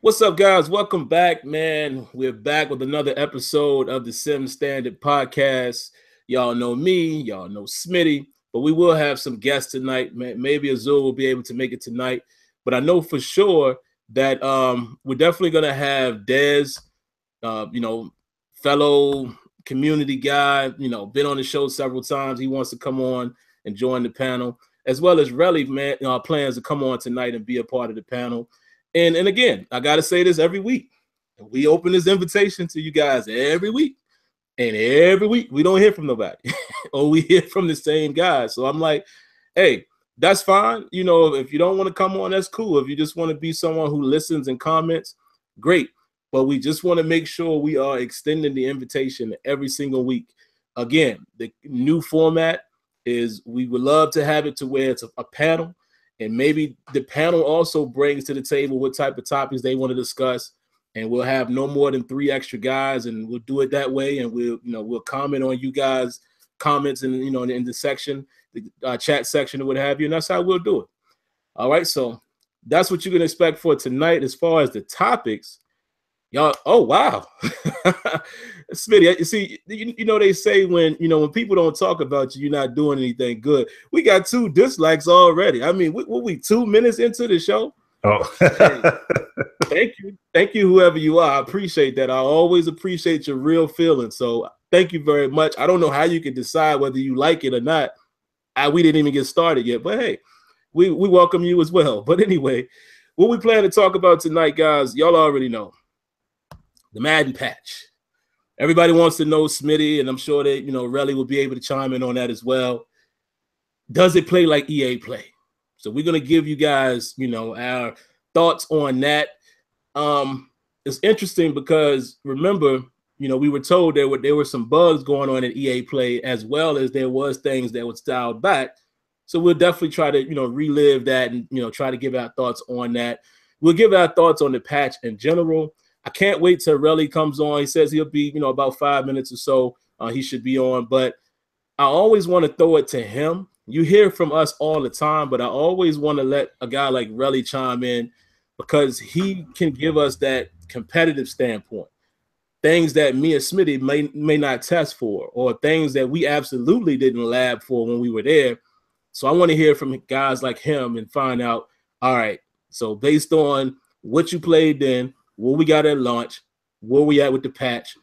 What's up, guys? Welcome back, man. We're back with another episode of the Sim Standard Podcast. Y'all know me, y'all know Smitty, but we will have some guests tonight. Maybe Azure will be able to make it tonight, but I know for sure that we're definitely gonna have Dez, fellow community guy, been on the show several times. He wants to come on and join the panel, as well as Relli, man, plans to come on tonight and be a part of the panel. And again, I got to say this every week. We open this invitation to you guys every week. And every week we don't hear from nobody or we hear from the same guys. So I'm like, hey, that's fine. If you don't want to come on, that's cool. If you just want to be someone who listens and comments, great. But we just want to make sure we are extending the invitation every single week. Again, the new format is we would love to have it to where it's a panel. And maybe the panel also brings to the table what type of topics they want to discuss. And we'll have no more than 3 extra guys, and we'll do it that way. And we'll comment on you guys' comments in the section, the chat section or what have you. And that's how we'll do it. All right. So that's what you can expect for tonight. As far as the topics, y'all. Oh, wow. Smitty, you see, they say when people don't talk about you, you're not doing anything good. We got 2 dislikes already. I mean, we 2 minutes into the show? Oh, hey, thank you, whoever you are. I appreciate that. I always appreciate your real feelings. So thank you very much. I don't know how you can decide whether you like it or not. We didn't even get started yet, but hey, we welcome you as well. But anyway, what we plan to talk about tonight, guys, y'all already know. The Madden patch. Everybody wants to know, Smitty, and I'm sure that Relli will be able to chime in on that as well. Does it play like EA play? So we're gonna give you guys, our thoughts on that. It's interesting because remember, we were told there were some bugs going on in EA play, as well as there was things that were styled back. So we'll definitely try to relive that and try to give our thoughts on that. We'll give our thoughts on the patch in general. I can't wait till Relli comes on. He says he'll be, about 5 minutes or so. He should be on. But I always want to throw it to him. You hear from us all the time, but I always want to let a guy like Relli chime in because he can give us that competitive standpoint. Things that me and Smitty may not test for, or things that we absolutely didn't lab for when we were there. So I want to hear from guys like him and find out, all right, so based on what you played then, what we got at launch, where we at with the patch,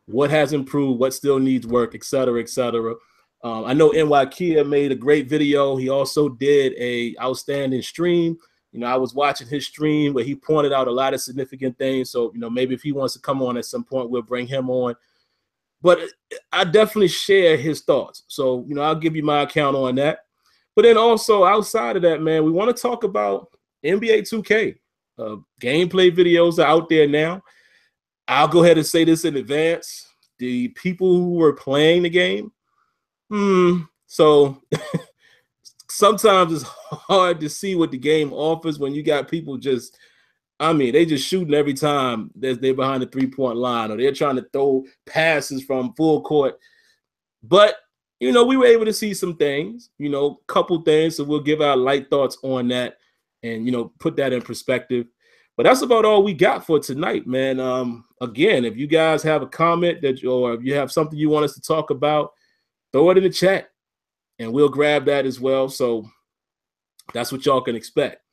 what has improved, what still needs work, et cetera, et cetera. I know NY Kia made a great video. He also did a outstanding stream. I was watching his stream where he pointed out a lot of significant things. So, maybe if he wants to come on at some point, we'll bring him on. But I definitely share his thoughts. So, I'll give you my account on that. But then also outside of that, man, we want to talk about NBA 2K. Gameplay videos are out there now. I'll go ahead and say this in advance. The people who were playing the game, so sometimes it's hard to see what the game offers when you got people just, they just shooting every time they're behind the 3-point line, or they're trying to throw passes from full court. But, we were able to see some things, couple things. So we'll give our light thoughts on that and, put that in perspective. But that's about all we got for tonight, man. Again, if you guys have a comment or if you have something you want us to talk about, throw it in the chat and we'll grab that as well. So that's what y'all can expect.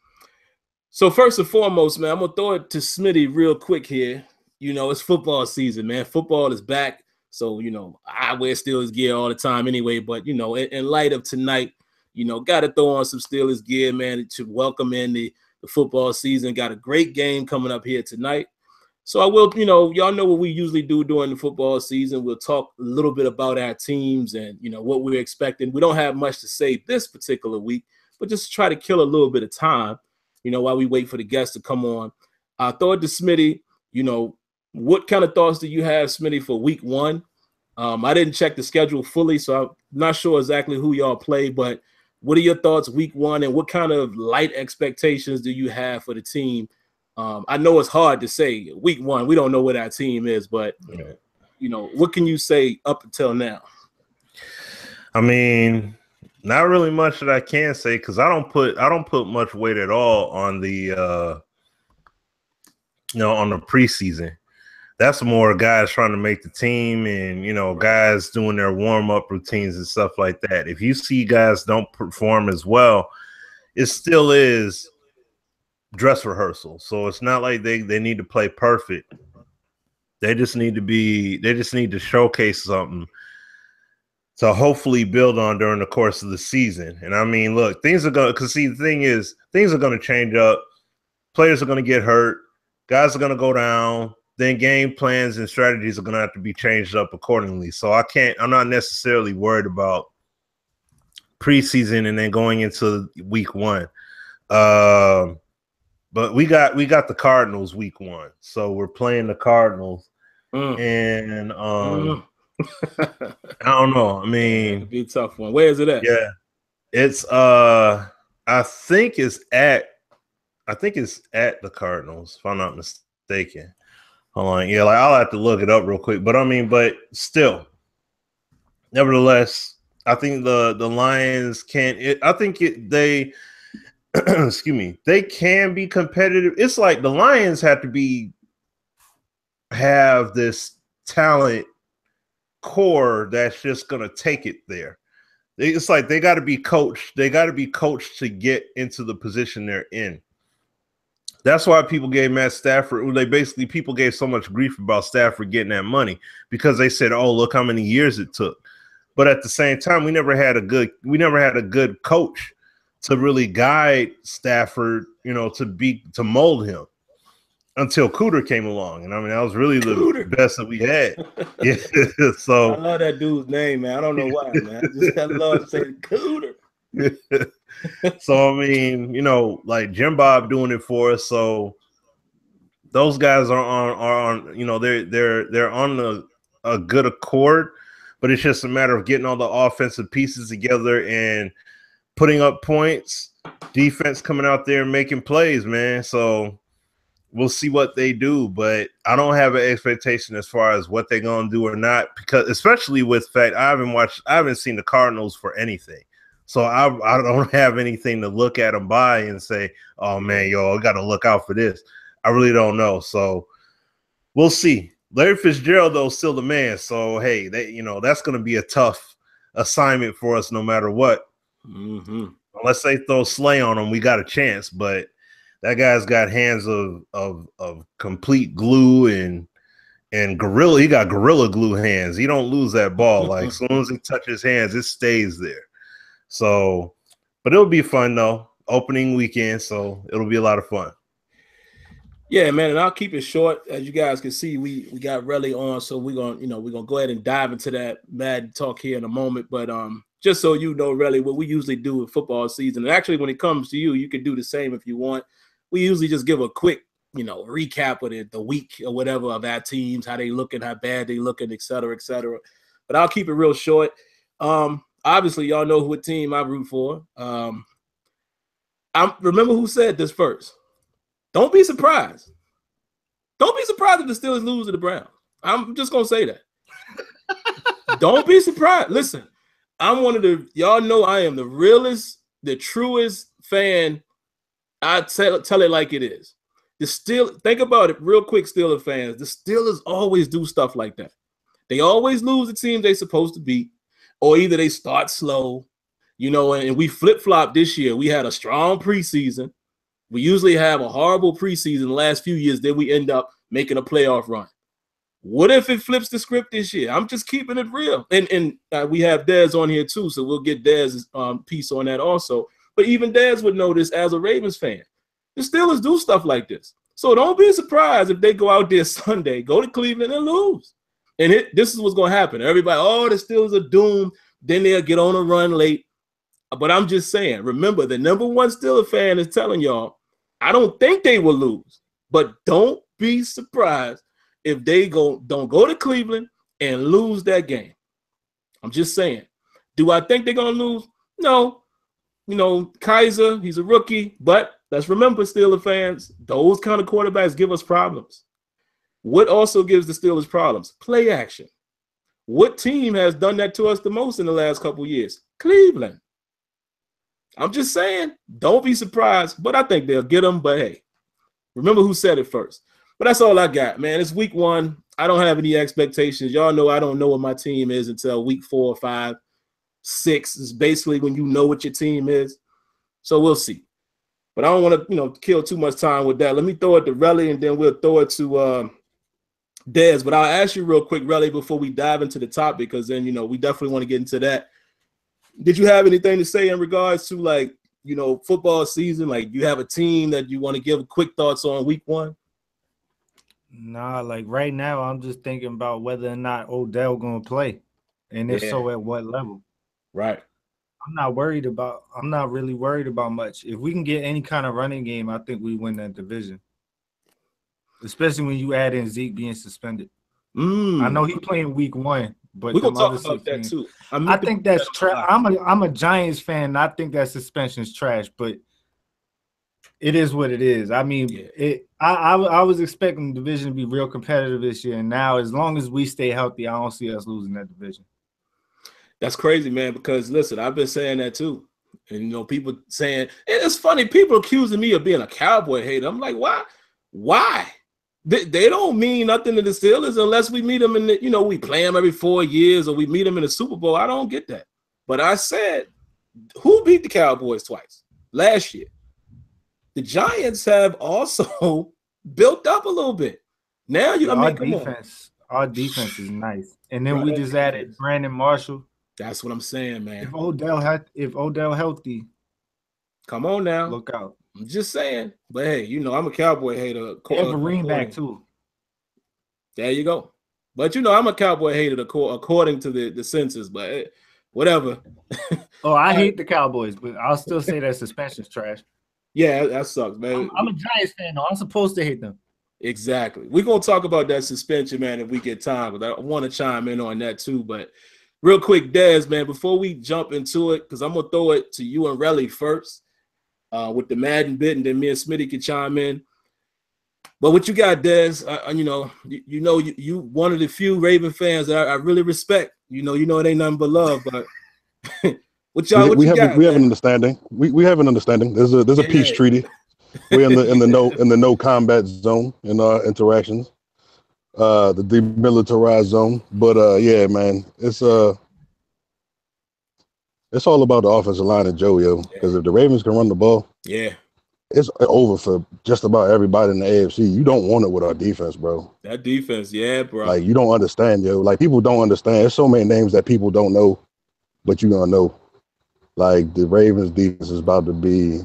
So first and foremost, man, I'm going to throw it to Smitty real quick here. It's football season, man. Football is back. So, I wear Steelers gear all the time anyway. But, in light of tonight, got to throw on some Steelers gear, man, to welcome in the football season. Got a great game coming up here tonight. So I will, y'all know what we usually do during the football season. We'll talk a little bit about our teams and, what we're expecting. We don't have much to say this particular week, but just try to kill a little bit of time, while we wait for the guests to come on. I'll throw it to Smitty. What kind of thoughts do you have, Smitty, for week 1? I didn't check the schedule fully, so I'm not sure exactly who y'all play, but what are your thoughts week 1, and what kind of light expectations do you have for the team? I know it's hard to say week 1. We don't know what our team is, but what can you say up until now? I mean, not really much that I can say because I don't put much weight at all on the on the preseason. That's more guys trying to make the team and, guys doing their warm-up routines and stuff like that. If you see guys don't perform as well, it still is dress rehearsal. So it's not like they need to play perfect. They just need to showcase something to hopefully build on during the course of the season. And I mean, look, things are going to, the thing is, things are going to change up. Players are going to get hurt. Guys are going to go down. Then game plans and strategies are going to have to be changed up accordingly. So I'm not necessarily worried about preseason and then going into week 1. But we got the Cardinals week 1. So we're playing the Cardinals. And I don't know. I mean, it'd be a tough one. Where is it at? Yeah. It's I think it's at the Cardinals, if I'm not mistaken. Hold on. Yeah, I'll have to look it up real quick. But I mean, but still, nevertheless, I think the Lions they excuse me, they can be competitive. It's like the Lions have this talent core that's just gonna take it there. It's like they got to be coached. They got to be coached to get into the position they're in. That's why people gave Matt Stafford. People gave so much grief about Stafford getting that money because they said, "Oh, look how many years it took." But at the same time, we never had a good coach to really guide Stafford, to mold him until Cooter came along. And I mean, that was really the best that we had. Yeah. So I love that dude's name, man. I don't know why, man. I love saying Cooter. So I mean, like Jim Bob doing it for us. So those guys are on they're on a good accord, but it's just a matter of getting all the offensive pieces together and putting up points, defense coming out there and making plays, man. So we'll see what they do, but I don't have an expectation as far as what they're gonna do or not, because especially with the fact I haven't seen the Cardinals for anything. So I don't have anything to look at them by and say, oh man, I got to look out for this. I really don't know. So we'll see. Larry Fitzgerald, though, is still the man. So, hey, that's going to be a tough assignment for us no matter what. Mm-hmm. Unless they throw Slay on him, we got a chance. But that guy's got hands of complete glue and gorilla. He got gorilla glue hands. He don't lose that ball. Like as soon as he touches hands, it stays there. So, but it'll be fun though. Opening weekend, so it'll be a lot of fun. Yeah, man, and I'll keep it short. As you guys can see, we got Relli on, so we're gonna go ahead and dive into that Madden talk here in a moment. But just so you know, Relli, what we usually do in football season, and actually when it comes to you can do the same if you want. We usually just give a quick, recap of the week or whatever of our teams, how they looking, how bad they looking, et cetera, et cetera. But I'll keep it real short. Obviously, y'all know what team I root for. I remember who said this first. Don't be surprised. Don't be surprised if the Steelers lose to the Browns. I'm just going to say that. Don't be surprised. Listen, I'm y'all know I am the realest, the truest fan. I tell it like it is. Think about it real quick, Steelers fans. The Steelers always do stuff like that. They always lose the teams they're supposed to beat. Or either they start slow, and we flip-flop this year. We had a strong preseason. We usually have a horrible preseason the last few years. Then we end up making a playoff run. What if it flips the script this year? I'm just keeping it real. And we have Dez on here too, so we'll get Dez's piece on that also. But even Dez would know this as a Ravens fan. The Steelers do stuff like this. So don't be surprised if they go out there Sunday, go to Cleveland and lose. And this is what's going to happen. Everybody, the Steelers are doomed. Then they'll get on a run late. But I'm just saying, remember, the number one Steelers fan is telling y'all, I don't think they will lose. But don't be surprised if they don't go to Cleveland and lose that game. I'm just saying. Do I think they're going to lose? No. Kaiser, he's a rookie. But let's remember, Steelers fans, those kind of quarterbacks give us problems. What also gives the Steelers problems? Play action. What team has done that to us the most in the last couple of years? Cleveland. I'm just saying, don't be surprised, but I think they'll get them. But hey, remember who said it first. But that's all I got, man. It's week 1. I don't have any expectations. Y'all know I don't know what my team is until week 4, 5, 6 is basically when you know what your team is. So we'll see. But I don't want to, kill too much time with that. Let me throw it to Relli, and then we'll throw it to Dez. But I'll ask you real quick, Relli, before we dive into the topic, because then, we definitely want to get into that. Did you have anything to say in regards to, like, football season? Like, you have a team that you want to give quick thoughts on week 1? Nah, like right now, I'm just thinking about whether or not Odell going to play, and if so, at what level. Right. I'm not really worried about much. If we can get any kind of running game, I think we win that division. Especially when you add in Zeke being suspended. I know he's playing week 1, but we're gonna talk about that too. I think that's trash. I'm a Giants fan, and I think that suspension is trash, but it is what it is. I mean, I was expecting the division to be real competitive this year, and now as long as we stay healthy, I don't see us losing that division. That's crazy, man, because listen, I've been saying that too. And people saying, it's funny, people accusing me of being a Cowboy hater. I'm like, why? Why? They don't mean nothing to the Steelers unless we meet them in the, we play them every 4 years or we meet them in the Super Bowl. I don't get that. But I said, who beat the Cowboys twice last year? The Giants have also built up a little bit. Now our defense is nice. And then we just added Brandon Marshall. That's what I'm saying, man. If Odell healthy, come on now. Look out. I'm just saying. But hey, I'm a Cowboy hater. Wolverine back too. There you go. But I'm a Cowboy hater according to the census, but whatever. Oh, I hate the Cowboys, but I'll still say that suspension's trash. Yeah, that sucks, man. I'm a Giants fan, though. I'm supposed to hate them. Exactly. We're going to talk about that suspension, man, if we get time, because I want to chime in on that too. But real quick, Dez, man, before we jump into it, because I'm going to throw it to you and Relli first with the Madden bit, and then me and Smitty can chime in. But what you got, Dez, you one of the few Raven fans that I really respect. It ain't nothing but love, but we have an understanding. We have an understanding. There's a peace treaty. We're in the no combat zone in our interactions. The demilitarized zone. But yeah, man, it's all about the offensive line and Joe, yo. Because if the Ravens can run the ball, it's over for just about everybody in the AFC. You don't want it with our defense, bro. That defense, bro. Like, you don't understand, yo. Like, people don't understand. There's so many names that people don't know, but you're gonna know. Like, the Ravens defense is about to be,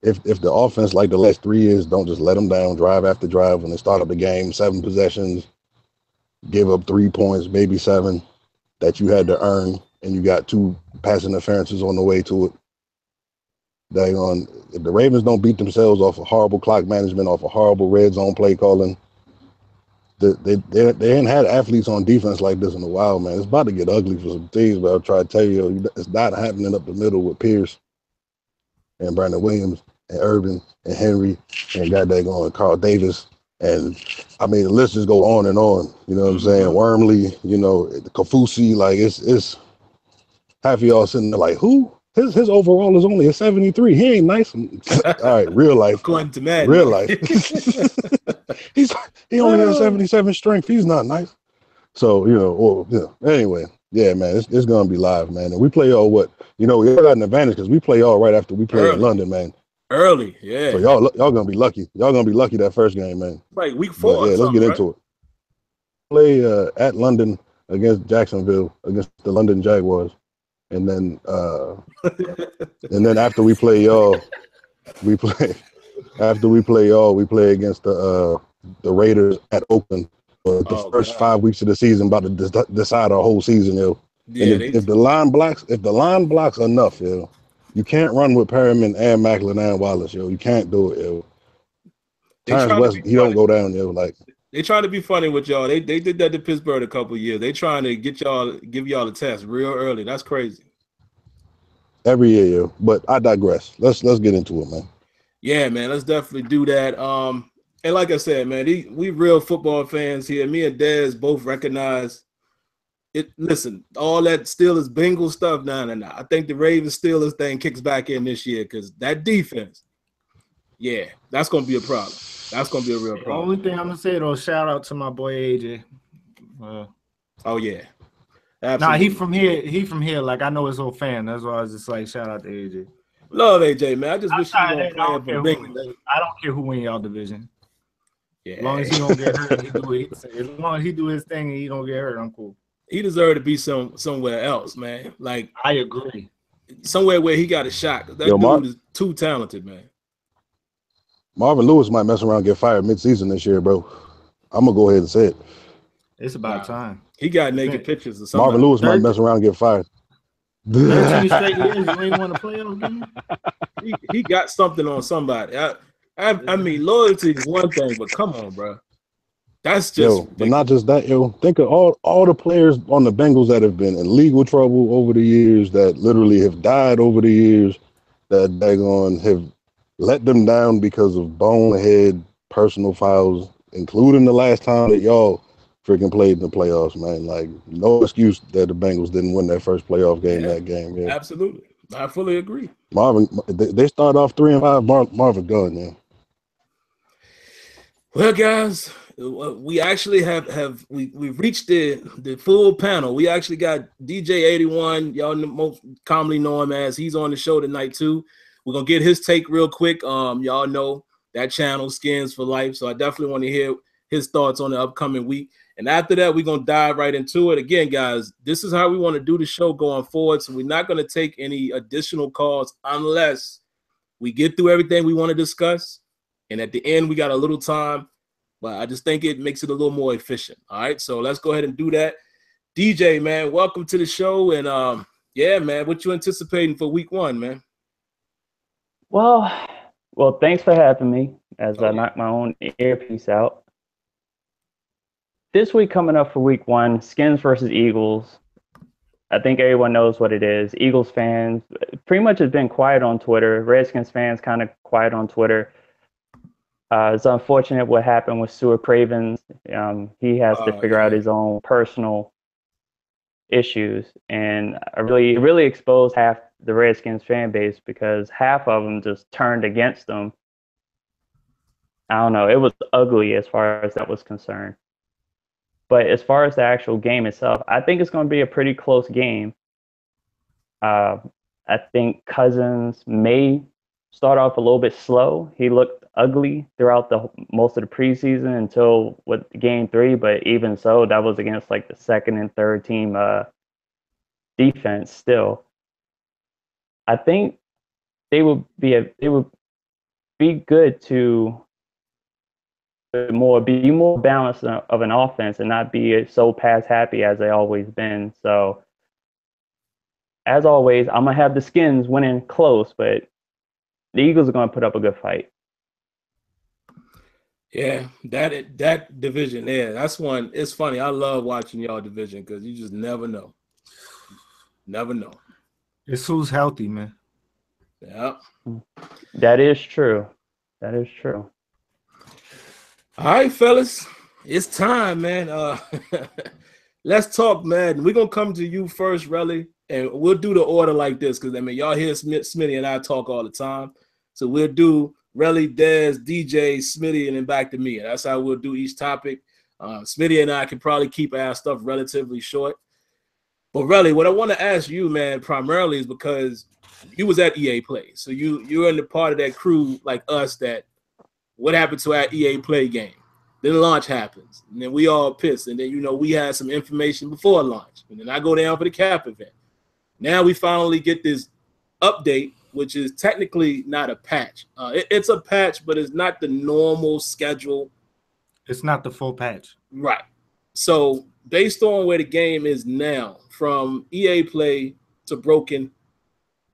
if the offense, like the last 3 years, don't just let them down drive after drive when they start up the game, 7 possessions, give up 3 points, maybe 7, that you had to earn, and you got 2 pass interferences on the way to it. If the Ravens don't beat themselves off of horrible clock management, off of horrible red zone play calling, they ain't had athletes on defense like this in a while, man. It's about to get ugly for some teams, but I'll try to tell you, it's not happening up the middle with Pierce and Brandon Williams and Urban and Henry and goddamn Carl Davis. And I mean, the list just go on and on. You know what I'm saying? Wormley, Kafusi, like it's half of y'all sitting there like, who? His overall is only a 73. He ain't nice. All right, real life. According to Madden. Real life. He only has 77 strength. He's not nice. So, anyway, yeah, man, it's gonna be live, man. And we play all we got an advantage because we play all right after we play in London, man. Early, yeah. So y'all gonna be lucky. Y'all gonna be lucky that first game, man. Like week 4. But, yeah, let's get into it. Play at London against Jacksonville against the London Jaguars. And then after we play y'all, we play against the Raiders at Oakland for the first 5 weeks of the season, about to decide our whole season, yo. Yeah, and if the line blocks enough, yo, you can't run with Perriman and Macklin and Wallace, yo. You can't do it, yo. Terrence West, he don't go down, yo. Like, they trying to be funny with y'all. They did that to Pittsburgh a couple of years. They trying to give y'all a test real early. That's crazy. Every year, yo. But I digress. Let's get into it, man. Yeah, man. Let's definitely do that. And like I said, man, we real football fans here. Me and Dez both recognize it. Listen, all that Steelers Bengals stuff, nah. I think the Ravens Steelers thing kicks back in this year because that defense. Yeah, that's gonna be a problem. That's gonna be a real The problem. only thing I'm gonna say though, shout out to my boy AJ. Oh yeah, absolutely. Nah, he from here. He from here. Like I know his whole fan. That's why I was just like, shout out to AJ. Love AJ, man. I just wish he won't play for the Bengals. I don't care who win y'all division. Yeah. As long as he don't get hurt, he do it. As long as he do his thing and he don't get hurt, I'm cool. He deserved to be somewhere else, man. Like I agree. Somewhere where he got a shot. That dude is too talented, man. Marvin Lewis might mess around and get fired mid-season this year, bro. I'm gonna go ahead and say it. It's about time. He got naked pictures of something. Marvin Lewis might mess around and get fired. 13 straight years, you ain't want to play on game. He got something on somebody. I mean, loyalty is one thing, but come on, bro. That's just but not just that, yo. Think of all the players on the Bengals that have been in legal trouble over the years, that literally have died over the years, that daggone have let them down because of bonehead personal fouls, including the last time that y'all freaking played in the playoffs, man. Like, no excuse that the Bengals didn't win that first playoff game that game. Yeah, absolutely. I fully agree. Marvin, they start off 3-5. Marvin gone, man. Well, guys, we actually we've reached the full panel. We actually got DJ81, y'all most commonly know him as. He's on the show tonight too. We're gonna get his take real quick. Y'all know that channel, Skins for Life, so I definitely want to hear his thoughts on the upcoming week. And after that, we're gonna dive right into it. Again, guys, this is how we want to do the show going forward. So we're not gonna take any additional calls unless we get through everything we want to discuss. And at the end, we got a little time, but I just think it makes it a little more efficient. All right, so let's go ahead and do that. DJ, man, welcome to the show. And yeah, man, what you anticipating for week 1, man? Well, thanks for having me as I knock my own earpiece out. This week coming up for week 1, Skins versus Eagles. I think everyone knows what it is. Eagles fans pretty much has been quiet on Twitter. Redskins fans kind of quiet on Twitter. It's unfortunate what happened with Stuart Cravens. He has to figure out his own personal issues, and it really exposed half the Redskins fan base because half of them just turned against them. I don't know. It was ugly as far as that was concerned. But as far as the actual game itself, I think it's going to be a pretty close game. I think Cousins may start off a little bit slow. He looked ugly throughout most of the preseason until game 3, but even so, that was against like the second and third team defense still. I think they would be good to be more balanced of an offense and not be so pass happy as they always been. So as always, I'm gonna have the Skins winning close, but the Eagles are gonna put up a good fight. Yeah, that division there, that's one. It's funny. I love watching y'all division because you just never know. Never know. It's who's healthy, man. Yeah. That is true. That is true. All right, fellas. It's time, man. Let's talk Madden. We're gonna come to you first, Relli, and we'll do the order like this because I mean y'all hear Smitty and I talk all the time. So we'll do Relli, Dez, DJ, Smitty, and then back to me. And that's how we'll do each topic. Smitty and I can probably keep our stuff relatively short. But Relli, what I want to ask you, man, primarily is because you was at EA Play. So you're in the part of that crew like us that what happened to our EA Play game? Then launch happens. And then we all pissed. And then, you know, we had some information before launch. And then I go down for the cap event. Now we finally get this update, which is technically not a patch. It's a patch, but it's not the normal schedule. It's not the full patch. Right. So based on where the game is now, from EA Play to broken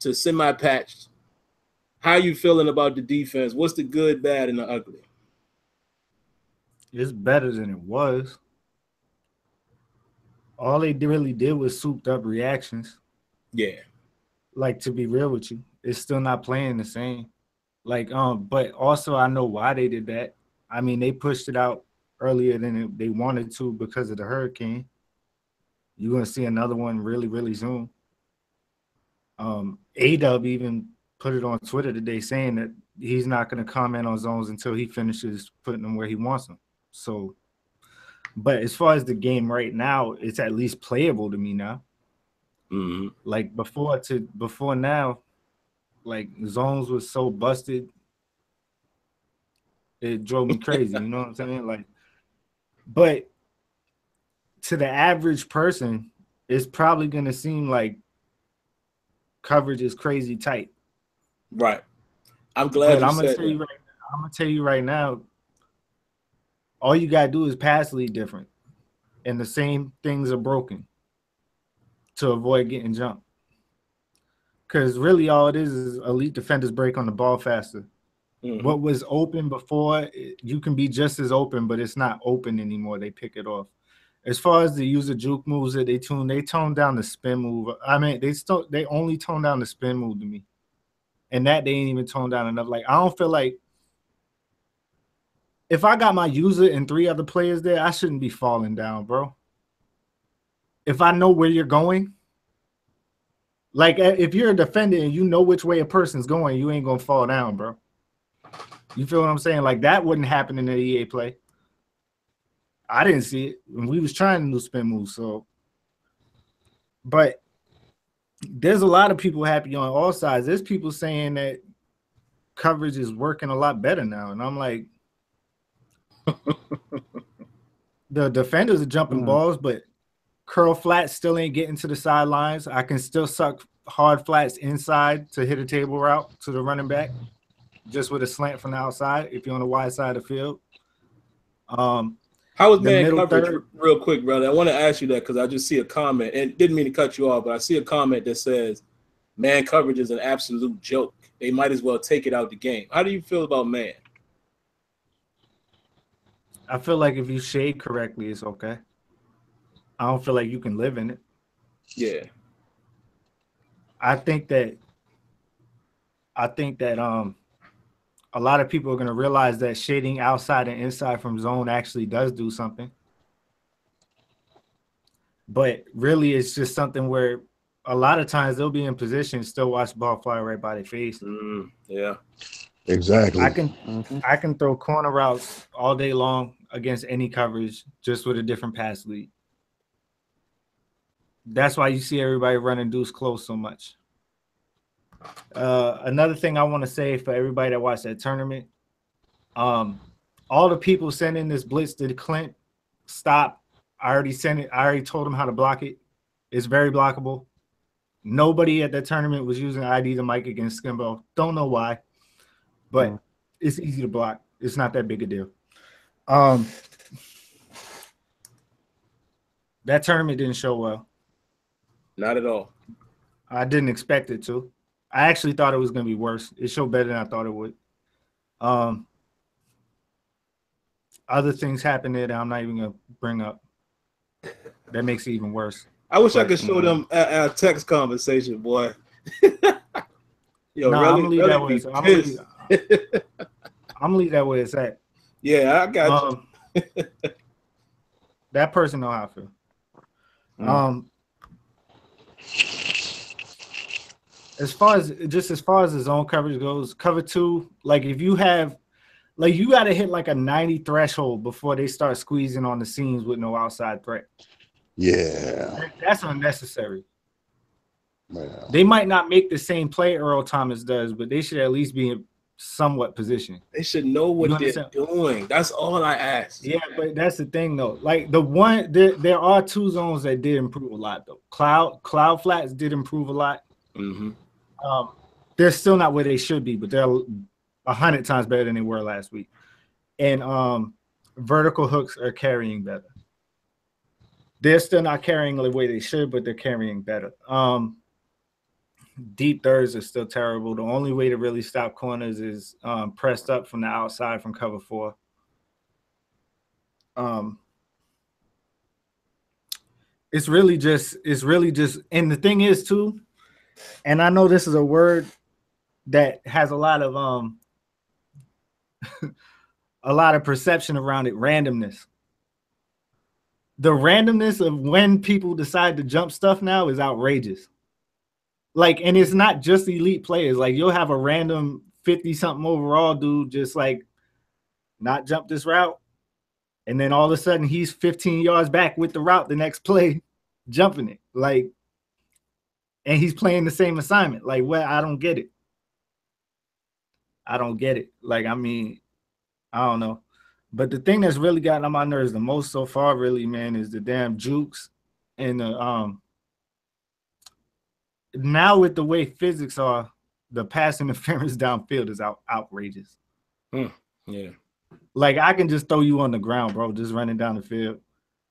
to semi-patched, how you feeling about the defense? What's the good, bad, and the ugly? It's better than it was. All they really did was souped up reactions. Yeah. Like, to be real with you, it's still not playing the same. Like, but also I know why they did that. I mean, they pushed it out earlier than they wanted to because of the hurricane. You're gonna see another one really, really soon. A-Dub even put it on Twitter today saying that he's not going to comment on zones until he finishes putting them where he wants them. So, but as far as the game right now, it's at least playable to me now. Mm-hmm. Like before now, like zones was so busted, it drove me crazy. You know what I'm saying? Like, but to the average person, it's probably going to seem like coverage is crazy tight. Right. I'm glad you I'm said that. I'm gonna tell you right now, all you gotta do is pass lead different, and the same things are broken to avoid getting jumped. Because really, all it is elite defenders break on the ball faster. Mm-hmm. What was open before, you can be just as open, but it's not open anymore. They pick it off. As far as the user juke moves that they tone down the spin move. I mean, they only tone down the spin move to me. And that they ain't even toned down enough. Like, I don't feel like if I got my user and 3 other players there, I shouldn't be falling down, bro. If I know where you're going, like if you're a defender and you know which way a person's going, you ain't gonna fall down, bro. You feel what I'm saying? Like that wouldn't happen in the EA play. I didn't see it when we was trying to do spin moves. So, but there's a lot of people happy on all sides. There's people saying that coverage is working a lot better now. And I'm like, the defenders are jumping balls, but curl flats still ain't getting to the sidelines. I can still suck hard flats inside to hit a table route to the running back, just with a slant from the outside if you're on the wide side of the field. How was man coverage? Real quick, brother. I want to ask you that because I just see a comment, and didn't mean to cut you off, but I see a comment that says, man coverage is an absolute joke. They might as well take it out the game. How do you feel about man? I feel like if you shade correctly, it's okay. I don't feel like you can live in it. Yeah. I think that a lot of people are going to realize that shading outside and inside from zone actually does do something. But really, it's just something where a lot of times they'll be in position, still watch the ball fly right by their face. Yeah. Exactly. I can throw corner routes all day long against any coverage, just with a different pass lead. That's why you see everybody running deuce close so much. Another thing I want to say for everybody that watched that tournament, all the people sending this blitz to Clint, stop. I already sent it. I already told them how to block it. It's very blockable. Nobody at that tournament was using ID the mic against Skimbo. Don't know why, but it's easy to block. It's not that big a deal. That tournament didn't show well. Not at all. I didn't expect it to. I actually thought it was going to be worse. It showed better than I thought it would. Other things happened there that I'm not even going to bring up. That makes it even worse. I wish I could show them our text conversation, boy. Yo, nah, I'm going to leave that way. I'm going to leave that way it's at. Yeah, I got you. That person know how I feel. As far as the zone coverage goes, cover 2, like if you have, like you got to hit like a 90 threshold before they start squeezing on the seams with no outside threat. Yeah. That's unnecessary. Man. They might not make the same play Earl Thomas does, but they should at least be in somewhat position. They should know what they're doing. That's all I ask. Yeah, but that's the thing though. Like there are 2 zones that did improve a lot though. Cloud flats did improve a lot. They're still not where they should be, but they're 100 times better than they were last week. And vertical hooks are carrying better. They're still not carrying the way they should, but they're carrying better. Deep thirds are still terrible. The only way to really stop corners is pressed up from the outside from cover 4. It's really just, and the thing is too, and I know this is a word that has a lot of a lot of perception around it, randomness. The randomness of when people decide to jump stuff now is outrageous. Like, and it's not just elite players. Like, you'll have a random 50-something overall dude just like not jump this route, and then all of a sudden he's 15 yards back with the route the next play, jumping it. Like, and he's playing the same assignment. Like, well, I don't get it. I don't get it. Like, I mean, I don't know. But the thing that's really gotten on my nerves the most so far, really, man, is the damn jukes and the now with the way physics are, the pass interference downfield is outrageous. Yeah. Like, I can just throw you on the ground, bro, just running down the field.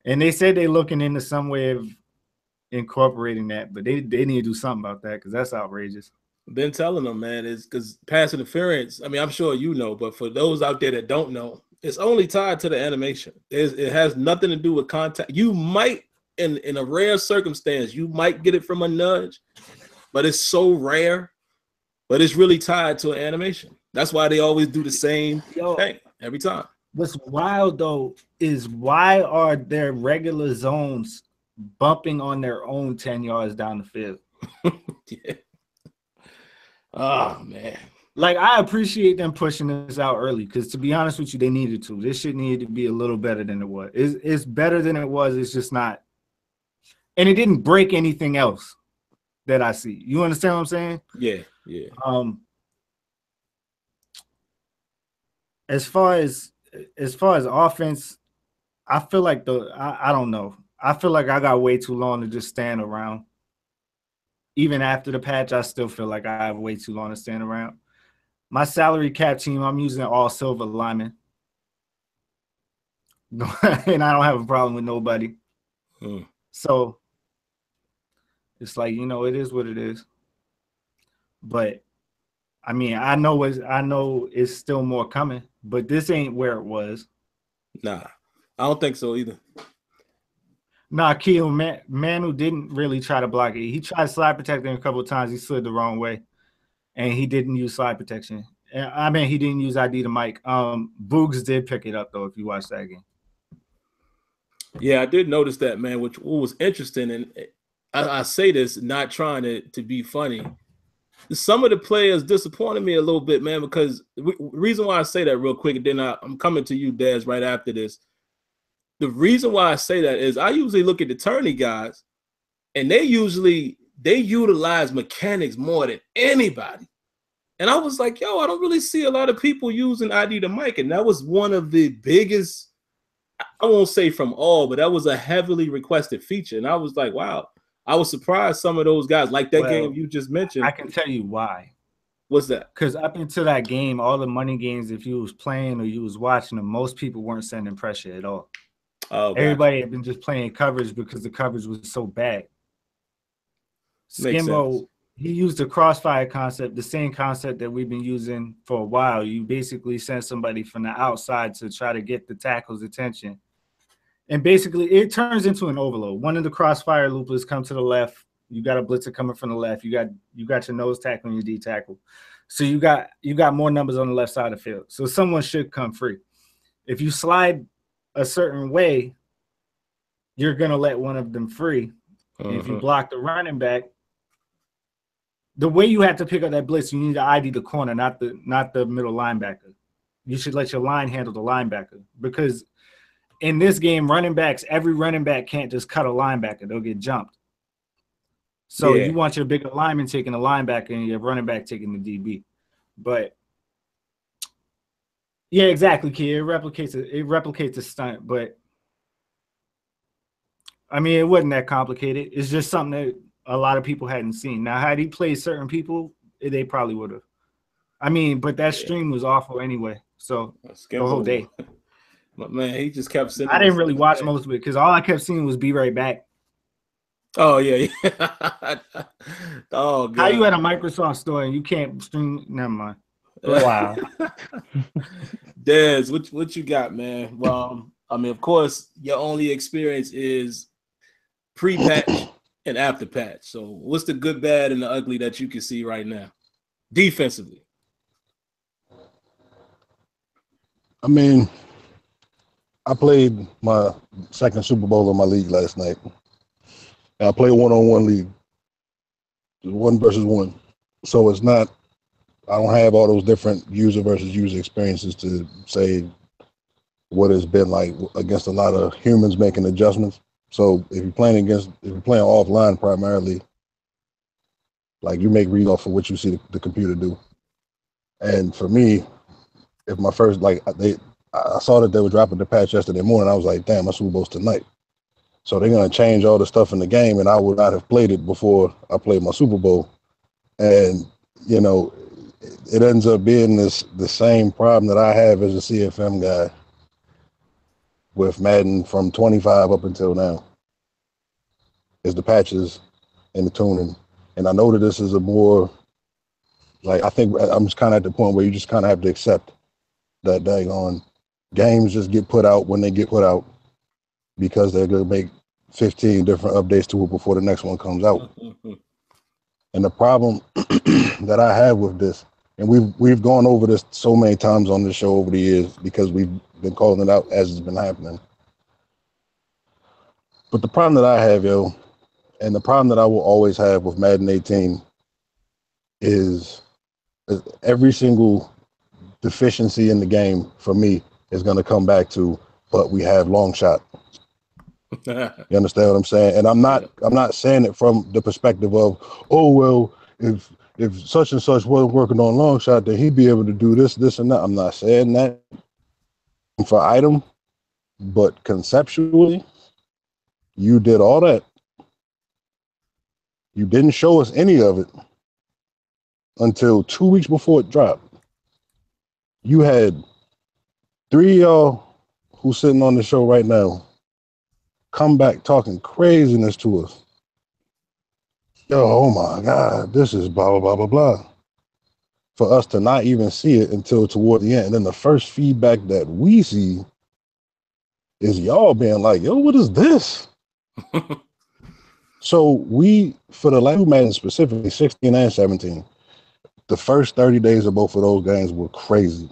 And they said they're looking into some way of incorporating that, but they need to do something about that because that's outrageous. Been telling them, man, is because pass interference, I mean, I'm sure you know, but for those out there that don't know, it's only tied to the animation. It has nothing to do with contact. You might, in a rare circumstance, you might get it from a nudge, but it's so rare. But it's really tied to an animation. That's why they always do the same thing every time. What's wild, though, is why are their regular zones bumping on their own 10 yards down the field? Yeah. Oh, man. Like, I appreciate them pushing this out early because, to be honest with you, they needed to. This shit needed to be a little better than it was. It's better than it was. It's just not. And it didn't break anything else that I see. You understand what I'm saying? Yeah. As far as offense, I feel like I don't know. I feel like I got way too long to just stand around. Even after the patch, I still feel like I have way too long to stand around. My salary cap team, I'm using all silver linemen. And I don't have a problem with nobody. So it's like, you know, it is what it is. But I mean, I know it's still more coming, but this ain't where it was. Nah, I don't think so either. Nah, Keo, Manu didn't really try to block it. He tried slide protecting a couple of times. He slid the wrong way, and he didn't use slide protection. I mean, he didn't use ID to Mike. Boogs did pick it up, though, if you watch that game. Yeah, I did notice that, man, which was interesting. And I say this not trying to be funny. Some of the players disappointed me a little bit, man, because the reason why I say that real quick, and then I'm coming to you, Dez, right after this. The reason why I say that is I usually look at the tourney guys, and they utilize mechanics more than anybody. And I was like, yo, I don't really see a lot of people using ID to Mike. And that was one of the biggest, I won't say from all, but that was a heavily requested feature. And I was like, wow. I was surprised some of those guys, like that game you just mentioned. I can tell you why. What's that? Because up until that game, all the money games, if you was playing or you was watching them, most people weren't sending pressure at all. Oh, everybody had been just playing coverage because the coverage was so bad. Skimbo, he used the crossfire concept, the same concept that we've been using for a while. You basically send somebody from the outside to try to get the tackle's attention. And basically, it turns into an overload. One of the crossfire loopers come to the left. You got a blitzer coming from the left. You got your nose tackle and your D tackle. So you got more numbers on the left side of the field. So someone should come free. If you slide a certain way, you're gonna let one of them free. And if you block the running back, the way you have to pick up that blitz, you need to ID the corner, not the middle linebacker. You should let your line handle the linebacker because in this game, every running back can't just cut a linebacker. They'll get jumped. So you want your bigger lineman taking the linebacker and your running back taking the DB. But yeah, exactly, kid. It replicates a stunt, but I mean, it wasn't that complicated. It's just something that a lot of people hadn't seen. Now, had he played certain people, they probably would have. I mean, but that stream was awful anyway. So the whole day. But man, he just kept sitting. I didn't really watch most of it because all I kept seeing was "Be Right Back." Oh yeah. Oh God. How you at a Microsoft store and you can't stream? Never mind. Wow. Dez, what you got, man? Well, I mean, of course, your only experience is pre-patch and after patch. So, what's the good, bad, and the ugly that you can see right now, defensively? I mean, I played my second Super Bowl in my league last night. And I played one-on-one league. 1 versus 1. So it's not, I don't have all those different user versus user experiences to say what it's been like against a lot of humans making adjustments. So if you're playing offline primarily, like you make read off of what you see the computer do. And for me, if my first, like I saw that they were dropping the patch yesterday morning, I was like, damn, my Super Bowl's tonight. So they're gonna change all the stuff in the game, and I would not have played it before I played my Super Bowl. And you know, it ends up being the same problem that I have as a CFM guy with Madden from 25 up until now, is the patches and the tuning. And I know that this is a more, like, I think I'm just kind of at the point where you just kind of have to accept that daggone games just get put out when they get put out, because they're going to make 15 different updates to it before the next one comes out. And the problem that I have with this, and we've gone over this so many times on the show over the years because we've been calling it out as it's been happening. But the problem that I have, yo, and the problem that I will always have with Madden 18 is every single deficiency in the game for me is going to come back to, but we have long shot. You understand what I'm saying? And I'm not saying it from the perspective of, oh, well, if such and such wasn't working on long shot, then he'd be able to do this, this, and that. I'm not saying that for item, but conceptually, you did all that. You didn't show us any of it until 2 weeks before it dropped. You had 3 of y'all who's sitting on the show right now come back talking craziness to us. Yo, oh my God, this is blah, blah, blah, blah, blah. For us to not even see it until toward the end. And then the first feedback that we see is y'all being like, yo, what is this? So we, for the last Madden specifically, 16 and 17, the first 30 days of both of those games were crazy.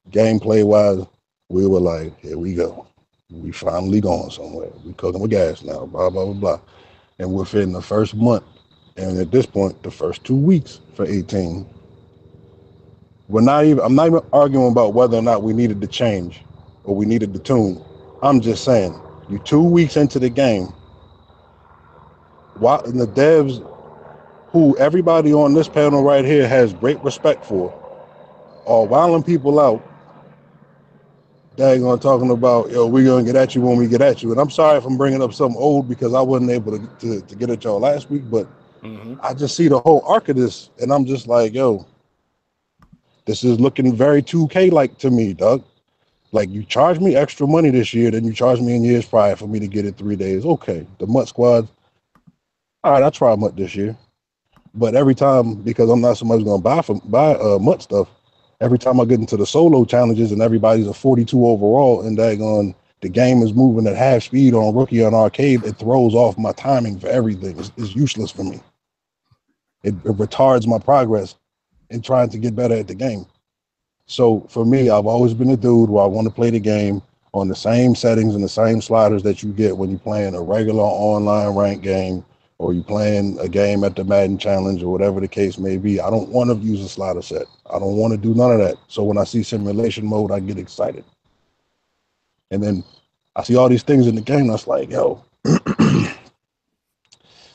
Gameplay-wise, we were like, here we go. We finally going somewhere. We cooking with gas now, blah, blah, blah, blah. And within the first month, and at this point, the first 2 weeks for 18, I'm not even arguing about whether or not we needed to change or we needed to tune. I'm just saying, you 2 weeks into the game, and the devs who everybody on this panel right here has great respect for are wilding people out. Daggone talking about, yo, we're gonna get at you when we get at you. And I'm sorry if I'm bringing up something old because I wasn't able to get at y'all last week, but I just see the whole arc of this and I'm just like, yo, this is looking very 2K like to me, Doug. Like, you charge me extra money this year than you charged me in years prior for me to get it 3 days. Okay, the MUT squad, all right, I try MUT this year. But every time, because I'm not somebody who's gonna buy MUT stuff, every time I get into the solo challenges and everybody's a 42 overall and daggone the game is moving at half speed on rookie on arcade, it throws off my timing for everything. It's useless for me. It retards my progress in trying to get better at the game. So for me, I've always been a dude where I want to play the game on the same settings and the same sliders that you get when you're playing a regular online ranked game or you playing a game at the Madden Challenge or whatever the case may be. I don't want to use a slider set. I don't want to do none of that. So when I see simulation mode, I get excited. And then I see all these things in the game. That's like, yo,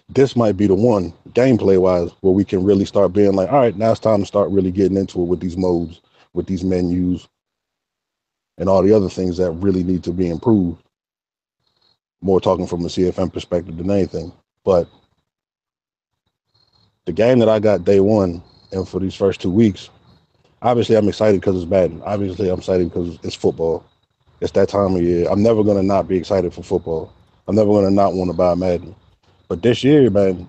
this might be the one gameplay wise where we can really start being like, all right, now it's time to start really getting into it with these modes, with these menus and all the other things that really need to be improved. More talking from a CFM perspective than anything. But the game that I got day one and for these first 2 weeks, obviously I'm excited because it's Madden. Obviously I'm excited because it's football. It's that time of year. I'm never going to not be excited for football. I'm never going to not want to buy Madden. But this year, man,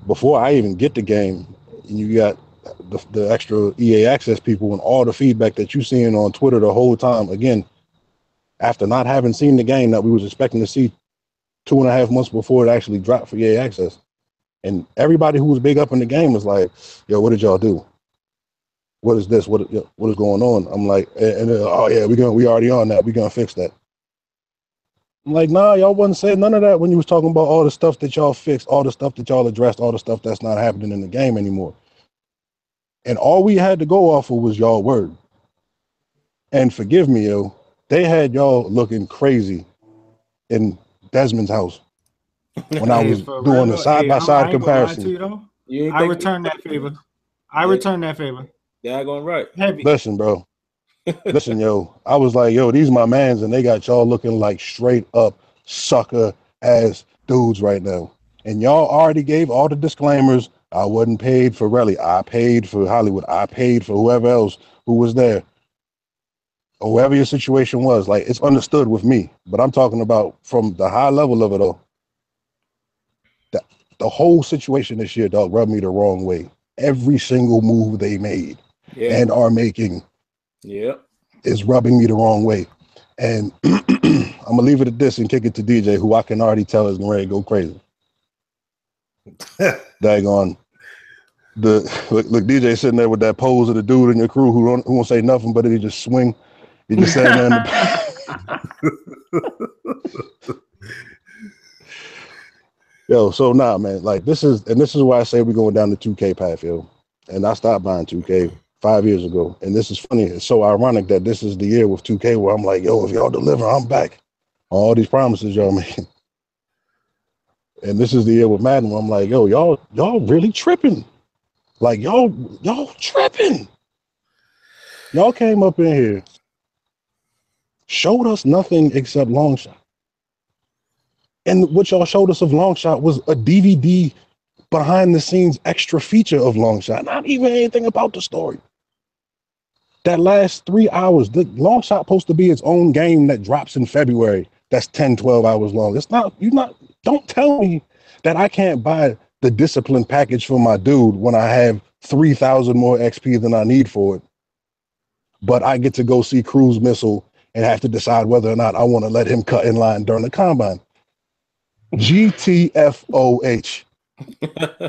before I even get the game, and you got the extra EA access people and all the feedback that you're seeing on Twitter the whole time, again, after not having seen the game that we was expecting to see 2.5 months before it actually dropped for EA access. And everybody who was big up in the game was like, yo, what did y'all do? What is this? What is going on? I'm like, oh yeah, we already on that. We're gonna fix that. I'm like, nah, y'all wasn't saying none of that when you was talking about all the stuff that y'all fixed, all the stuff that y'all addressed, all the stuff that's not happening in the game anymore. And all we had to go off of was y'all word. And forgive me, yo, they had y'all looking crazy in Desmond's house when I was doing a side-by-side comparison. I ain't gonna lie to you though. I returned that favor. I returned that favor. Yeah, going right. Heavy. Listen, bro. Listen, yo. I was like, yo, these my mans, and they got y'all looking like straight up sucker ass dudes right now. And y'all already gave all the disclaimers. I wasn't paid for Relli. I paid for Hollywood. I paid for whoever else who was there. Or whoever your situation was. Like, it's understood with me. But I'm talking about from the high level of it all. The whole situation this year, dog, rubbed me the wrong way. Every single move they made and are making is rubbing me the wrong way. And I'm gonna leave it at this and kick it to DJ, who I can already tell is ready to go crazy. Daggone. Look, DJ sitting there with that pose of the dude in your crew who won't say nothing, but he just swing. He just sat there in the Yo, so man, like this is why I say we're going down the 2K path, yo. And I stopped buying 2K 5 years ago. And this is funny. It's so ironic that this is the year with 2K where I'm like, yo, if y'all deliver, I'm back. All these promises y'all making. And this is the year with Madden where I'm like, yo, y'all really tripping. Like y'all tripping. Y'all came up in here, showed us nothing except long shot. And what y'all showed us of long shot was a DVD behind the scenes extra feature of long shot. Not even anything about the story. That last 3 hours, the long shot supposed to be its own game that drops in February. That's 10, 12 hours long. Don't tell me that I can't buy the discipline package for my dude when I have 3,000 more XP than I need for it. But I get to go see Cruise Missile and have to decide whether or not I want to let him cut in line during the combine. GTFOH.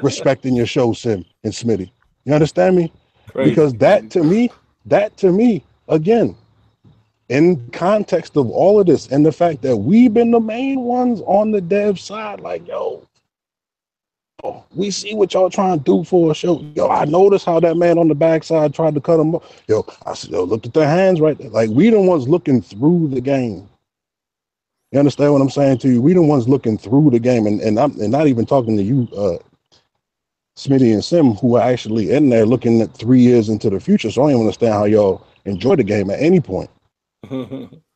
Respecting your show, Sim and Smitty. You understand me? Crazy. Because that to me, again, in context of all of this and the fact that we've been the main ones on the dev side, like, yo, we see what y'all trying to do for a show. Yo, I noticed how that man on the backside tried to cut him up. Yo, I said, yo, look at their hands right there. Like, we the ones looking through the game. You understand what I'm saying to you? We the ones looking through the game, and I'm not even talking to you, Smitty and Sim, who are actually in there looking at 3 years into the future. So I don't even understand how y'all enjoy the game at any point.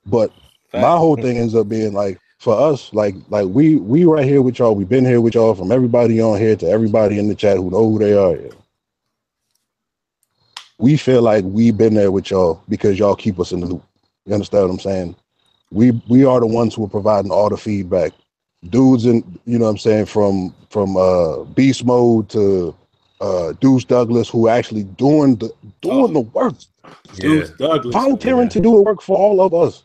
But my whole thing ends up being like, for us, like we right here with y'all. We've been here with y'all, from everybody on here to everybody in the chat who know who they are. We feel like we've been there with y'all because y'all keep us in the loop. You understand what I'm saying? We are the ones who are providing all the feedback. Dudes in, you know what I'm saying, from Beast Mode to Deuce Douglas, who actually doing the work. Deuce Douglas volunteering to do the work for all of us.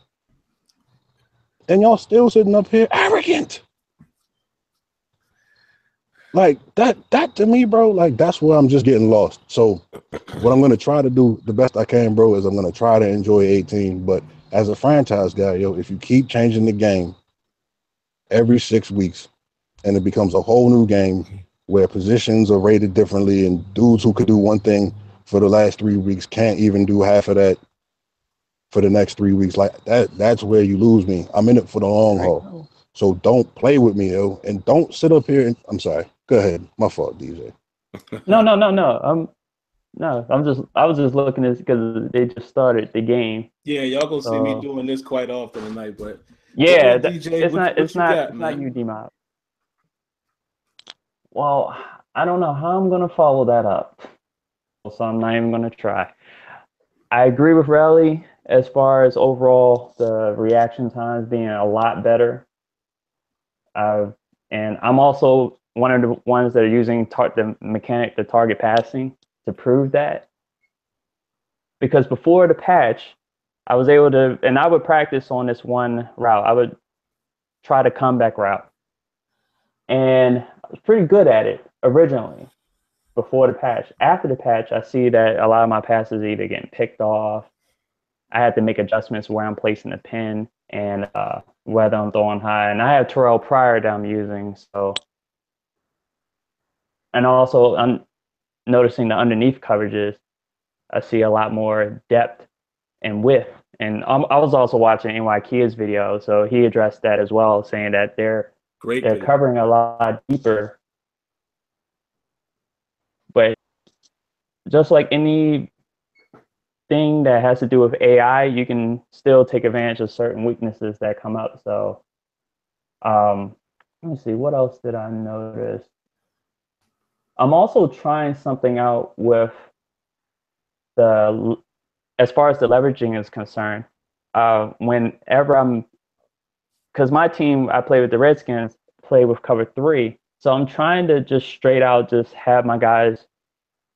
And y'all still sitting up here arrogant. Like that to me, bro, like that's where I'm just getting lost. So what I'm gonna try to do the best I can, bro, is I'm gonna try to enjoy 18. But as a franchise guy, yo, if you keep changing the game every 6 weeks and it becomes a whole new game where positions are rated differently and dudes who could do one thing for the last 3 weeks can't even do half of that for the next 3 weeks, like that's where you lose me. I'm in it for the long haul. So don't play with me, yo, and don't sit up here and I'm sorry. Go ahead. My fault, DJ. No. I was just looking at this because they just started the game. Yeah, y'all gonna see me doing this quite often tonight, but yeah, DJ, it's not you, D-Mob. Well, I don't know how I'm gonna follow that up, so I'm not even gonna try. I agree with Relli as far as overall the reaction times being a lot better. And I'm also one of the ones that are using the mechanic, the target passing, to prove that. Because before the patch, I was able to, and I would practice on this one route. I would try the comeback route. And I was pretty good at it originally before the patch. After the patch, I see that a lot of my passes are either getting picked off. I had to make adjustments where I'm placing the pin and whether I'm throwing high. And I have Terrell Pryor that I'm using. So, and also I'm noticing the underneath coverages. I see a lot more depth and width. And I was also watching NY Kia's video, so he addressed that as well, saying that they're covering a lot deeper. But just like any thing that has to do with AI, you can still take advantage of certain weaknesses that come up. So let me see, what else did I notice? I'm also trying something out with as far as the leveraging is concerned. Whenever because my team, I play with the Redskins, play with cover 3. So I'm trying to just straight out just have my guys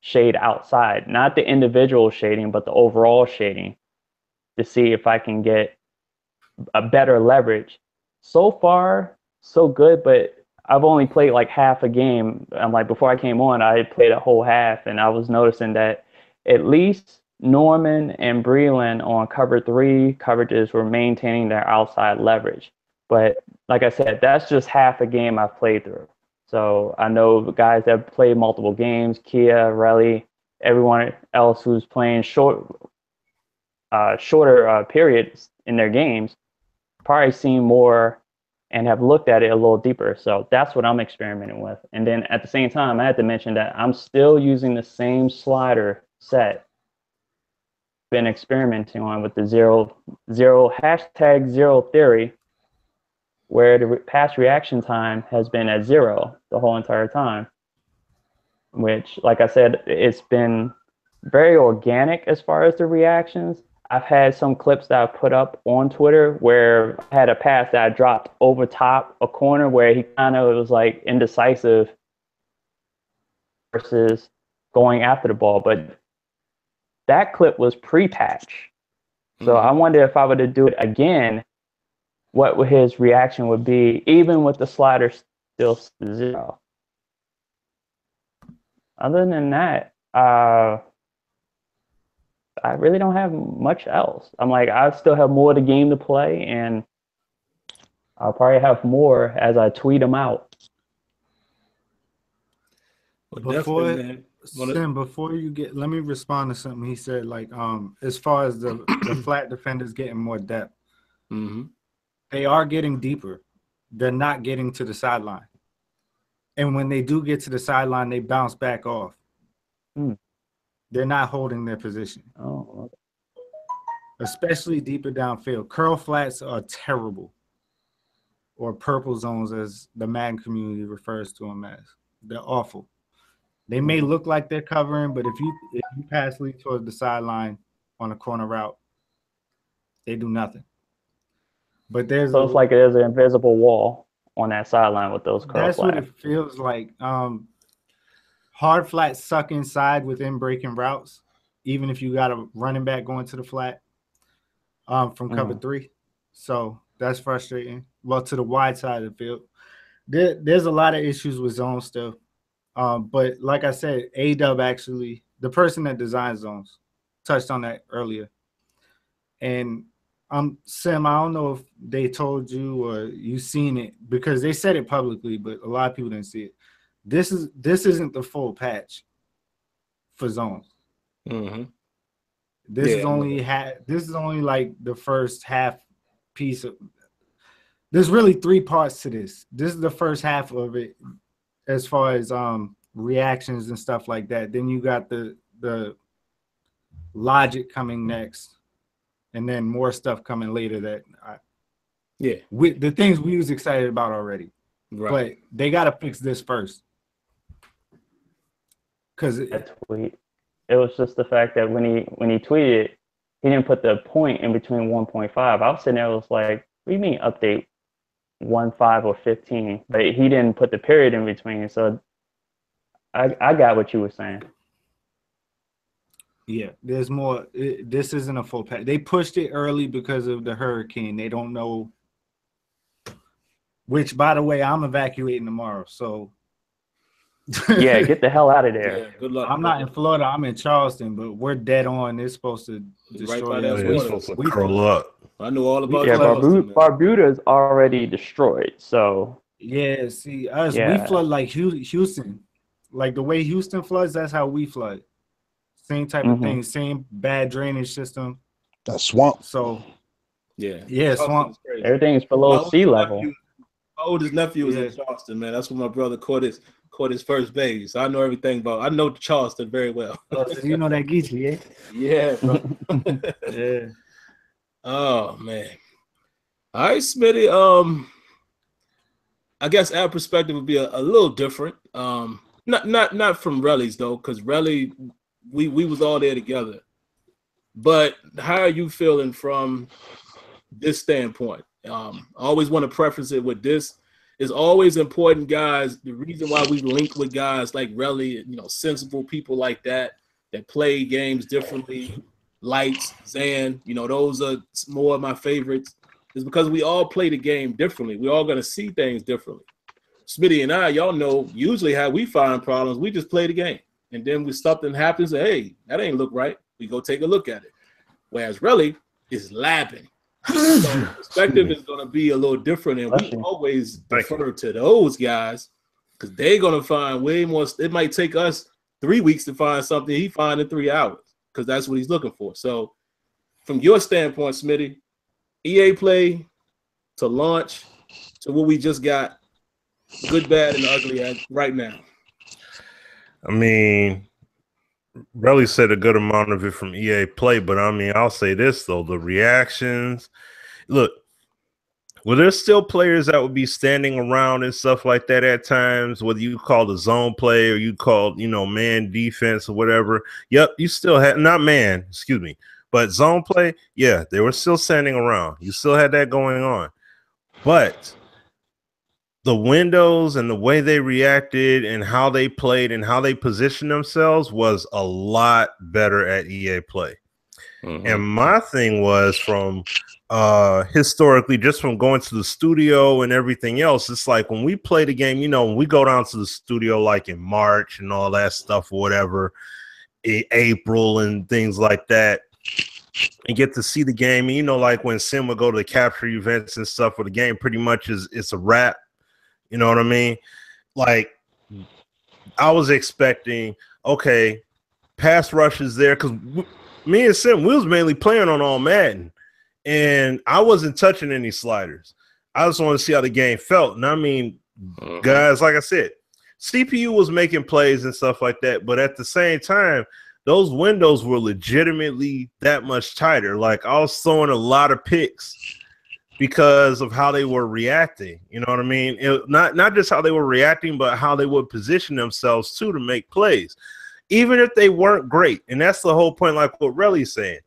shade outside, not the individual shading, but the overall shading, to see if I can get a better leverage. So far, so good, but I've only played like half a game. I'm like, before I came on, I played a whole half, and I was noticing that at least Norman and Breland on cover 3 coverages were maintaining their outside leverage. But like I said, that's just half a game I've played through. So I know the guys that played multiple games, Kia, Relli, everyone else who's playing shorter periods in their games, probably seen more and have looked at it a little deeper. So that's what I'm experimenting with. And then at the same time, I had to mention that I'm still using the same slider set been experimenting on with the zero theory, where the pass reaction time has been at 0 the whole entire time, which, like I said, it's been very organic as far as the reactions. I've had some clips that I put up on Twitter where I had a pass that I dropped over top a corner where he kind of was like indecisive versus going after the ball. But that clip was pre-patch. So I wonder if I were to do it again, what his reaction would be, even with the slider still 0. Other than that, I really don't have much else. I'm like, I still have more of the game to play, and I'll probably have more as I tweet them out. Before you get, let me respond to something he said. Like, as far as the flat defenders getting more depth, they are getting deeper. They're not getting to the sideline, and when they do get to the sideline, they bounce back off. They're not holding their position. Oh, okay. Especially deeper downfield. Curl flats are terrible, or purple zones, as the Madden community refers to them as. They're awful. They may look like they're covering, but if you pass lead towards the sideline on a corner route, they do nothing. But so it's like there's an invisible wall on that sideline with those curl flats. That's what it feels like. Hard flats suck inside within breaking routes, even if you got a running back going to the flat from cover 3. So that's frustrating. Well, to the wide side of the field. There's a lot of issues with zone still. But like I said, A-Dub actually, the person that designs zones, touched on that earlier. And Sim, I don't know if they told you or you seen it, because they said it publicly, but a lot of people didn't see it. This isn't the full patch for zones. This is only like the first half piece of. There's really 3 parts to this. This is the first half of it, as far as reactions and stuff like that. Then you got the logic coming next, and then more stuff coming later. The things we was excited about already, right? But they got to fix this first. Because that tweet, it was just the fact that when he tweeted, he didn't put the point in between 1.5. I was sitting there, was like, what do you mean update 1.5 or 15? But he didn't put the period in between. So I got what you were saying. Yeah, there's more. This isn't a full patch. They pushed it early because of the hurricane. They don't know. Which, by the way, I'm evacuating tomorrow. So. Yeah, get the hell out of there. Yeah, good luck. I'm not in Florida. I'm in Charleston, but we're dead on. It's supposed to destroy us. We're supposed to curl up. I know all about Yeah, Charleston, man. Barbuda is already destroyed. So Yeah, see, us, we Yeah. flood like Houston. Like the way Houston floods, that's how we flood. Same type of thing, same bad drainage system. That swamp. So Yeah, yeah, Charleston swamp. is crazy. everything is below sea level. My oldest nephew was in Charleston, man. That's when my brother caught his first baby. So I know everything about. I know Charleston very well. So you know that Geechee, Yeah, bro. yeah. Oh man. All right, Smitty. I guess our perspective would be a little different. Not from Relli's though, because Relli, we was all there together. But how are you feeling from this standpoint? I always want to preface it with this. It's always important, guys. The reason why we link with guys like Relli, sensible people like that play games differently, Lights, Zan, those are more of my favorites, is because we all play the game differently. We're all going to see things differently. Smitty and I, y'all know, usually how we find problems, we just play the game. And then when something happens, hey, that ain't look right, we go take a look at it. Whereas Relli is labbing. So perspective is going to be a little different, and we always defer to those guys because they're going to find way more. It might take us 3 weeks to find something he find in 3 hours because that's what he's looking for. So from your standpoint, Smitty, EA Play to launch to what we just got, good, bad, and ugly right now. I mean, Relli said a good amount of it from EA Play, but I mean, I'll say this though: the reactions. Look, well, there's still players that would be standing around and stuff like that at times, whether you call the zone play or you call, man defense or whatever. Yep, you still had not man, excuse me, but zone play. Yeah, they were still standing around. You still had that going on, but the windows and the way they reacted and how they played and how they positioned themselves was a lot better at EA Play. And my thing was from historically, just from going to the studio and everything else, it's like when we play the game, when we go down to the studio like in March and all that stuff or whatever, April and things like that, and get to see the game. And like when Sim would go to the capture events and stuff where the game pretty much it's a wrap. You know what I mean? Like, I was expecting, okay, pass rush is there because me and Sim, we was mainly playing on all Madden, and I wasn't touching any sliders. I just wanted to see how the game felt. And I mean, guys, like I said, CPU was making plays and stuff like that, but at the same time, those windows were legitimately that much tighter. Like, I was throwing a lot of picks because of how they were reacting. You know what I mean? Not just how they were reacting, but how they would position themselves too to make plays, even if they weren't great. And that's the whole point, like what Relli's saying.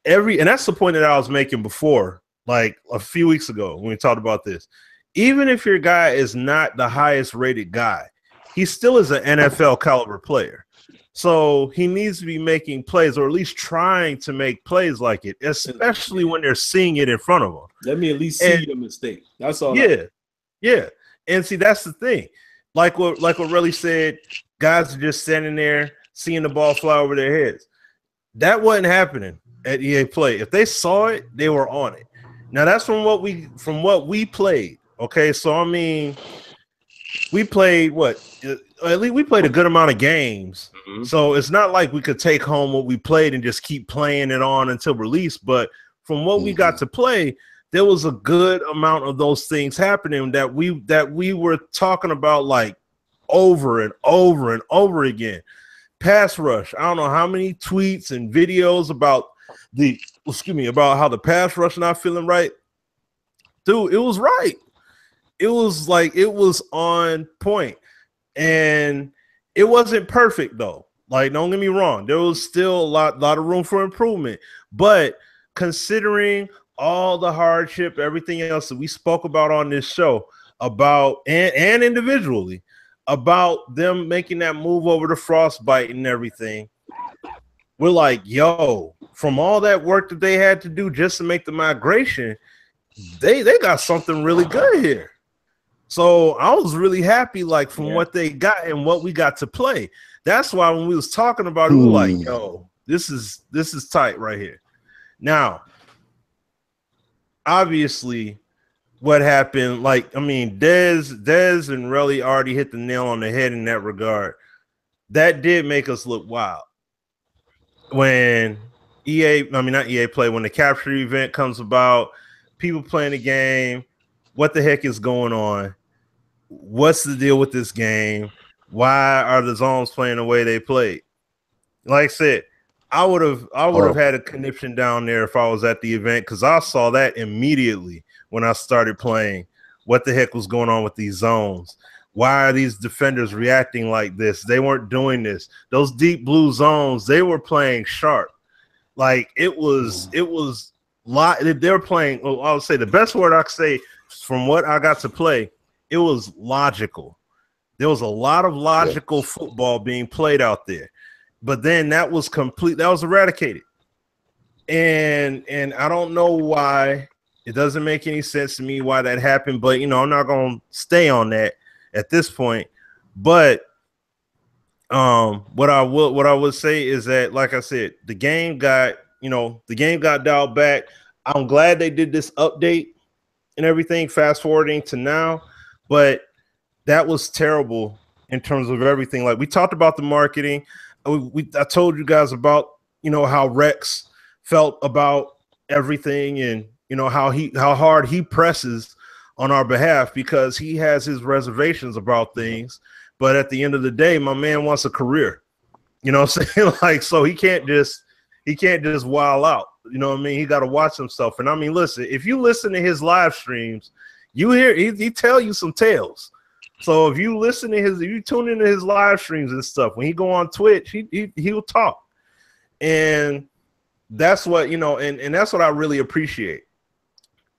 And that's the point that I was making before, like a few weeks ago when we talked about this. Even if your guy is not the highest rated guy, he still is an NFL caliber player. So he needs to be making plays, or at least trying to make plays like it, especially when they're seeing it in front of them. Let me at least see the mistake. That's all. Yeah. And see, that's the thing. Like what Relli said, guys are just standing there seeing the ball fly over their heads. That wasn't happening at EA Play. If they saw it, they were on it. Now that's from what we played. Okay, so I mean, we played at least we played a good amount of games. So it's not like we could take home what we played and just keep playing it on until release. But from what we got to play, there was a good amount of those things happening that we were talking about like over and over and over again. Pass rush. I don't know how many tweets and videos about how the pass rush not feeling right. Dude, it was right. It was on point. And it wasn't perfect though. Like, don't get me wrong. There was still a lot of room for improvement. But considering all the hardship, everything else that we spoke about on this show about and individually about them making that move over to Frostbite and everything, we're like, yo, from all that work that they had to do just to make the migration, they got something really good here. So I was really happy, like, from what they got and what we got to play. That's why when we was talking about it, we were like, yo, this is tight right here. Now, obviously what happened, like, I mean, Dez and Relli already hit the nail on the head in that regard. That did make us look wild. When not EA Play, when the capture event comes about, people playing the game, what the heck is going on? What's the deal with this game? Why are the zones playing the way they played? Like I said, I would have had a conniption down there if I was at the event, because I saw that immediately when I started playing. What the heck was going on with these zones? Why are these defenders reacting like this? They weren't doing this. Those deep blue zones, they were playing sharp. Like it was they were playing. Well, I would say the best word I could say from what I got to play, it was logical. There was a lot of logical football being played out there. But then that was eradicated. And I don't know why. It doesn't make any sense to me why that happened, but I'm not going to stay on that at this point. But what I would say is that, like I said, the game got dialed back. I'm glad they did this update and everything, fast forwarding to now, but that was terrible in terms of everything. Like, we talked about the marketing. I told you guys about how Rex felt about everything, and how hard he presses on our behalf because he has his reservations about things. But at the end of the day, my man wants a career. You know what I'm saying? Like, so he can't just wild out. You know what I mean? He got to watch himself. And I mean, listen, if you listen to his live streams, you hear he tell you some tales. So if you tune into his live streams and stuff, when he go on Twitch, he'll talk. And that's what, and that's what I really appreciate.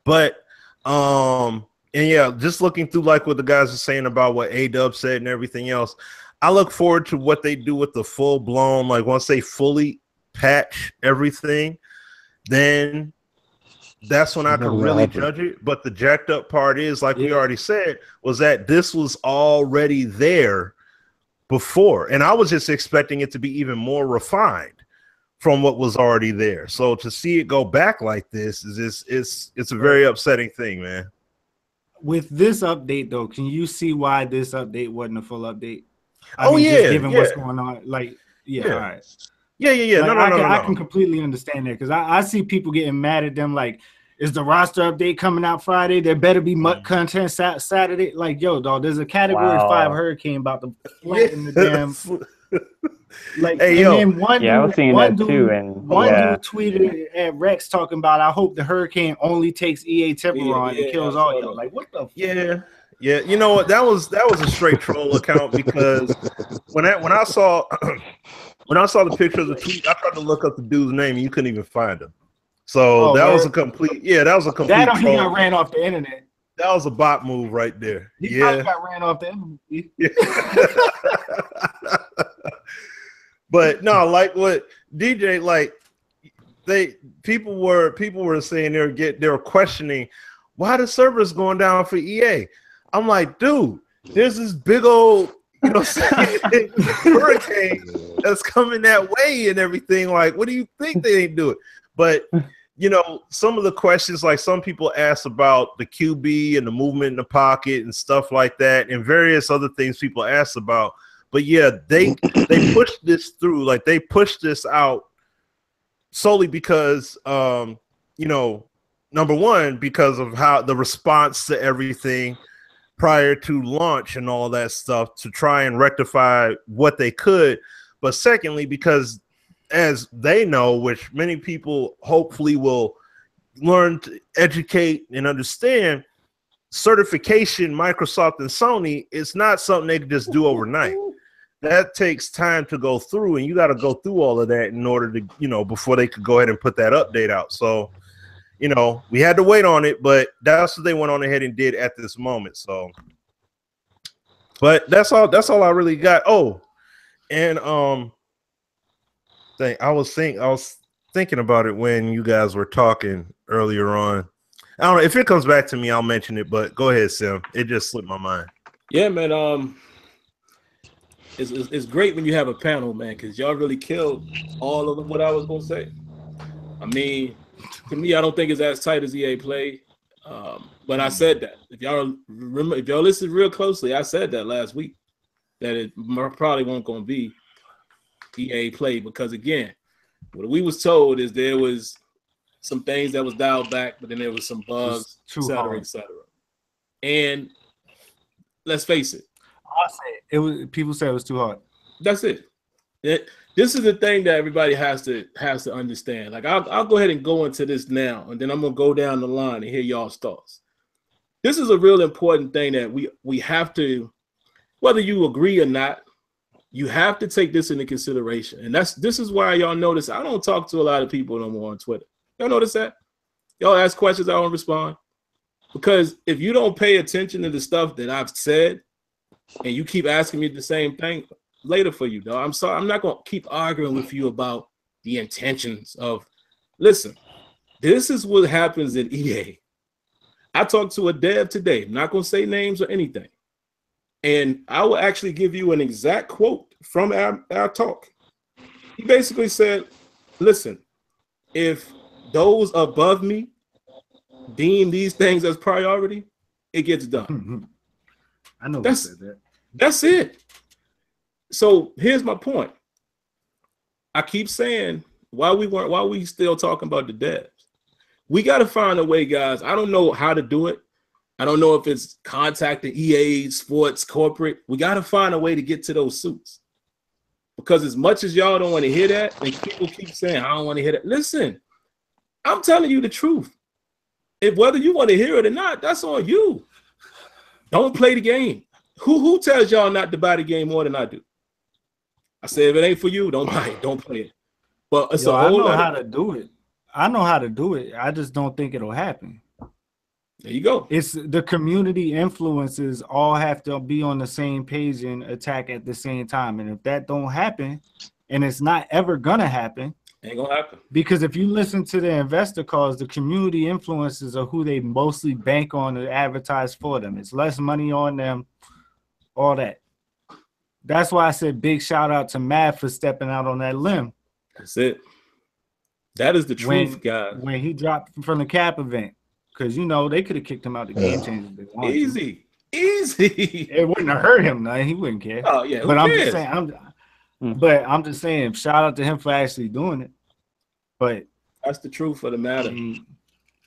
But and yeah, just looking through like what the guys are saying about what A-Dub said and everything else, I look forward to what they do with the full blown, like once they fully patch everything, then that's when I can really judge it. But the jacked up part is, like we already said, was that this was already there before. And I was just expecting it to be even more refined from what was already there. So to see it go back like this it's a very upsetting thing, man. With this update though, can you see why this update wasn't a full update? Given what's going on, like, all right. Yeah. Like, no. I can completely understand that, because I see people getting mad at them. Like, is the roster update coming out Friday? There better be much content Saturday. Like, yo, dog, there's a Category 5 hurricane about to flatten the damn. Like, hey, and then one dude tweeted at Rex talking about, I hope the hurricane only takes EA Temperon and kills all y'all. Like, what the? Yeah. You know what? That was a straight troll account, because when I saw the picture of the tweet, I tried to look up the dude's name and you couldn't even find him. So that was a complete troll. That he got ran off the internet. That was a bot move right there. He probably got ran off the internet. Yeah. But no, like what DJ, like people were saying they were questioning why the server's going down for EA. I'm like, dude, there's this big old hurricane that's coming that way and everything. Like, what do you think they ain't do it? But some of the questions, like some people ask about the QB and the movement in the pocket and stuff like that, and various other things people ask about. But yeah, they pushed this through. Like, they pushed this out solely because number one, because of how the response to everything prior to launch and all that stuff, to try and rectify what they could. But secondly, because as they know, which many people hopefully will learn to educate and understand, certification, Microsoft and Sony, it's not something they can just do overnight. That takes time to go through, and you got to go through all of that in order to, before they could go ahead and put that update out. So, we had to wait on it, but that's what they went on ahead and did at this moment. So, but that's all I really got. Oh, and I was thinking about it when you guys were talking earlier on. I don't know if it comes back to me, I'll mention it, but go ahead, Sim. It just slipped my mind. Yeah, man. It's great when you have a panel, man, because y'all really killed all of what I was gonna say. I mean, To me, I don't think it's as tight as EA Play. But I said that. If y'all remember, if y'all listen real closely, I said that last week that it probably won't going to be EA Play because again, what we was told is there was some things that was dialed back, but then there was some bugs, et cetera, et cetera. And let's face it. I'll say it was. People say it was too hard. That's it. This is the thing that everybody has to understand. Like I'll go ahead and go into this now, and then I'm gonna go down the line and hear y'all's thoughts. This is a real important thing that we have to, whether you agree or not, you have to take this into consideration. And this is why y'all notice I don't talk to a lot of people no more on Twitter. Y'all notice that? Y'all ask questions, I don't respond. Because if you don't pay attention to the stuff that I've said and you keep asking me the same thing, later for you, dog. I'm sorry. I'm not going to keep arguing with you about the intentions of, listen, this is what happens in EA. I talked to a dev today. I'm not going to say names or anything. And I will actually give you an exact quote from our talk. He basically said, listen, if those above me deem these things as priority, it gets done. I know who said that. That's it. So here's my point. I keep saying why we still talking about the devs. We got to find a way, guys. I don't know how to do it. I don't know if it's contacting EA, sports, corporate. We got to find a way to get to those suits. Because as much as y'all don't want to hear that, and people keep saying, I don't want to hear that. Listen, I'm telling you the truth. If whether you want to hear it or not, that's on you. Don't play the game. Who tells y'all not to buy the game more than I do? I say if it ain't for you, don't buy it. Don't play it. But it's I know how to do it. I know how to do it. I just don't think it'll happen. There you go. It's the community influences all have to be on the same page and attack at the same time. And if that don't happen, and it's not ever gonna happen, ain't gonna happen. Because if you listen to the investor calls, the community influences are who they mostly bank on to advertise for them. It's less money on them, all that. That's why I said big shout out to Matt for stepping out on that limb. That's it. That is the truth, guys. When he dropped from the cap event, because you know they could have kicked him out the game changers. They wanted easy. It wouldn't have hurt him. He wouldn't care. Oh yeah, but I'm just saying. I'm just saying. Shout out to him for actually doing it. But that's the truth of the matter.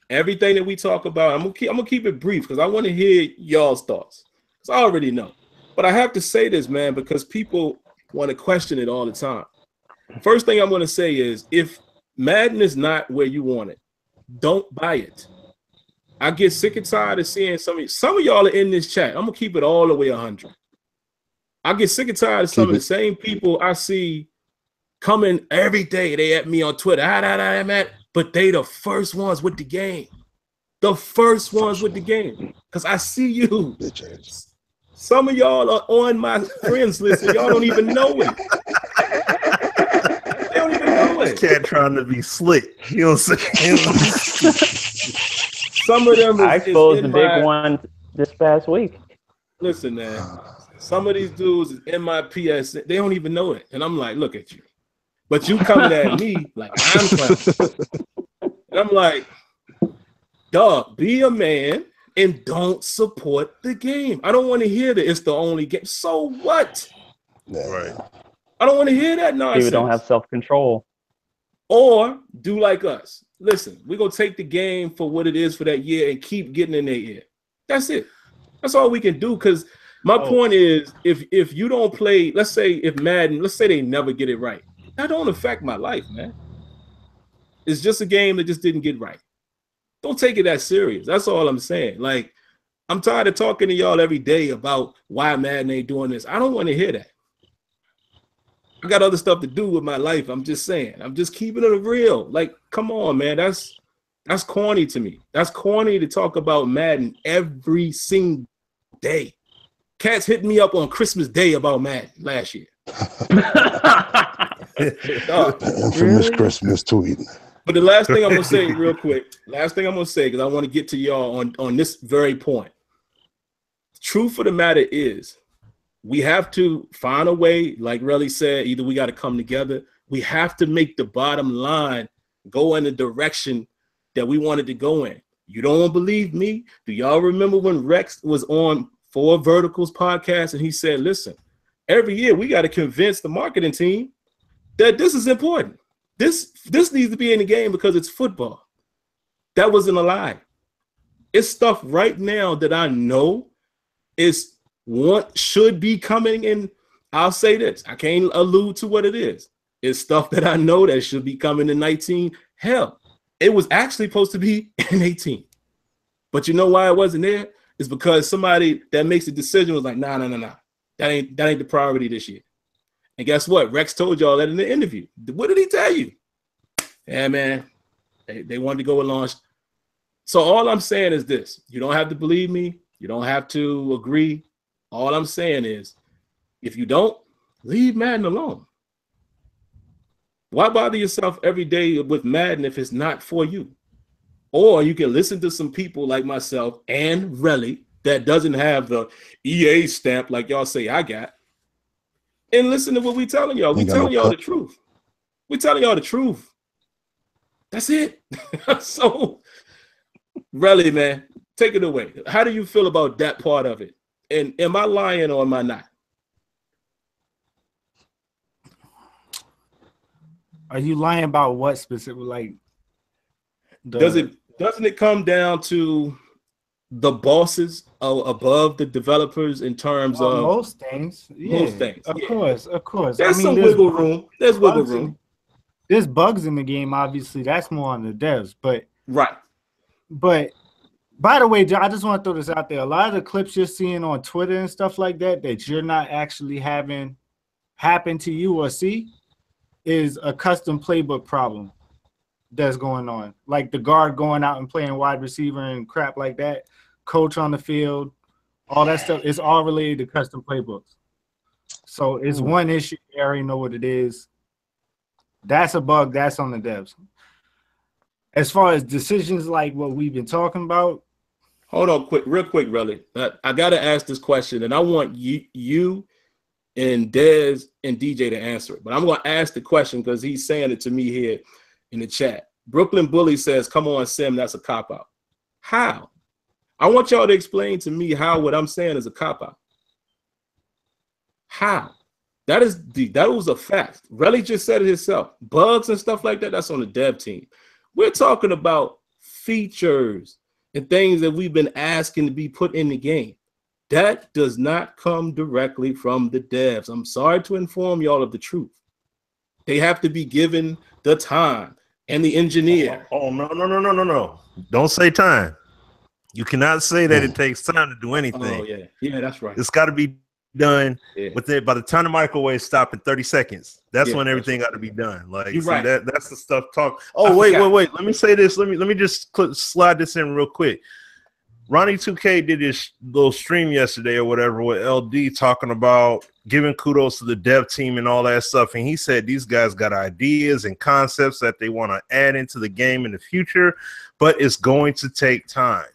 Everything that we talk about, I'm gonna keep it brief because I want to hear y'all's thoughts. Because I already know. But I have to say this, man, because people want to question it all the time. First thing I'm going to say is if Madden is not where you want it, don't buy it. I get sick and tired of seeing some of y'all are in this chat. I'm going to keep it all the way 100. I get sick and tired of some of the same people I see coming every day. They at me on Twitter, but they the first ones with the game. The first ones with the game. Because I see you. Some of y'all are on my friends list and y'all don't even know it. They don't even know it. Cat trying to be slick. You know what I'm saying? Some of them I exposed the big one this past week. Listen, man. Some of these dudes is in my PS. They don't even know it. And I'm like, look at you. But you coming at me like I'm clowning. And I'm like, dog, be a man. And don't support the game. I don't want to hear that it's the only game. So what? Right. I don't want to hear that nonsense. People don't have self-control. Or do like us. Listen, we're going to take the game for what it is for that year and keep getting in their ear. That's it. That's all we can do. Because my point is, if you don't play, let's say if Madden, let's say they never get it right. That don't affect my life, man. It's just a game that just didn't get right. Don't take it that serious. That's all I'm saying. Like, I'm tired of talking to y'all every day about why Madden ain't doing this. I don't want to hear that. I got other stuff to do with my life. I'm just saying. I'm just keeping it real. Like, come on, man. That's corny to me. That's corny to talk about Madden every single day. Cats hit me up on Christmas Day about Madden last year. Infamous Christmas tweet. But the last thing I'm going to say real quick, because I want to get to y'all on this very point. Truth of the matter is, we have to find a way, like Relli said, either we got to come together. We have to make the bottom line go in the direction that we wanted to go in. You don't believe me? Do y'all remember when Rex was on 4 Verticals podcast and he said, listen, every year we got to convince the marketing team that this is important. This needs to be in the game because it's football. That wasn't a lie. It's stuff right now that I know is what should be coming in. I'll say this. I can't allude to what it is. It's stuff that I know that should be coming in 19. Hell, it was actually supposed to be in 18. But you know why it wasn't there? It's because somebody that makes the decision was like, nah. That ain't the priority this year. And guess what? Rex told y'all that in the interview. What did he tell you? Yeah, man, they wanted to go and launch. So all I'm saying is this. You don't have to believe me. You don't have to agree. All I'm saying is, if you don't, leave Madden alone. Why bother yourself every day with Madden if it's not for you? Or you can listen to some people like myself and Relli that doesn't have the EA stamp like y'all say I got, and listen to what we telling y'all. We telling y'all the truth. We telling y'all the truth. That's it. So, Relli, man, take it away. How do you feel about that part of it? And am I lying or am I not? Are you lying about what specifically? Like, doesn't it come down to the bosses above the developers in terms of most things? Yeah, most things. Of course. There's some wiggle room. There's wiggle room. There's bugs in the game. Obviously, that's more on the devs. But right. But by the way, I just want to throw this out there. A lot of the clips you're seeing on Twitter and stuff like that you're not actually having happen to you or see is a custom playbook problem that's going on. Like the guard going out and playing wide receiver and crap like that, coach on the field, all that stuff is all related to custom playbooks. So it's one issue. You already know what it is. That's a bug. That's on the devs. As far as decisions like what we've been talking about. Hold on real quick, Relli. I got to ask this question, and I want you and Dez and DJ to answer it. But I'm going to ask the question because he's saying it to me here in the chat. Brooklyn Bully says, come on, Sim, that's a cop-out. How? I want y'all to explain to me how what I'm saying is a cop-out. How? That was a fact. Relli just said it himself. Bugs and stuff like that, that's on the dev team. We're talking about features and things that we've been asking to be put in the game. That does not come directly from the devs. I'm sorry to inform y'all of the truth. They have to be given the time and the engineer. Oh, no. Don't say time. You cannot say that it takes time to do anything. Oh, yeah. Yeah, that's right. It's got to be done within by the time the microwave stop in 30 seconds. That's when everything got to be done. Like, you're right. That's the stuff talk. Oh, wait. Let me say this. Let me just slide this in real quick. Ronnie 2K did his little stream yesterday or whatever with LD talking about giving kudos to the dev team and all that stuff. And he said these guys got ideas and concepts that they want to add into the game in the future, but it's going to take time.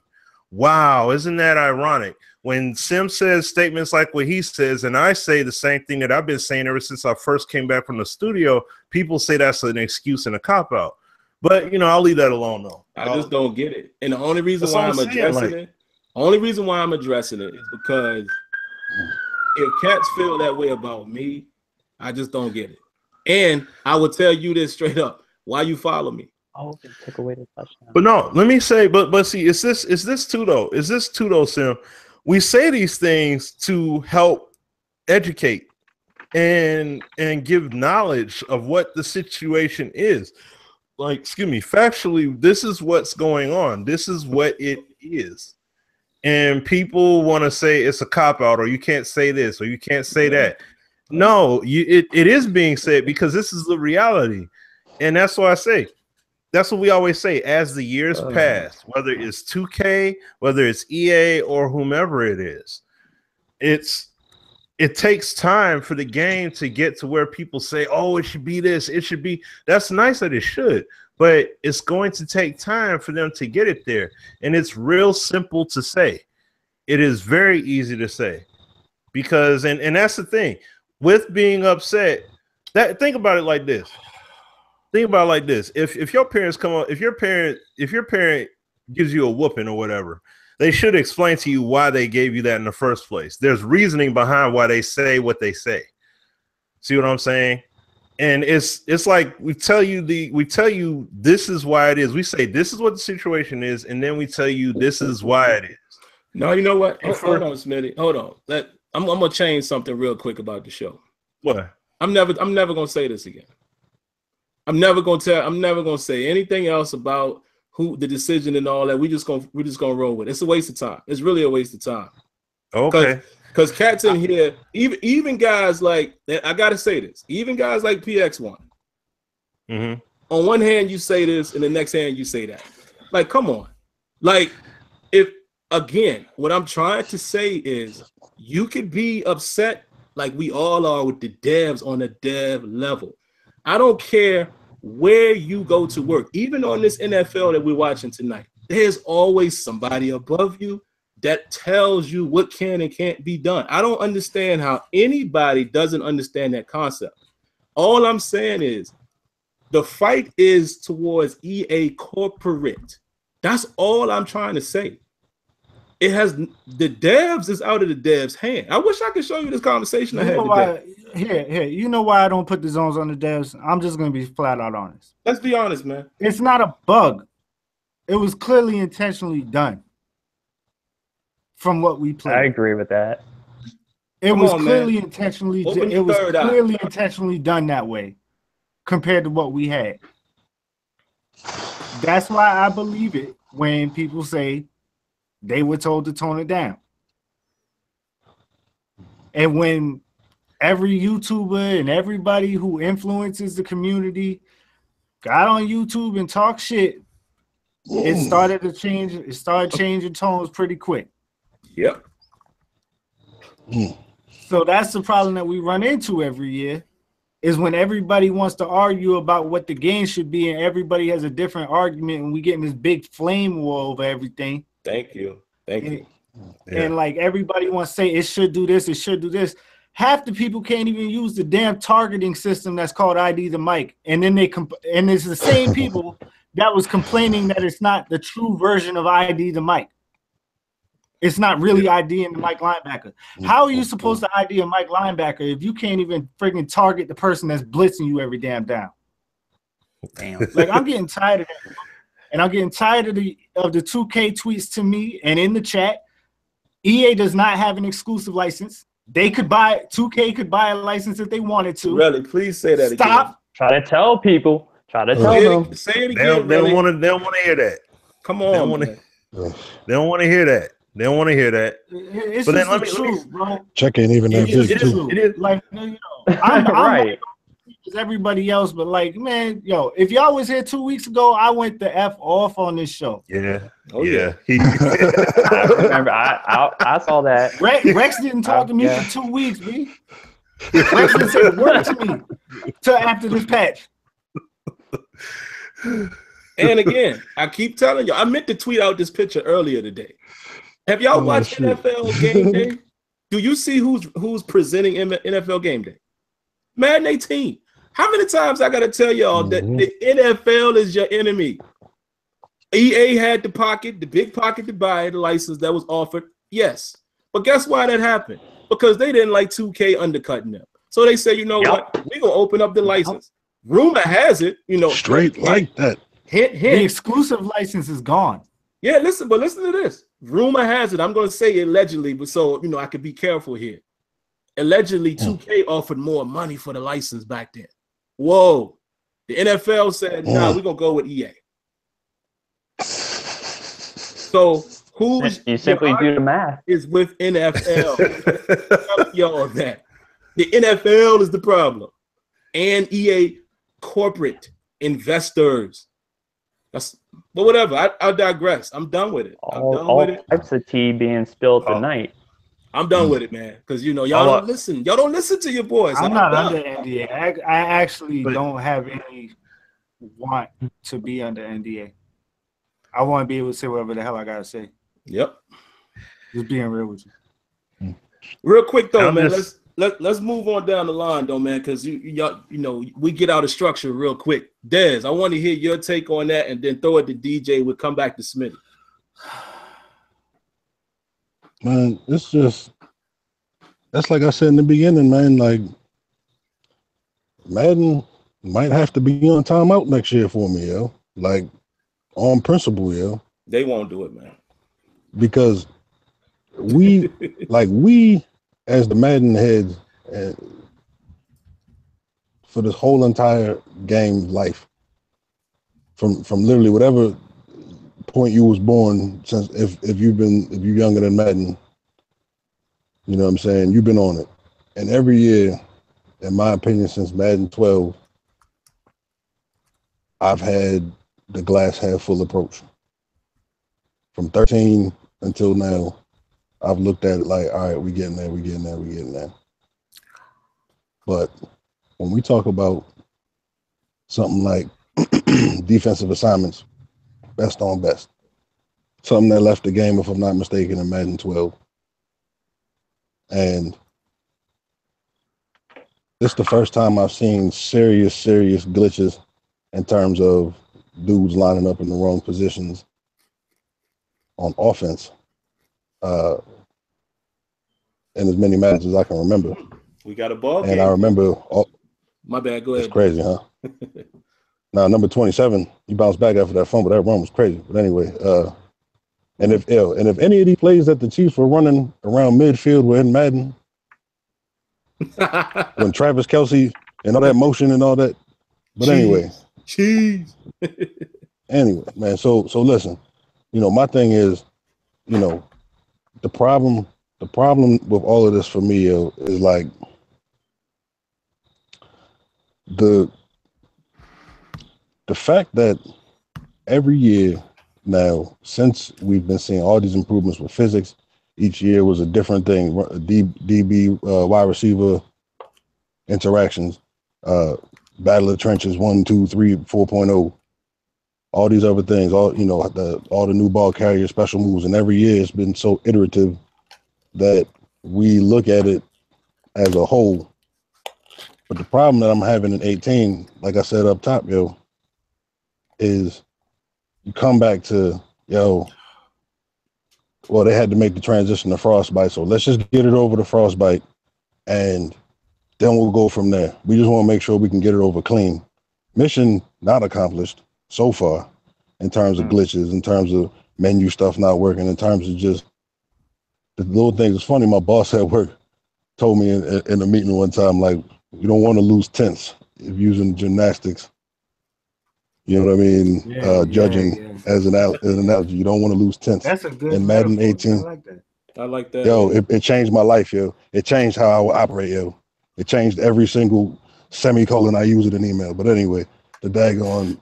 Wow, isn't that ironic? When Sim says statements like what he says, and I say the same thing that I've been saying ever since I first came back from the studio, people say that's an excuse and a cop-out. But, you know, I'll leave that alone, though. I just don't get it. And the only reason why I'm addressing it is because if cats feel that way about me, I just don't get it. And I will tell you this straight up. Why you follow me? Oh, it took away the touchdown. But no, let me say, but see, is this too though, Sim? We say these things to help educate and give knowledge of what the situation is. Like, excuse me, factually, this is what's going on. This is what it is. And people want to say it's a cop-out, or you can't say this, or you can't say that. No, it is being said because this is the reality. And that's why I say, that's what we always say, as the years pass, whether it's 2K, whether it's EA, or whomever it is, it takes time for the game to get to where people say, oh, it should be this, it should be. That's nice that it should, but it's going to take time for them to get it there. And it's real simple to say. It is very easy to say because, and that's the thing with being upset. That think about it like this. think about it like this: if your parents come up, if your parent gives you a whooping or whatever, they should explain to you why they gave you that in the first place. There's reasoning behind why they say what they say. See what I'm saying? And it's like we tell you this is why it is. We say this is what the situation is, and then we tell you this is why it is. No, you know what? Hold on, Smitty. Hold on. I'm gonna change something real quick about the show. What? I'm never gonna say this again. I'm never gonna say anything else about who the decision and all that. We're just gonna roll with it. It's a waste of time. It's really a waste of time. Okay. Because cats in here, even guys like, I gotta say this, even guys like PX1. Mm-hmm. On one hand, you say this, and the next hand you say that. Like, come on. Like, if again, what I'm trying to say is, you could be upset like we all are with the devs on a dev level. I don't care where you go to work, even on this NFL that we're watching tonight. There's always somebody above you that tells you what can and can't be done. I don't understand how anybody doesn't understand that concept. All I'm saying is the fight is towards EA corporate. That's all I'm trying to say. It has the devs is out of the devs' hand. I wish I could show you this conversation I had today. Here, you know why I don't put the zones on the devs? I'm just gonna be flat out honest. Let's be honest, man. It's not a bug. It was clearly intentionally done. From what we played, I agree with that. It was clearly intentionally. It was clearly intentionally done that way, compared to what we had. That's why I believe it when people say they were told to tone it down, and when every YouTuber and everybody who influences the community got on YouTube and talk shit, it started to change. It started changing tones pretty quick. Yep. So that's the problem that we run into every year, is when everybody wants to argue about what the game should be, and everybody has a different argument, and we get in this big flame war over everything. Thank you. And like everybody wants to say it should do this, it should do this. Half the people can't even use the damn targeting system that's called ID the mic, and then and it's the same people that was complaining that it's not the true version of ID the mic. It's not really IDing the Mike linebacker. How are you supposed to ID a Mike linebacker if you can't even freaking target the person that's blitzing you every damn down? Damn. Like, I'm getting tired of that. And I'm getting tired of the 2K tweets to me and in the chat. EA does not have an exclusive license. 2K could buy a license if they wanted to. Really, please say that again. Try to tell people. Try to tell them. Say it again. They don't want to hear that. Come on. They don't want to hear that. They don't want to hear that. It's but then let me bro. Check ain't even that big too. It is like, you know, I'm right. As everybody else, but like, man, yo, if y'all was here 2 weeks ago, I went the F off on this show. Yeah. Oh yeah. I remember. I saw that. Rex didn't talk to me for 2 weeks, man. Rex didn't say a word to me till after this patch. And again, I keep telling you, I meant to tweet out this picture earlier today. Have y'all watched NFL Game Day? Do you see who's presenting NFL Game Day? Madden 18. How many times I gotta tell y'all that the NFL is your enemy? EA had the big pocket to buy the license that was offered. Yes. But guess why that happened? Because they didn't like 2K undercutting them. So they say, you know what? We're gonna open up the license. Rumor has it, you know, straight like that. Hint. The exclusive license is gone. Yeah, listen to this. Rumor has it, I'm going to say allegedly, but so, you know, I could be careful here. Allegedly, 2K offered more money for the license back then. Whoa. The NFL said, nah, we're going to go with EA. So, you simply do the math. Is with NFL. Y'all that. The NFL is the problem. And EA corporate investors. But whatever, I'll digress. I'm done with it. All types of tea being spilled tonight. I'm done with it, man. Because, you know, y'all don't listen. Y'all don't listen to your boys. I'm not under NDA. I actually don't have any want to be under NDA. I want to be able to say whatever the hell I got to say. Yep. Just being real with you. Real quick, though, man. let's move on down the line though, man, because you know we get out of structure real quick. Dez, I want to hear your take on that, and then throw it to DJ. We'll come back to Smitty. Man, it's just that's like I said in the beginning, man. Like Madden might have to be on timeout next year for me, yo. Like on principle, yo. They won't do it, man, because we as the Madden heads for this whole entire game life, from literally whatever point you was born, since if you're younger than Madden, you know what I'm saying, you've been on it. And every year, in my opinion, since Madden 12, I've had the glass half full approach. From 13 until now, I've looked at it like, all right, we're getting there. But when we talk about something like defensive assignments, best on best, something that left the game, if I'm not mistaken, in Madden 12. And this is the first time I've seen serious glitches in terms of dudes lining up in the wrong positions on offense in as many matches as I can remember. We got a ball game. And I remember... my bad, go ahead. It's crazy, huh? Now, number 27, he bounced back after that fumble. That run was crazy. But anyway, and if any of these plays that the Chiefs were running around midfield were in Madden, when Travis Kelce and all that motion and all that. But anyway. Anyway, man, so listen, you know, my thing is, you know, the problem with all of this for me is like the fact that every year now, since we've been seeing all these improvements with physics, each year was a different thing. DB wide receiver interactions, battle of the trenches 1, 2, 3, 4.0, all these other things, all the new ball carrier special moves, and every year it's been so iterative that we look at it as a whole. But the problem that I'm having in 18, like I said up top, is you come back to, well, they had to make the transition to frostbite, so let's just get it over the frostbite, and then we'll go from there. We just want to make sure we can get it over clean. Mission not accomplished so far in terms of glitches, in terms of menu stuff not working, in terms of just the little things. It's funny, my boss at work told me in a meeting one time, like, you don't want to lose tenths if using gymnastics. You know what I mean? Judging as an analogy, you don't want to lose tenths. That's a good in Madden 18. I like that. Yo, it changed my life, yo. It changed how I would operate, yo. It changed every single semicolon I use in an email. But anyway, the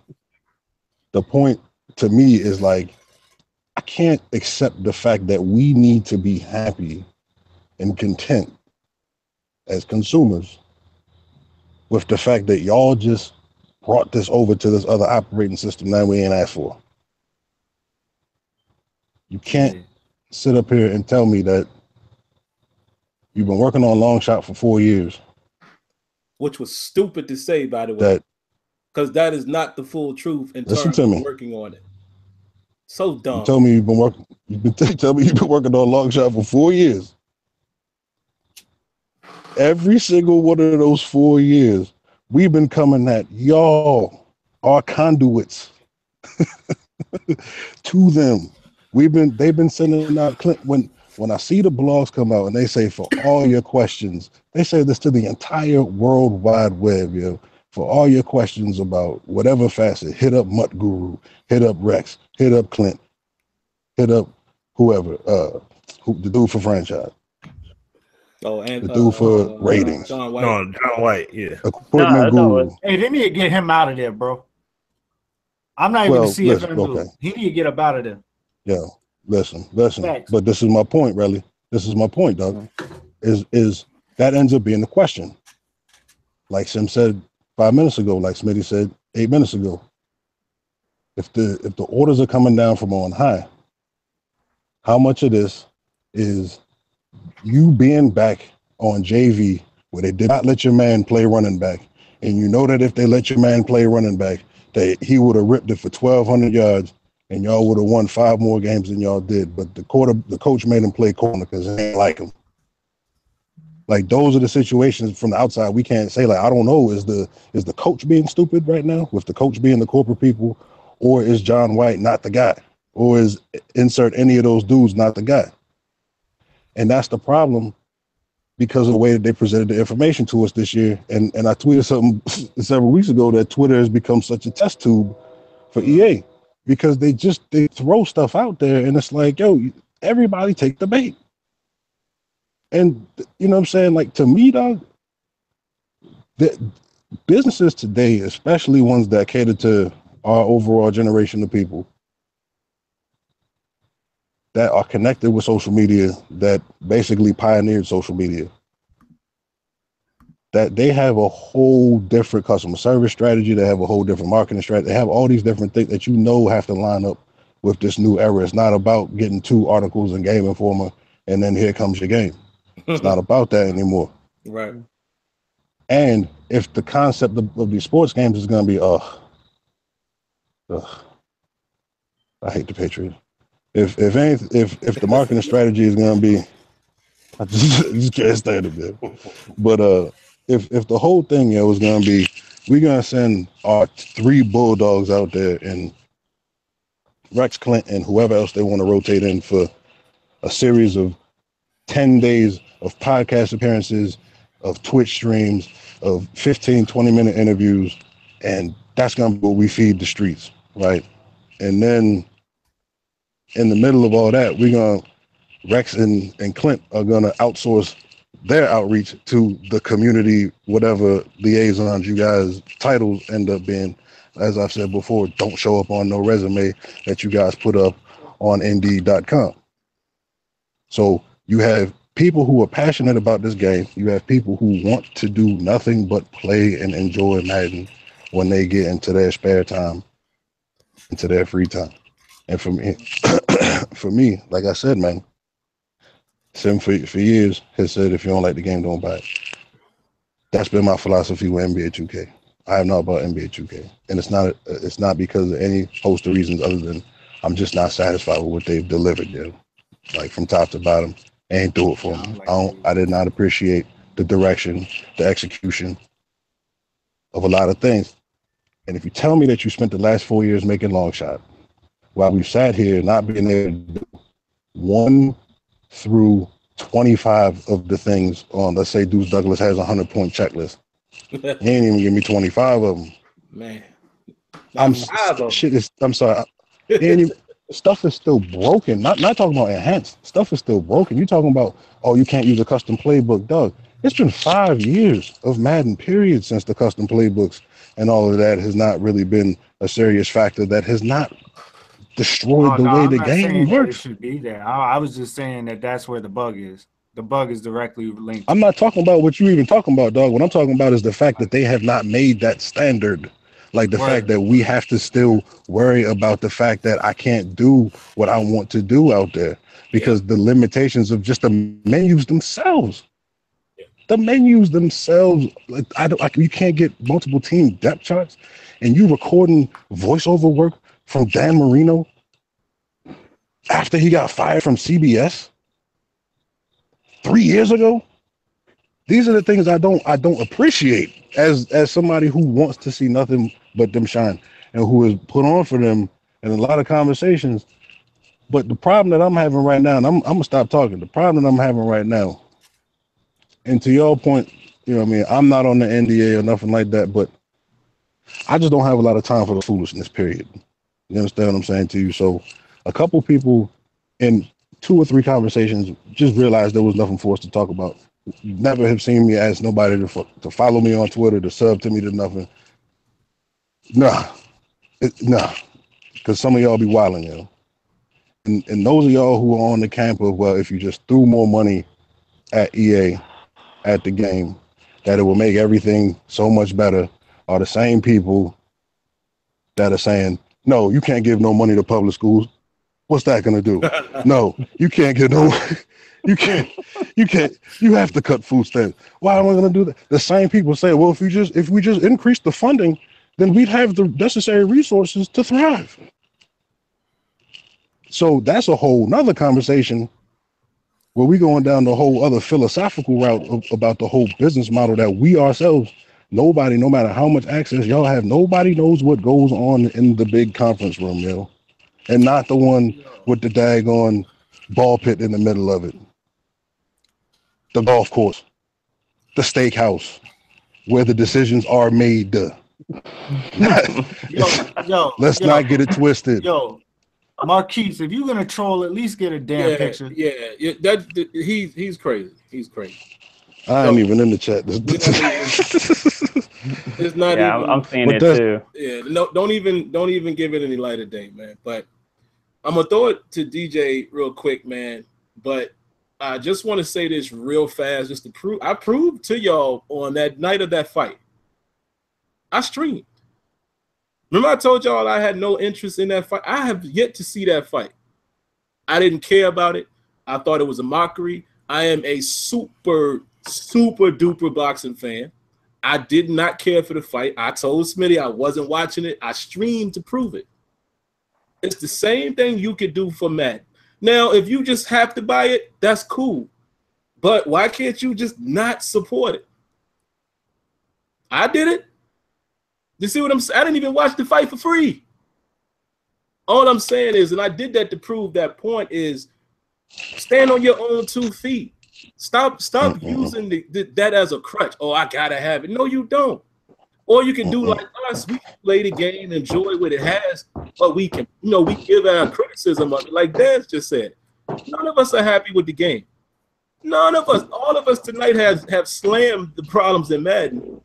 point to me is like, I can't accept the fact that we need to be happy and content as consumers with the fact that y'all just brought this over to this other operating system that we ain't asked for. You can't sit up here and tell me that you've been working on Long Shot for 4 years. Which was stupid to say, by the way. Because that is not the full truth in terms of working on it. So dumb. You told me you've been working. Tell me you've been working on Long Shot for 4 years. Every single one of those 4 years, we've been coming at y'all, our conduits, to them. They've been sending out when I see the blogs come out and they say, for all your questions, they say this to the entire World Wide Web, yo. For all your questions about whatever facet, hit up Mutt Guru, hit up Rex, hit up Clint, hit up whoever, the dude for franchise. Oh, and the dude for ratings. John White. No, John White, yeah. Equipment guru. Hey, they need to get him out of there, bro. I'm not even a CFM dude. Okay. He need to get up out of there. Yeah, listen. Thanks. But this is my point, Relli. This is my point, Doug. Is that ends up being the question. Like Sim said 5 minutes ago, like Smitty said 8 minutes ago. If the orders are coming down from on high, how much of this is you being back on JV where they did not let your man play running back, and you know that if they let your man play running back, that he would have ripped it for 1,200 yards, and y'all would have won 5 more games than y'all did. But the coach made him play corner because he ain't like him. Like, those are the situations from the outside we can't say, like, I don't know, is the coach being stupid right now, with the coach being the corporate people, or is John White not the guy, or is insert any of those dudes not the guy? And that's the problem, because of the way that they presented the information to us this year. And I tweeted something several weeks ago that Twitter has become such a test tube for EA, because they throw stuff out there and it's like, yo, everybody take the bait. And you know what I'm saying? Like, to me, dog, the businesses today, especially ones that cater to our overall generation of people that are connected with social media, that basically pioneered social media, that they have a whole different customer service strategy, they have a whole different marketing strategy, they have all these different things that have to line up with this new era. It's not about getting 2 articles in Game Informer and then here comes your game. It's not about that anymore. Right. And if the concept of these sports games is going to be, I hate the Patriots. If the marketing strategy is going to be, I just can't stand it, man. But if the whole thing is going to be, we're going to send our 3 Bulldogs out there and Rex Clinton and whoever else they want to rotate in for a series of 10 days of podcast appearances, of Twitch streams, of 15, 20-minute interviews, and that's going to be what we feed the streets, right? And then in the middle of all that, Rex and Clint are going to outsource their outreach to the community, whatever liaisons you guys' titles end up being. As I've said before, don't show up on no resume that you guys put up on Indeed.com. So you have people who are passionate about this game. You have people who want to do nothing but play and enjoy Madden when they get into their spare time, into their free time. And for me, like I said, man, Sim for years has said, if you don't like the game, don't buy it. That's been my philosophy with NBA 2K. I have not bought NBA 2K, and it's not because of any host of reasons other than I'm just not satisfied with what they've delivered, yo. Like, from top to bottom, ain't do it for me. I did not appreciate the direction, the execution of a lot of things. And if you tell me that you spent the last 4 years making long shot, while we've sat here not being able to do 1 through 25 of the things on, let's say Deuce Douglas has a 100-point checklist. He ain't even give me 25 of them. Man. I'm sorry. Stuff is still broken. Not talking about enhanced. Stuff is still broken. You're talking about, oh, you can't use a custom playbook. Dog, it's been 5 years of Madden, period, since the custom playbooks and all of that has not really been a serious factor that has not destroyed the way the game works. It should be there. I was just saying that's where the bug is. The bug is directly linked. I'm not talking about what you even talking about, dog. What I'm talking about is the fact that they have not made that standard. Like, the fact that we have to still worry about the fact that I can't do what I want to do out there because the limitations of just the menus themselves. The menus themselves, like you can't get multiple team depth charts, and you recording voiceover work from Dan Marino after he got fired from CBS 3 years ago. These are the things I don't appreciate as somebody who wants to see nothing but them shine and who is put on for them in a lot of conversations. But the problem that I'm having right now, and I'm gonna stop talking. The problem that I'm having right now, and to your point, you know what I mean, I'm not on the NDA or nothing like that, but I just don't have a lot of time for the foolishness, period. You understand what I'm saying to you? So a couple people in 2 or 3 conversations just realized there was nothing for us to talk about. You never have seen me ask nobody to follow me on Twitter, to sub to me, to nothing. Nah, because some of y'all be wilding, yo. And those of y'all who are on the camp of, well, if you just threw more money at EA, at the game, that it will make everything so much better, are the same people that are saying, no, you can't give no money to public schools. What's that going to do? No, you can't get no. You can't. You have to cut food stamps. Why am I going to do that? The same people say, well, if we just increase the funding, then we'd have the necessary resources to thrive. So that's a whole nother conversation where we're going down the whole other philosophical route about the whole business model that we ourselves, nobody, no matter how much access y'all have, nobody knows what goes on in the big conference room, yo. And not the one with the daggone ball pit in the middle of it. The golf course, the steakhouse, where the decisions are made. Let's not get it twisted. Yo, Marquise, if you're gonna troll, at least get a damn picture. Yeah. He's crazy. He's crazy. I ain't even in the chat. It's not even. I'm seeing it too. Yeah, no, don't even give it any light of day, man. But I'm gonna throw it to DJ real quick, man. But I just want to say this real fast, just to prove. I proved to y'all on that night of that fight. I streamed. Remember I told y'all I had no interest in that fight? I have yet to see that fight. I didn't care about it. I thought it was a mockery. I am a super duper boxing fan. I did not care for the fight. I told Smitty I wasn't watching it. I streamed to prove it. It's the same thing you could do for Madden. Now, if you just have to buy it, that's cool. But why can't you just not support it? I did it. You see what I'm saying? I didn't even watch the fight for free. All I'm saying is, and I did that to prove that point, is stand on your own 2 feet. Stop using that as a crutch. Oh, I gotta have it. No, you don't. Or you can do like us. We can play the game, enjoy what it has, but we can, we give our criticism of it. Like Daz just said, none of us are happy with the game. None of us. All of us tonight have slammed the problems in Madden.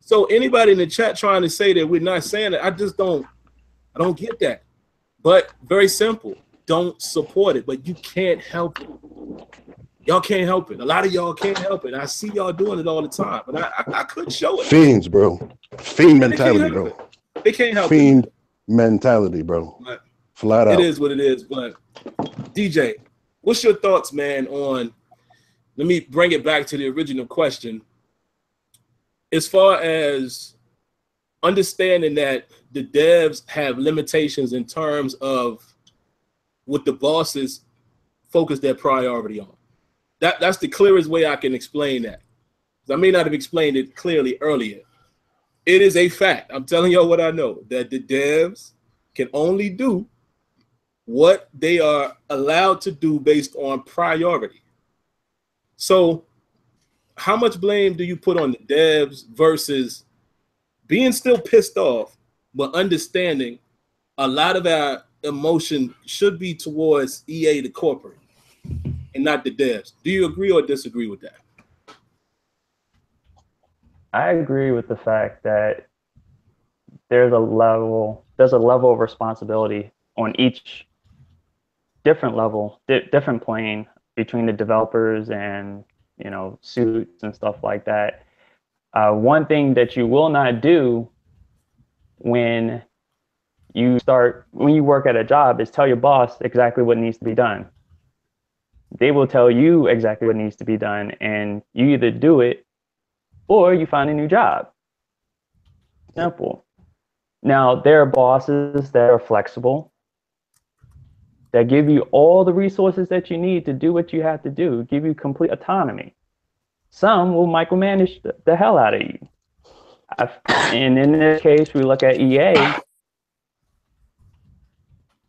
So anybody in the chat trying to say that we're not saying it, I don't get that. But very simple. Don't support it, but you can't help it. Y'all can't help it. A lot of y'all can't help it. I see y'all doing it all the time, but I couldn't show it. Fiends, bro. Fiend mentality, bro. They can't help Fiend it. mentality, bro. But flat out. It is what it is. But DJ, what's your thoughts, man, on, let me bring it back to the original question. As far as understanding that the devs have limitations in terms of what the bosses focus their priority on. That's the clearest way I can explain that. I may not have explained it clearly earlier. It is a fact. I'm telling y'all what I know, that the devs can only do what they are allowed to do based on priority. So how much blame do you put on the devs versus being still pissed off, but understanding a lot of our emotion should be towards EA, the corporate, and not the devs? Do you agree or disagree with that? I agree with the fact that there's a level of responsibility on each different level, different plane between the developers and suits and stuff like that. One thing that you will not do when you work at a job is tell your boss exactly what needs to be done. They will tell you exactly what needs to be done, and you either do it or you find a new job. Simple. Now, there are bosses that are flexible, that give you all the resources that you need to do what you have to do, give you complete autonomy. Some will micromanage the hell out of you. And in this case, we look at EA,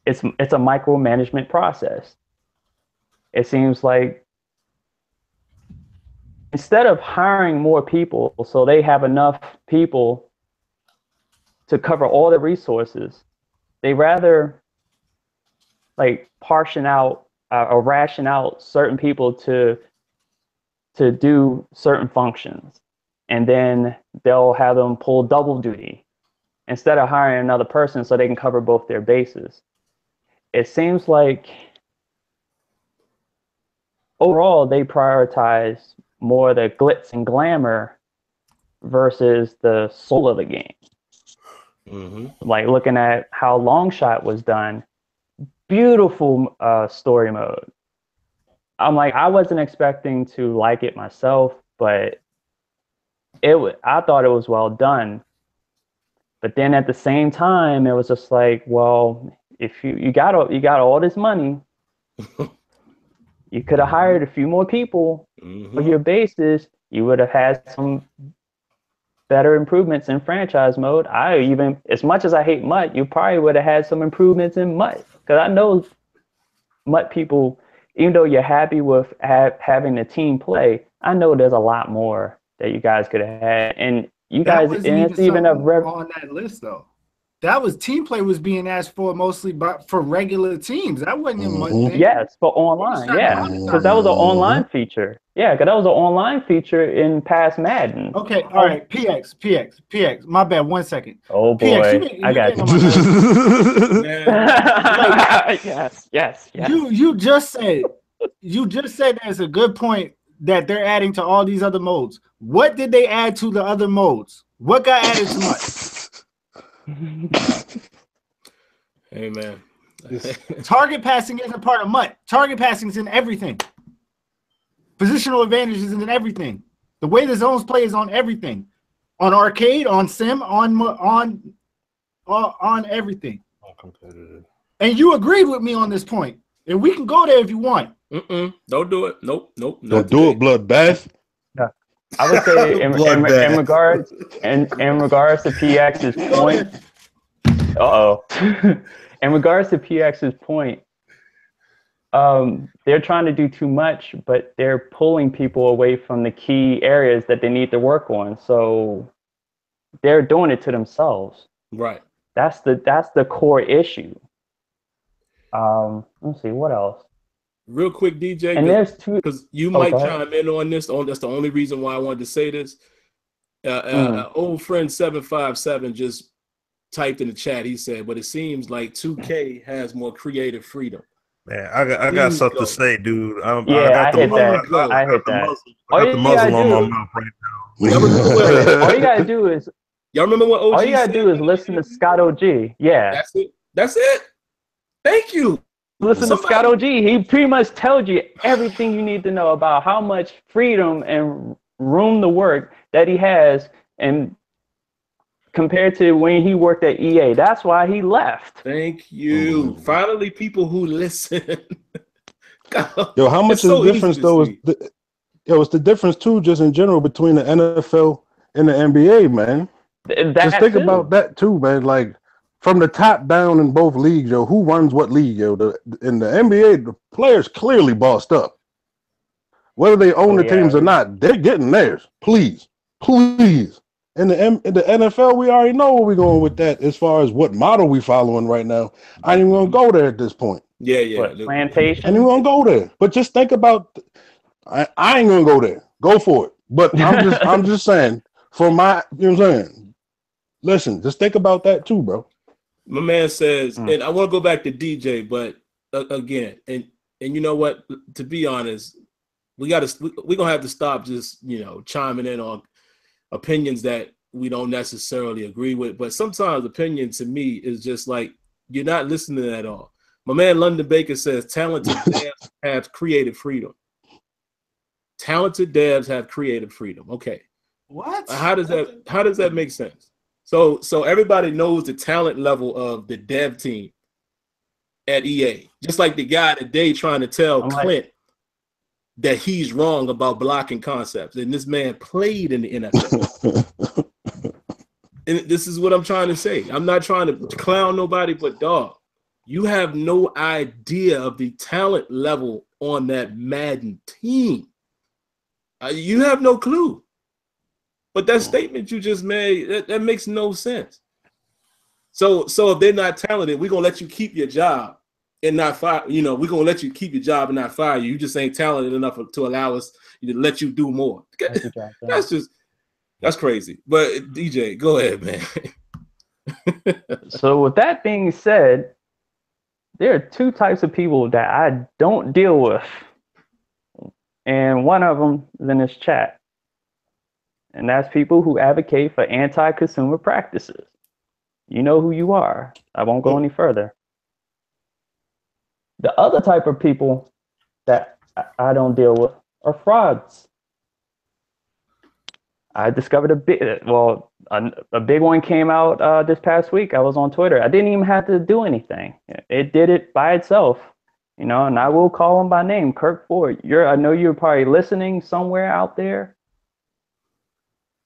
it's a micromanagement process. It seems like instead of hiring more people so they have enough people to cover all the resources, they rather portion out or ration out certain people to do certain functions. And then they'll have them pull double duty instead of hiring another person so they can cover both their bases. It seems like overall they prioritize more the glitz and glamour versus the soul of the game. Mm-hmm. Like looking at how Longshot was done, beautiful story mode, I'm like, I wasn't expecting to like it myself, but I thought it was well done. But then at the same time, it was just like, well, if you got all this money, you could have hired a few more people for your bases. You would have had some better improvements in franchise mode. As much as I hate MUT, you probably would have had some improvements in MUT, because I know MUT people, even though you're happy with having the team play, I know there's a lot more that you guys could have had. And you guys, and it's even on that list though. That was team play was being asked for mostly for regular teams. That wasn't a MUT thing. Yes, for online, yeah, because that was an online feature. Yeah, because that was an online feature in past Madden. Okay, all right. PX. My bad. 1 second. Oh boy, PX, I got you. Yes. You just said there's a good point that they're adding to all these other modes. What did they add to the other modes? What got added to MUT? Hey man, target passing isn't part of MUT. Target passing is in everything. Positional advantage is in everything. The way the zones play is on everything. On arcade, on sim, on everything. Competitive. And you agreed with me on this point. And we can go there if you want. Don't do it. Nope. Don't do it, bloodbath. Yeah. I would say in regards to PX's point. In regards to PX's point, they're trying to do too much, but they're pulling people away from the key areas that they need to work on. So they're doing it to themselves. Right. That's the core issue. Let's see what else. Real quick, DJ, and there's two because you might chime in on this. That's the only reason why I wanted to say this. Old friend 757 just typed in the chat. He said, "But it seems like 2K has more creative freedom." Man, I got something to say, dude. I hit that. I hit that. I got the muzzle on my mouth right now. All you gotta do is y'all remember what OG all you gotta do is listen to Scott OG. Yeah, that's it. Thank you. Listen to Scott OG. He pretty much tells you everything you need to know about how much freedom and room to work that he has, and compared to when he worked at EA. That's why he left. Thank you. Finally, people who listen. God, yo, how much is the difference though? It's the difference too, just in general, between the NFL and the NBA, man. Just think about that too, man. Like, from the top down in both leagues, yo, who runs what league, yo? In the NBA, the players clearly bossed up. Whether they own the teams or not, they're getting theirs. Please. In the NFL, we already know where we're going with that as far as what model we following right now. I ain't even going to go there at this point. Yeah. Plantation. I ain't even going to go there. But just think about, I ain't going to go there. Go for it. But I'm just saying, for my, you know what I'm saying? Listen, just think about that too, bro. My man says, and I want to go back to DJ, but again, and you know what? To be honest, we're gonna have to stop just chiming in on opinions that we don't necessarily agree with. But sometimes opinion to me is just like you're not listening at all. My man London Baker says talented devs have creative freedom. Talented devs have creative freedom. Okay, what? How does that make sense? So everybody knows the talent level of the dev team at EA. Just like the guy today trying to tell Clint that he's wrong about blocking concepts. And this man played in the NFL. And this is what I'm trying to say. I'm not trying to clown nobody, but dog, you have no idea of the talent level on that Madden team. You have no clue. But that statement you just made, that makes no sense. So if they're not talented, we're gonna let you keep your job and not fire. We're gonna let you keep your job and not fire you. You just ain't talented enough to allow us to let you do more. That's crazy. But DJ, go ahead, man. So with that being said, there are two types of people that I don't deal with, and one of them is in this chat. And that's people who advocate for anti-consumer practices. You know who you are. I won't go any further. The other type of people that I don't deal with are frauds. I discovered a big one came out this past week. I was on Twitter. I didn't even have to do anything. It did it by itself, and I will call him by name, Kirk Ford. I know you're probably listening somewhere out there.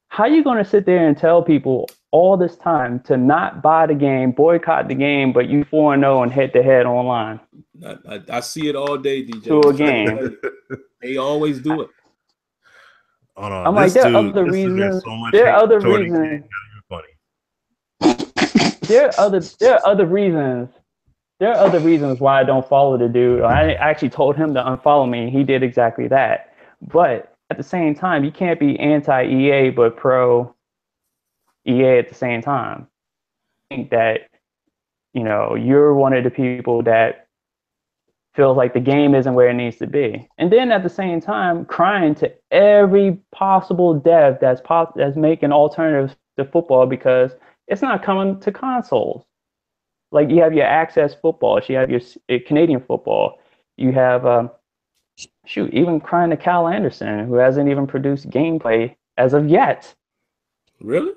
How are you going to sit there and tell people all this time to not buy the game, boycott the game, but you 4-0 and head-to-head online? I see it all day, DJ. To a game. They always do it. I'm like, there are other reasons. There are other reasons. There are other reasons. There are other reasons why I don't follow the dude. I actually told him to unfollow me. He did exactly that. But at the same time, you can't be anti-EA but pro EA at the same time. I think that, you're one of the people that feels like the game isn't where it needs to be. And then at the same time, crying to every possible dev that's making alternatives to football because it's not coming to consoles. Like you have your Access football, you have your Canadian football, you have even crying to Cal Anderson, who hasn't even produced gameplay as of yet. Really?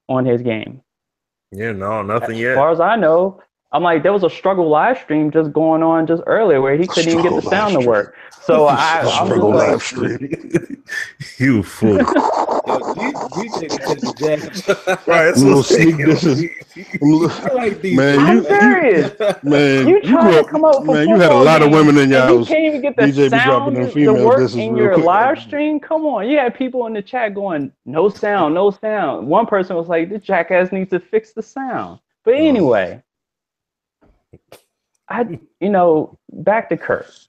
On his game. Yeah, no, nothing yet. As far as I know, I'm like, there was a struggle live stream just going on just earlier where he couldn't even get the sound to work. So I'm just live stream. You fool. Right, little sneak dishes. I'm serious. Man, you trying to come up for man, you had a lot of women in your house. You can't even get the DJ sound to work in your live stream. Come on, you had people in the chat going, no sound, no sound. One person was like, this jackass needs to fix the sound. But anyway, back to Kurt.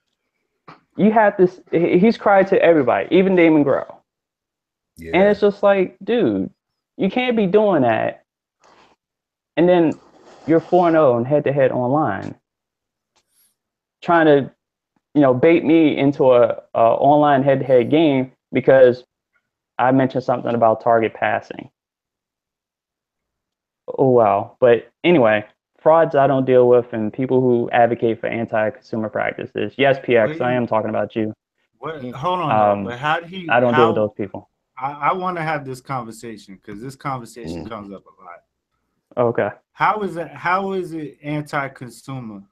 You have this. He's cried to everybody, even Damon Grohl. Yeah. And it's just like, dude, you can't be doing that. And then you're 4-0 and head-to-head online, trying to, bait me into a online head-to-head game because I mentioned something about target passing. Oh wow! But anyway, frauds I don't deal with, and people who advocate for anti-consumer practices. Yes, PX, I am talking about you. Hold on, but how did he? I don't deal with those people. I want to have this conversation because this conversation comes up a lot. Okay. How is it anti-consumer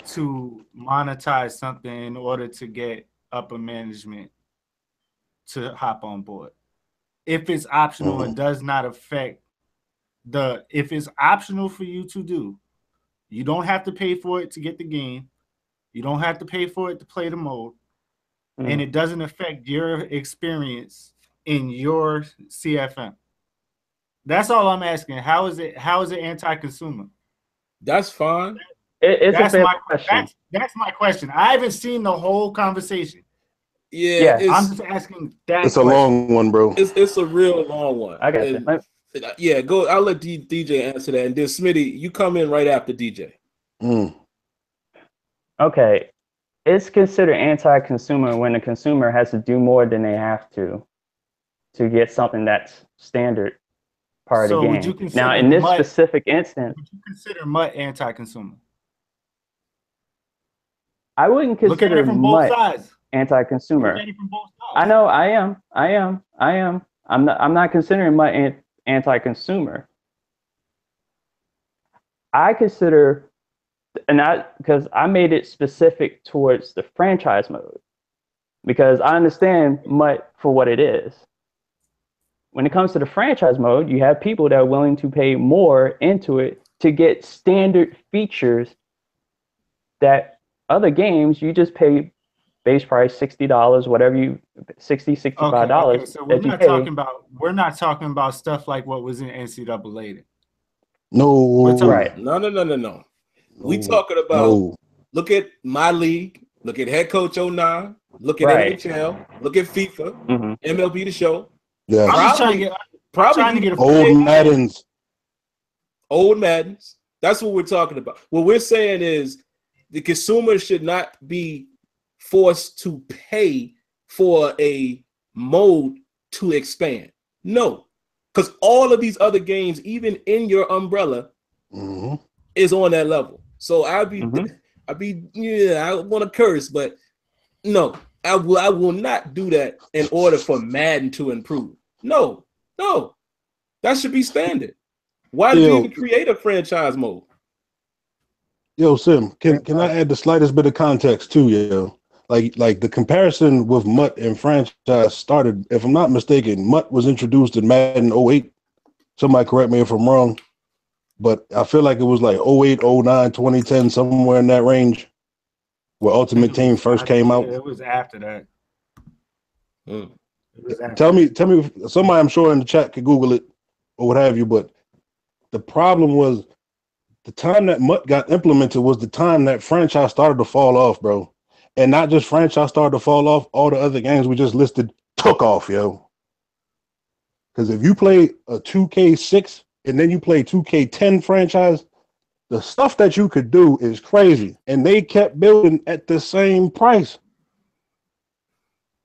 to monetize something in order to get upper management to hop on board? If it's optional and does not affect if it's optional for you to do, you don't have to pay for it to get the game. You don't have to pay for it to play the mode. And it doesn't affect your experience in your CFM. That's all I'm asking. How is it anti-consumer? That's fine. That's my question. That's my question. I haven't seen the whole conversation. Yeah. I'm just asking that. It's question. A long one, bro. It's a real long one. I got you. Yeah, go. I'll let DJ answer that, and then Smitty, you come in right after DJ. Okay. It's considered anti-consumer when the consumer has to do more than they have to get something that's standard part of the game. Now, in this specific instance, would you consider MUT anti-consumer? I wouldn't consider MUT anti-consumer. I know I am. I'm not considering MUT anti-consumer. I consider. And because I made it specific towards the franchise mode, because I understand MUT for what it is. When it comes to the franchise mode, you have people that are willing to pay more into it to get standard features that other games you just pay base price $60, whatever you $65. Okay. So we're not talking about stuff like what was in NCAA. No, right? No. We talking about look at my league, look at head coach 09, look at NHL, look at FIFA, MLB The Show. Yeah, I'm just trying to get old Maddens. Old Maddens. That's what we're talking about. What we're saying is the consumer should not be forced to pay for a mode to expand. No, because all of these other games, even in your umbrella, is on that level. So I want to curse, but no, I will not do that in order for Madden to improve. No, that should be standard. Why did you even create a franchise mode? Yo, Sim, can I add the slightest bit of context too, yo? Like the comparison with Mutt and franchise started, if I'm not mistaken, Mutt was introduced in Madden 08. Somebody correct me if I'm wrong, but I feel like it was like 08, 09, 2010, somewhere in that range where Ultimate Team first came out. It was after that. Tell me, somebody I'm sure in the chat could Google it or what have you, but the problem was the time that Mutt got implemented was the time that franchise started to fall off, bro. And not just franchise started to fall off, all the other games we just listed took off, yo. Because if you play a 2K6 and then you play 2K10 franchise, the stuff that you could do is crazy. And they kept building at the same price.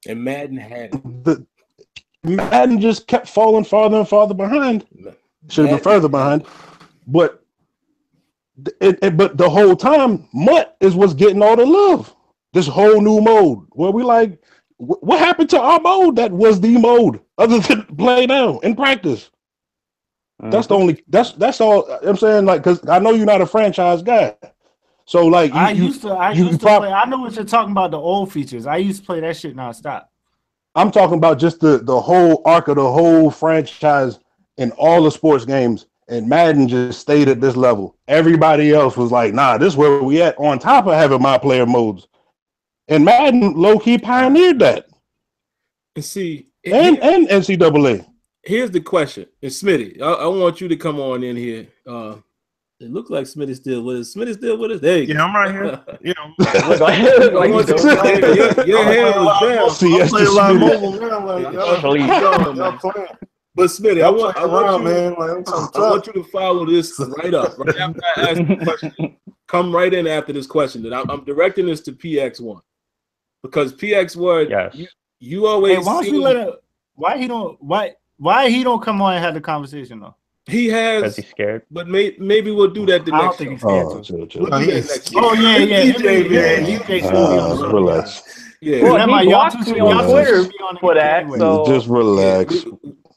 And Madden had it. Madden just kept falling farther and farther behind. Should have been further behind. But the whole time, Mutt is what's getting all the love. This whole new mode where we like, what happened to our mode that was the mode other than play now in practice? That's the only, that's all I'm saying. Like, because I know you're not a franchise guy. So like, I used to play. I know what you're talking about, the old features. I used to play that shit nonstop. I'm talking about just the whole arc of the whole franchise in all the sports games. And Madden just stayed at this level. Everybody else was like, nah, this is where we at, on top of having my player modes. And Madden low-key pioneered that. And see, and NCAA. Here's the question. And Smitty, I want you to come on in here. It looks like Smitty's still with us. Smitty's still with us. There you go. I'm right here. You know, your hair was down. See, I play a lot of mobile now. But Smitty, I want you to follow this right up. Right after I ask the question, come right in after this question. That I'm directing this to PX1 because PX1, yes. you always. Hey, why don't you let it? Why he don't come on and have the conversation though? He has. Because he's scared. But maybe we'll do that the next think show. he's scared. We'll do that next show. Oh yeah. Relax. Yeah. Well, he blocked me on Twitter for that. So just relax.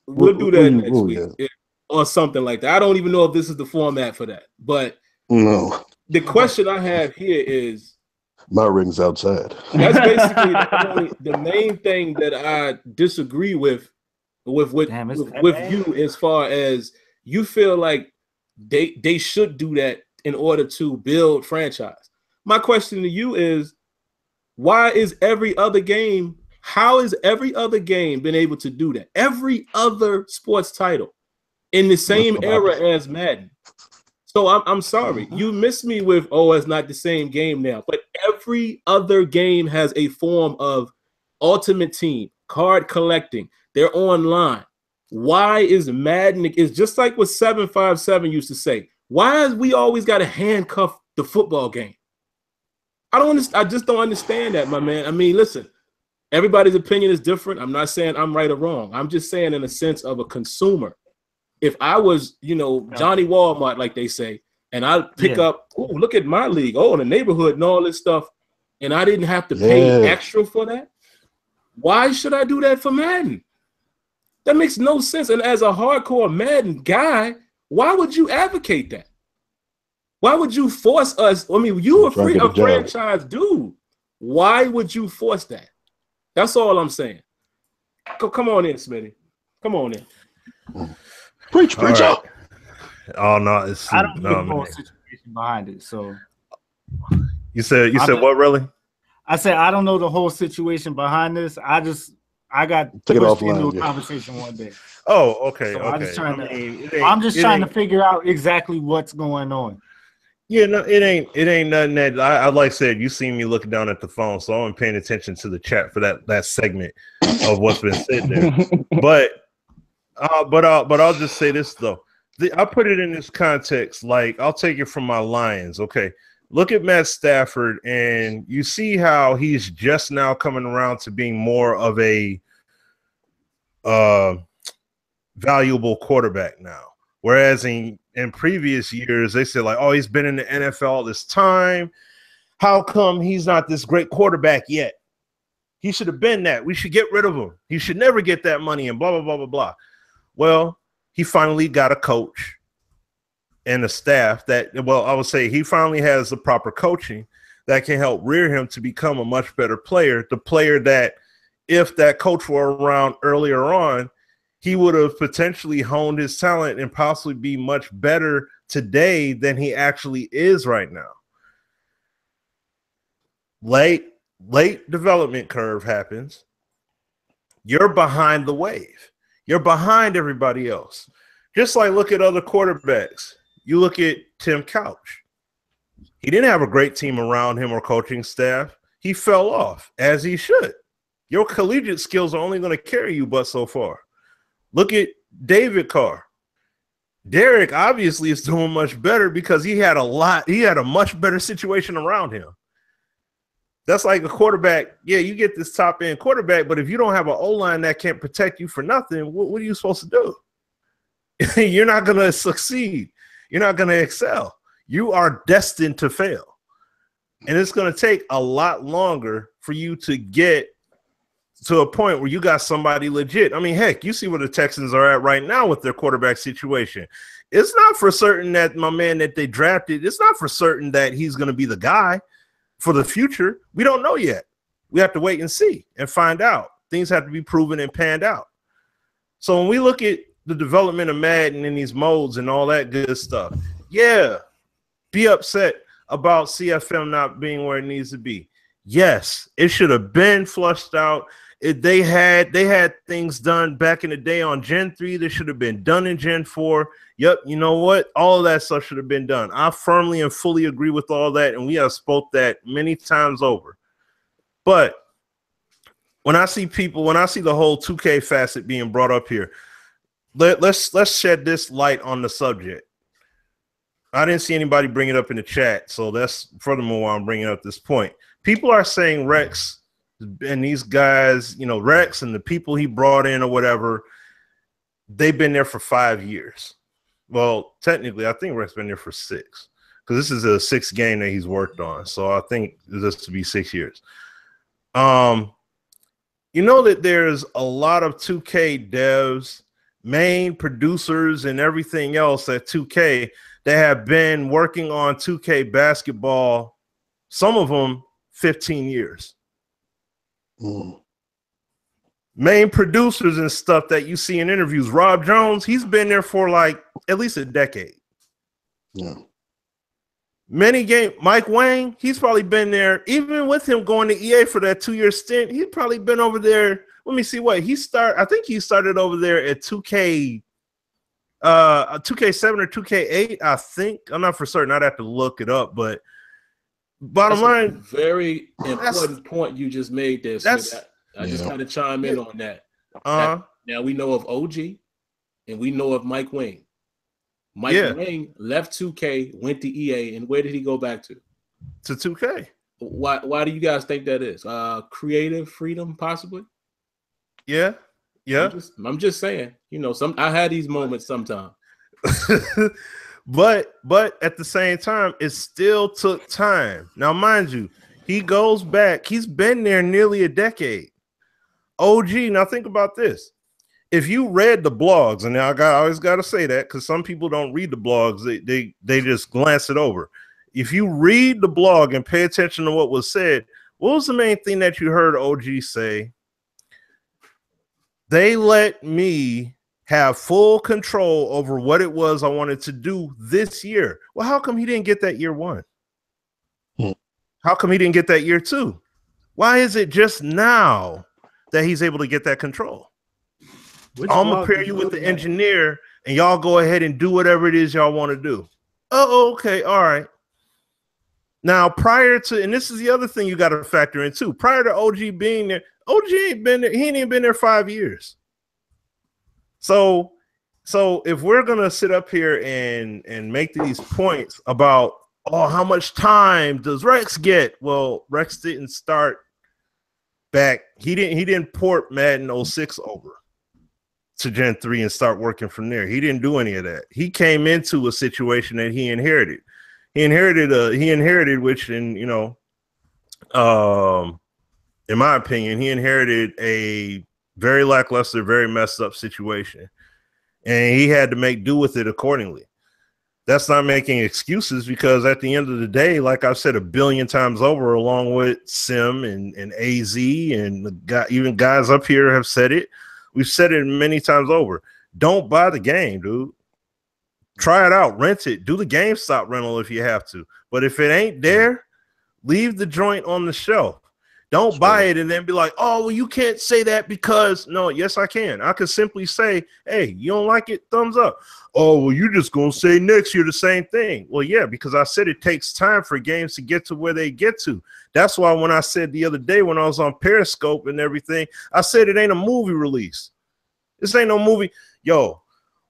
We'll do that next week or something like that. I don't even know if this is the format for that. But no. The question I have here is. My ring's outside. That's basically the main thing that I disagree with you, as far as you feel like they should do that in order to build franchise. My question to you is, how is every other game been able to do that? Every other sports title in the same era as Madden. So I'm sorry, you missed me with, it's not the same game now. But every other game has a form of Ultimate Team, card collecting. They're online. Why is Madden? It's just like what 757 used to say. Why is we always got to handcuff the football game? I just don't understand that, my man. I mean, listen, everybody's opinion is different. I'm not saying I'm right or wrong. I'm just saying in a sense of a consumer. If I was, Johnny Walmart, like they say, and I pick up, look at my league, in the neighborhood and all this stuff, and I didn't have to pay extra for that, why should I do that for Madden? That makes no sense. And as a hardcore Madden guy, why would you advocate that? Why would you force us? I mean, you a franchise dude. Why would you force that? That's all I'm saying. Come on in, Smitty. Come on in. Preach up. Oh no, it's I don't know the whole situation behind it. So you said what, really? I said I don't know the whole situation behind this. I got pushed into a conversation one day. Oh, okay. So okay. I'm just trying to figure out exactly what's going on. Yeah, no, it ain't nothing that I like said. You see me looking down at the phone, so I'm paying attention to the chat for that segment of what's been said there. But I'll just say this though. I put it in this context. Like, I'll take it from my Lions. Okay, look at Matt Stafford, and you see how he's just now coming around to being more of a valuable quarterback now. Whereas in previous years, they said like, he's been in the NFL all this time. How come he's not this great quarterback yet? He should have been that. We should get rid of him. He should never get that money and blah, blah, blah, blah, blah. Well, he finally got a coach and a staff that, well, I would say he finally has the proper coaching that can help rear him to become a much better player. The player that, if that coach were around earlier on, he would have potentially honed his talent and possibly be much better today than he actually is right now. Late development curve happens. You're behind the wave. You're behind everybody else. Just like look at other quarterbacks. You look at Tim Couch. He didn't have a great team around him or coaching staff. He fell off, as he should. Your collegiate skills are only going to carry you but so far. Look at David Carr. Derek obviously is doing much better because he had a much better situation around him. That's like a quarterback. Yeah, you get this top end quarterback, but if you don't have an O-line that can't protect you for nothing, what are you supposed to do? You're not going to succeed. You're not going to excel. You are destined to fail. And it's going to take a lot longer for you to get to a point where you got somebody legit. I mean, heck, you see where the Texans are at right now with their quarterback situation. It's not for certain that my man that they drafted, it's not for certain that he's going to be the guy for the future. We don't know yet. We have to wait and see and find out. Things have to be proven and panned out. So when we look at the development of Madden and these modes and all that good stuff, yeah, be upset about CFM not being where it needs to be. Yes, it should have been flushed out. They had things done back in the day on Gen 3 that should have been done in Gen 4. Yep, you know what? All of that stuff should have been done. I firmly and fully agree with all that, and we have spoke that many times over. But when I see the whole 2K facet being brought up here, let's shed this light on the subject. I didn't see anybody bring it up in the chat, so that's furthermore why I'm bringing up this point. People are saying Rex and these guys, you know, Rex and the people he brought in or whatever, they've been there for 5 years. Well, technically, I think Rex been there for 6 because this is a 6th game that he's worked on. So I think this to be 6 years. You know that there's a lot of 2K devs, main producers, and everything else at 2K that have been working on 2K basketball, some of them 15 years. Main producers and stuff that you see in interviews. Rob Jones, he's been there for like at least a decade. Yeah. Mike Wang, he's probably been there, even with him going to EA for that 2-year stint, he's probably been over there. Let me see what I think he started over there at 2K 2K7 or 2K8, I think. I'm not for certain. I'd have to look it up, but bottom line, very important point you just made there. I just got to chime in on that. Now we know of OG and we know of Mike Wang. Mike Wang left 2K, went to EA, and where did he go back to? To 2K. Why do you guys think that is? Creative freedom, possibly? Yeah. I'm just saying, you know, I had these moments sometimes. but at the same time, it still took time. Now, mind you, he goes back. He's been there nearly a decade. OG, now think about this. If you read the blogs, and now I always got to say that because some people don't read the blogs, they just glance it over. If you read the blog and pay attention to what was said, what was the main thing that you heard OG say? They let me have full control over what it was I wanted to do this year. Well, how come he didn't get that year 1? How come he didn't get that year 2? Why is it just now that he's able to get that control? I'm gonna pair you with the engineer, and y'all go ahead and do whatever it is y'all want to do. Oh, okay, all right. Now, prior to, and this is the other thing you got to factor in too. Prior to OG being there, OG ain't been there. He ain't even been there 5 years. So if we're gonna sit up here and make these points about, oh, how much time does Rex get? Well, Rex didn't start back. He didn't port Madden 06 over to Gen 3 and start working from there. He didn't do any of that. He came into a situation that he inherited. He inherited which, and you know, in my opinion, he inherited a very lackluster, very messed up situation, and he had to make do with it accordingly. That's not making excuses, because at the end of the day, like I've said 1 billion times over, along with Sim and AZ and even guys up here have said it. We've said it many times over. Don't buy the game, dude. Try it out, rent it, do the GameStop rental if you have to. But if it ain't there, leave the joint on the shelf. Don't buy it and then be like, oh, well, you can't say that because no, yes, I can. I could simply say, hey, you don't like it? Thumbs up. Oh, well, you're just going to say next year the same thing. Well, yeah, because I said it takes time for games to get to where they get to. That's why when I said the other day when I was on Periscope and everything, I said it ain't a movie release. This ain't no movie. Yo,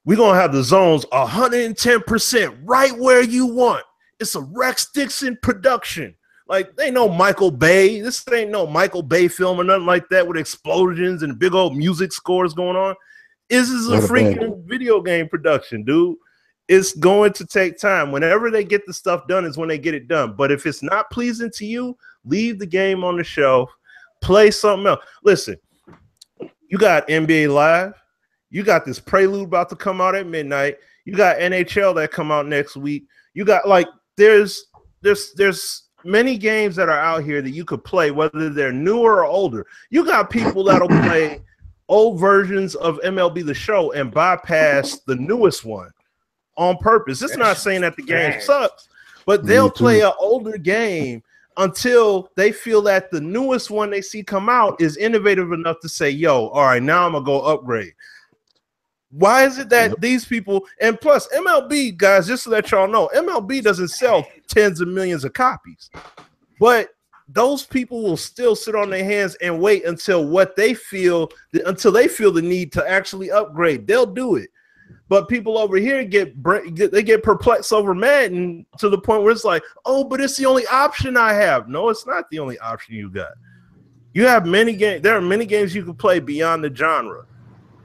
we're going to have the zones 110% right where you want. It's a Rex Dixon production. Like, they know Michael Bay. This ain't no Michael Bay film or nothing like that with explosions and big old music scores going on. This is a freaking video game production, dude. It's going to take time. Whenever they get the stuff done is when they get it done. But if it's not pleasing to you, leave the game on the shelf. Play something else. Listen, you got NBA Live. You got this Prelude about to come out at midnight. You got NHL that come out next week. You got, like, there's many games that are out here that you could play, whether they're newer or older. You got people that'll play old versions of MLB The Show and bypass the newest one on purpose. It's not saying that the game sucks, but they'll play an older game until they feel that the newest one they see come out is innovative enough to say, yo, all right, now I'm going to go upgrade. Why is it that these people, and plus MLB, guys, just to let y'all know, MLB doesn't sell tens of millions of copies, but those people will still sit on their hands and wait until they feel the need to actually upgrade. They'll do it. But people over here get perplexed over Madden to the point where it's like, oh, but it's the only option I have. No, it's not the only option you got. You have many games. There are many games you can play beyond the genre.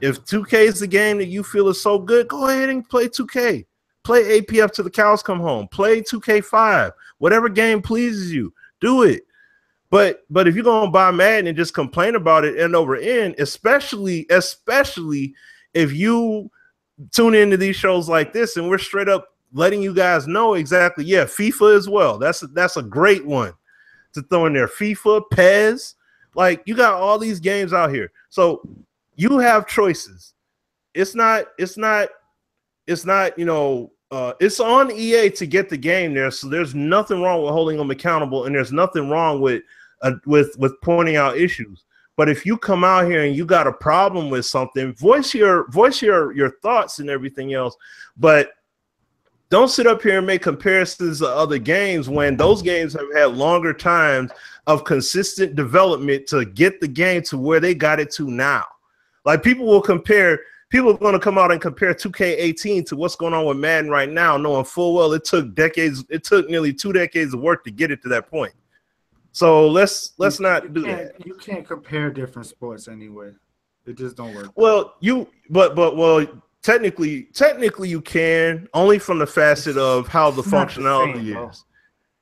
If 2K is the game that you feel is so good, go ahead and play 2K. Play APF till the cows come home. Play 2K5. Whatever game pleases you, do it. But if you're going to buy Madden and just complain about it end over end, especially if you tune into these shows like this and we're straight up letting you guys know exactly, yeah, FIFA as well. That's a great one to throw in there. FIFA, PES, like you got all these games out here. So you have choices. It's not, it's on EA to get the game there. So there's nothing wrong with holding them accountable, and there's nothing wrong with pointing out issues. But if you come out here and you got a problem with something, voice your thoughts and everything else. But don't sit up here and make comparisons to other games when those games have had longer times of consistent development to get the game to where they got it to now. Like people are going to come out and compare 2K18 to what's going on with Madden right now, knowing full well it took nearly 2 decades of work to get it to that point. So let's not do that. You can't compare different sports anyway. It just don't work. Well, technically you can, only from the facet of how the functionality is.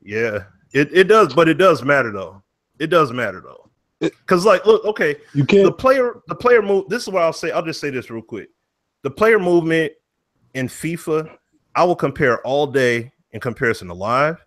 Yeah, it does, but it does matter though. It does matter though. Because look, okay, you can't. The player move. This is what I'll say. I'll just say this real quick. The player movement in FIFA, I will compare all day in comparison to Live,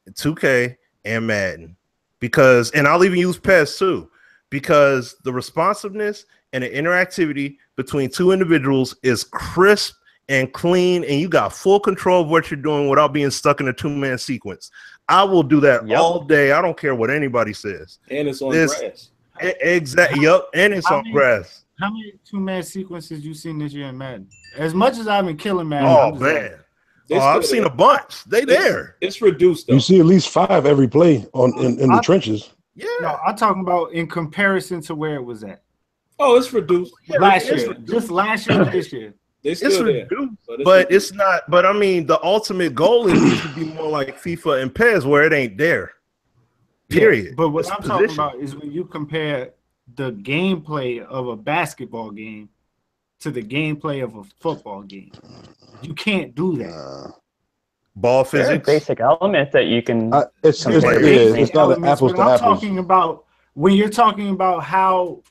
2K, and Madden, and I'll even use PES too, because the responsiveness and the interactivity between two individuals is crisp and clean, and you got full control of what you're doing without being stuck in a 2-man sequence. I will do that all day. I don't care what anybody says. And it's on grass. Exactly. Yep. And it's on grass. How many 2-man sequences you seen this year in Madden? As much as I've been killing Madden. Oh man. I've seen a bunch. It's reduced though. You see at least 5 every play in the trenches. Yeah. No, I'm talking about in comparison to where it was at. Oh, it's reduced. Last year. Just last year and this year. It's reduced, but it's not. But I mean, the ultimate goal is to be more like FIFA and PES, where it ain't there. Period. Yeah, but what I'm talking about is when you compare the gameplay of a basketball game to the gameplay of a football game. You can't do that. Ball There are physics. basic elements that you can. It's There's not basic an elements, apples but to I'm apples. talking about when you're talking about how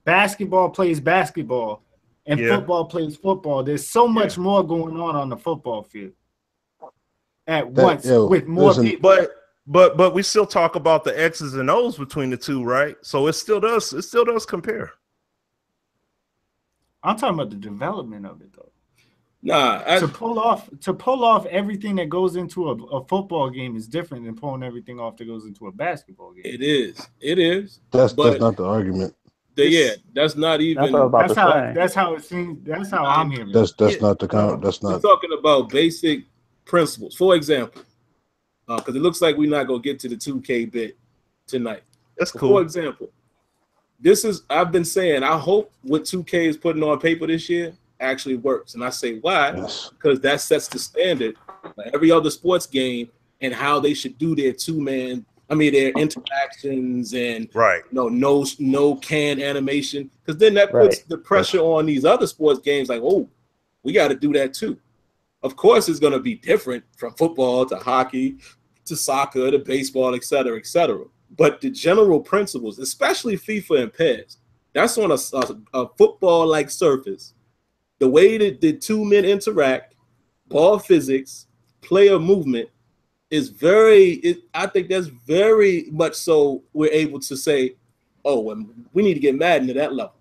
basketball plays basketball and football plays football. There's so much more going on the football field at once with more people. But we still talk about the X's and O's between the two, right? So it still does compare. I'm talking about the development of it though. Nah, to pull off everything that goes into a football game is different than pulling everything off that goes into a basketball game. It is. That's not the argument. That's not even. That's how it seems. That's how I'm hearing. That's not the count. That's not. We're talking about basic principles. For example, because it looks like we're not gonna get to the 2K bit tonight. That's cool. For example, I've been saying I hope what 2K is putting on paper this year actually works, and I say why? Because that sets the standard for every other sports game and how they should do their their interactions and no can animation, because then that puts the pressure on these other sports games like, oh, we got to do that too. Of course, it's going to be different from football to hockey to soccer to baseball, et cetera, et cetera. But the general principles, especially FIFA and PES, that's on a football-like surface. The way that the two men interact, ball physics, player movement is I think that's very much so we're able to say, oh, we need to get Madden to that level.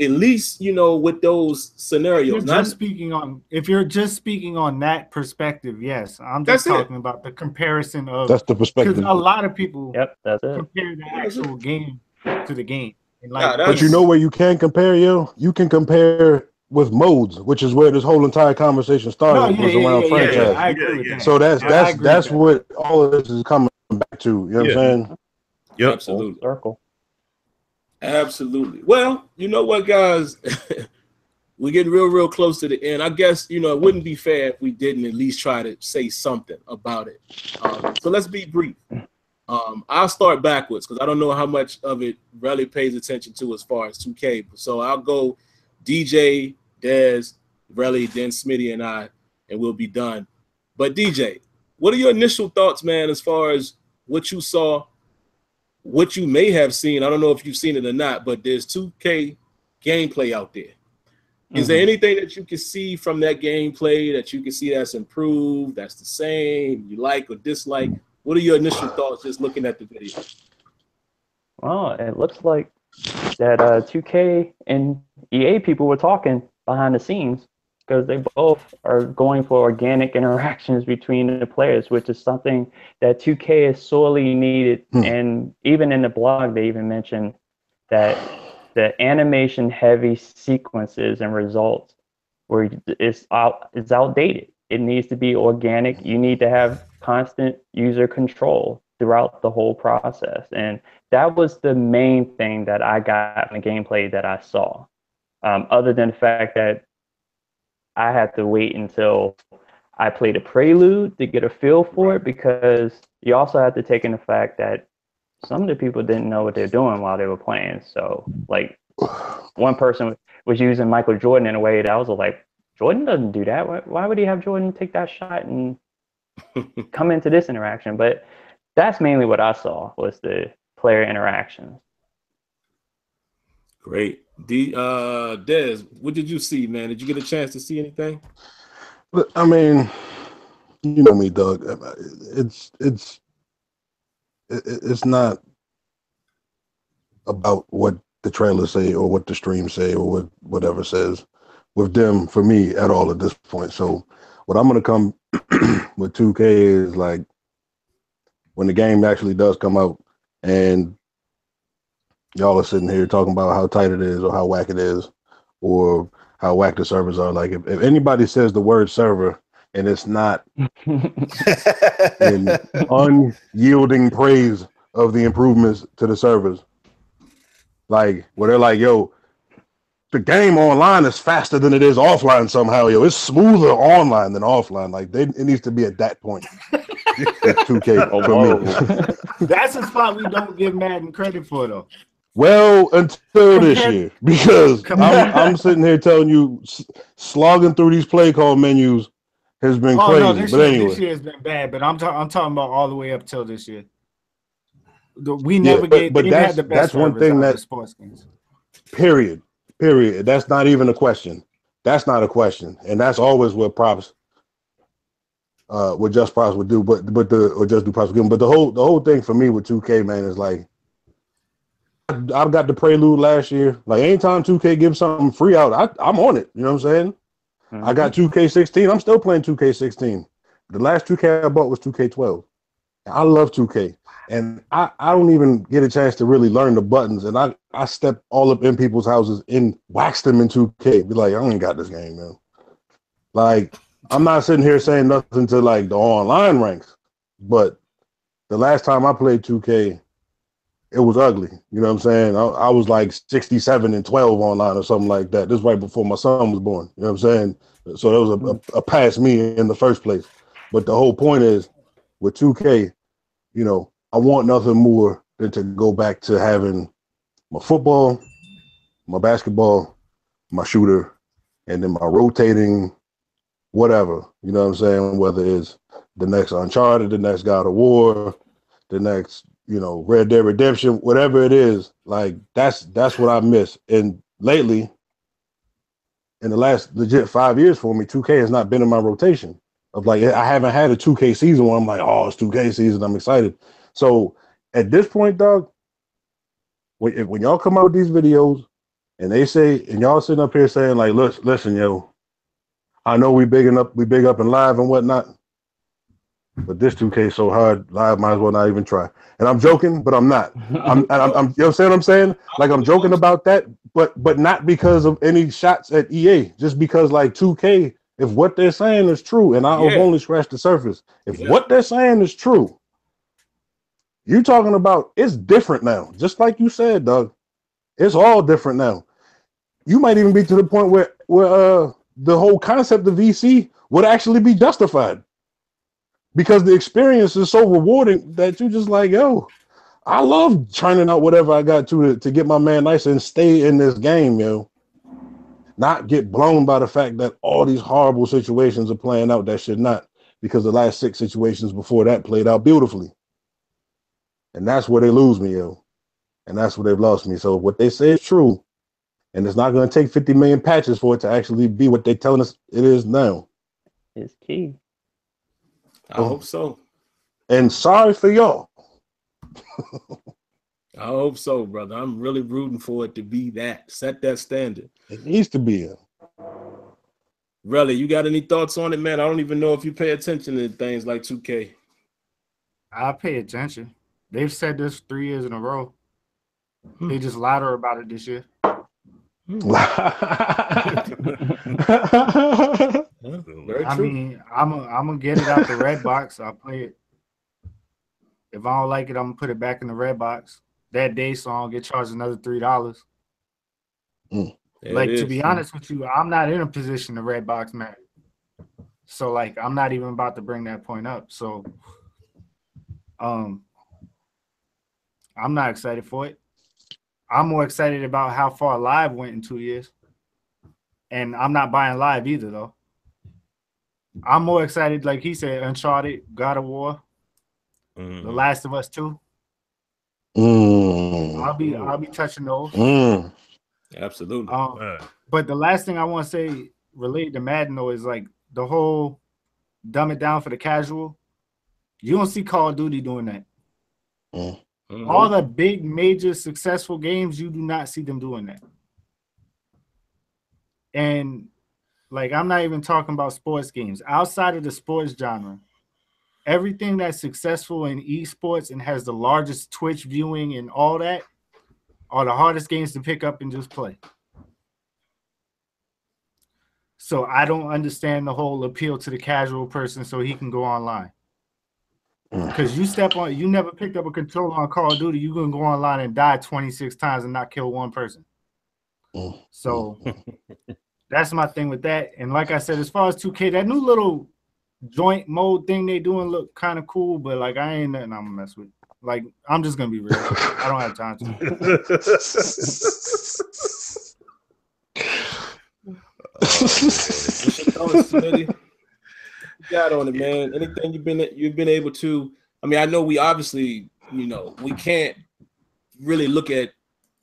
At least, with those scenarios. If you're just speaking on that perspective, yes. I'm just talking about the comparison of. That's the perspective. Because a lot of people that's it. compare the actual game to the game. But you know where you can compare, you can compare with modes, which is where this whole entire conversation started, was around franchise. I agree with that. So that's what all of this is coming back to. You know what I'm saying? Yep. Absolutely. Circle. Absolutely. Well, you know what, guys? We're getting real close to the end. I guess, it wouldn't be fair if we didn't at least try to say something about it. So let's be brief. I'll start backwards because I don't know how much of it Relli pays attention to as far as 2K. So I'll go DJ, Dez, Relli, then Smitty and I, and we'll be done. But DJ, what are your initial thoughts, man, as far as what you saw, what you may have seen? I don't know if you've seen it or not, but there's 2K gameplay out there. Is there anything that you can see from that gameplay that you can see that's improved, that's the same, you like or dislike? What are your initial thoughts just looking at the video? Well, it looks like that 2K and EA people were talking behind the scenes, because they both are going for organic interactions between the players, which is something that 2K is sorely needed. And even in the blog, they even mentioned that the animation heavy sequences and results where it's outdated. It needs to be organic. You need to have constant user control throughout the whole process. And that was the main thing that I got in the gameplay that I saw. Other than the fact that I had to wait until I played a prelude to get a feel for it, because you also have to take in the fact that some of the people didn't know what they're doing while they were playing. So, like, one person was using Michael Jordan in a way that I was like, Jordan doesn't do that. Why would he have Jordan take that shot and come into this interaction? But that's mainly what I saw, was the player interactions. Great. Dez, what did you see, man? Did you get a chance to see anything? I mean, you know me, Doug. It's not about what the trailers say or what the stream say or what whatever says with them for me at all at this point. So what I'm gonna come with 2K is like when the game actually does come out and y'all are sitting here talking about how tight it is or how whack it is or how whack the servers are. Like if anybody says the word server and it's not in unyielding praise of the improvements to the servers, like where they're like, yo, the game online is faster than it is offline somehow, yo. It's smoother online than offline. Like it needs to be at that point. 2K for me. That's a spot we don't give Madden credit for, though. Well, until this year, because I'm sitting here telling you, slogging through these play call menus has been Oh crazy. no, But this anyway, year has been bad. But I'm talking about all the way up till this year. We never but they had the best that's one servers thing out of that the sports games. period. That's not even a question. That's not a question, and that's always what props, what just props would do. But or just do props would give them. But the whole thing for me with 2K, man, is like I've got the Prelude last year. Like anytime 2K gives something free out, I'm on it. You know what I'm saying? Mm-hmm. I got 2K16. I'm still playing 2K16. The last 2K I bought was 2K12. I love 2K. And I don't even get a chance to really learn the buttons. And I step all up in people's houses and wax them in 2K. Be like, I ain't got this game, man. Like, I'm not sitting here saying nothing to like the online ranks, but the last time I played 2K, it was ugly. You know what I'm saying? I was like 67-12 online or something like that. This is right before my son was born. You know what I'm saying? So that was a past me in the first place. But the whole point is with 2K, you know, I want nothing more than to go back to having my football, my basketball, my shooter, and then my rotating whatever. You know what I'm saying? Whether it's the next Uncharted, the next God of War, the next, you know, Red Dead Redemption, whatever it is, like that's what I miss. And lately, in the last legit 5 years for me, 2K has not been in my rotation. Of like, I haven't had a 2K season where I'm like, oh, it's 2K season, I'm excited. So at this point, dog, when y'all come out with these videos and they say, and y'all sitting up here saying like, listen, yo, I know we big up in live and whatnot, but this 2K is so hard, live might as well not even try. And I'm joking, but I'm not. I'm you know what I'm saying? Like I'm joking about that, but not because of any shots at EA, just because like 2K, if what they're saying is true, and I've only scratched the surface, if what they're saying is true, you're talking about it's different now. Just like you said, Doug, it's all different now. You might even be to the point where the whole concept of VC would actually be justified because the experience is so rewarding that you just like, yo, I love churning out whatever I got to get my man nice and stay in this game, yo. Not get blown by the fact that all these horrible situations are playing out that should not, because the last 6 situations before that played out beautifully. And that's where they lose me, yo. And that's where they've lost me. So what they say is true. And it's not going to take 50 million patches for it to actually be what they're telling us it is now. It's key. I hope so. And sorry for y'all. I hope so, brother. I'm really rooting for it to be that. Set that standard. It needs to be. Relli, you got any thoughts on it, man? I don't even know if you pay attention to things like 2K. I pay attention. They've said this 3 years in a row. They just lied about it this year. Very I true. mean, I'm gonna get it out the red box. I'll play it. If I don't like it, I'm gonna put it back in the red box. That day, so I'll get charged another $3. Like, to be honest with you, I'm not in a position to red box man. So like, I'm not even about to bring that point up. So I'm not excited for it. I'm more excited about how far live went in 2 years. And I'm not buying live either, though. I'm more excited, like he said, Uncharted, God of War, The Last of Us 2. I'll be touching those. Absolutely. But the last thing I want to say related to Madden, though, is like the whole dumb it down for the casual. You don't see Call of Duty doing that. All the big, major, successful games, you do not see them doing that. And like, I'm not even talking about sports games. Outside of the sports genre, everything that's successful in esports and has the largest Twitch viewing and all that are the hardest games to pick up and just play. So I don't understand the whole appeal to the casual person so he can go online. Because you never picked up a controller on Call of Duty, you're going to go online and die 26 times and not kill one person. So that's my thing with that. And like I said, as far as 2K, that new little joint mode thing they doing look kind of cool, but like I ain't nothing I'm going to mess with. Like, I'm just going to be real. I don't have time to. got on it, man? Anything you've been able to? I mean, I know we obviously, we can't really look at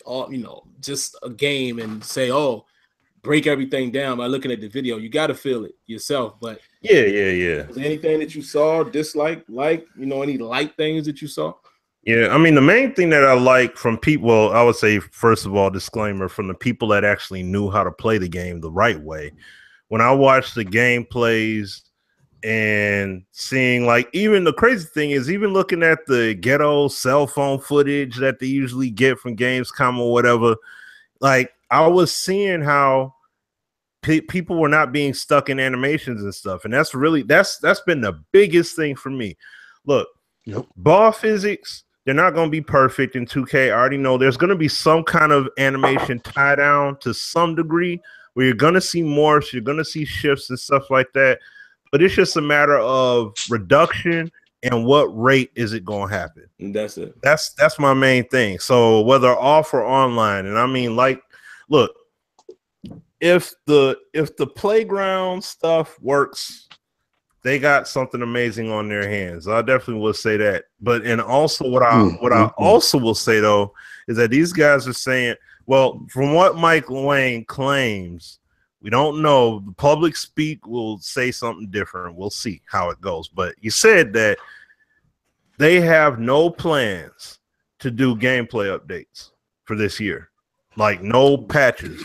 all, just a game and say, oh, break everything down by looking at the video. You got to feel it yourself. But yeah. Was there anything that you saw, dislike, any light things that you saw? Yeah, I mean, the main thing that I like from people, well, I would say, first of all, disclaimer, from the people that actually knew how to play the game the right way. When I watched the gameplays and seeing, like, even the crazy thing is, even looking at the ghetto cell phone footage that they usually get from Gamescom or whatever, like, I was seeing how people were not being stuck in animations and stuff. And that's been the biggest thing for me. Look, ball physics, they're not going to be perfect in 2K. I already know there's going to be some kind of animation tie down to some degree where you're going to see morphs, you're going to see shifts and stuff like that. But it's just a matter of reduction and what rate is it going to happen. And that's it. That's my main thing. So whether off or online, and I mean, like, look, if the playground stuff works, they got something amazing on their hands. I definitely will say that. But and also what I also will say though is that these guys are saying, well, from what Mike Wang claims, we don't know. The public speak will say something different. We'll see how it goes. But you said that they have no plans to do gameplay updates for this year, like no patches.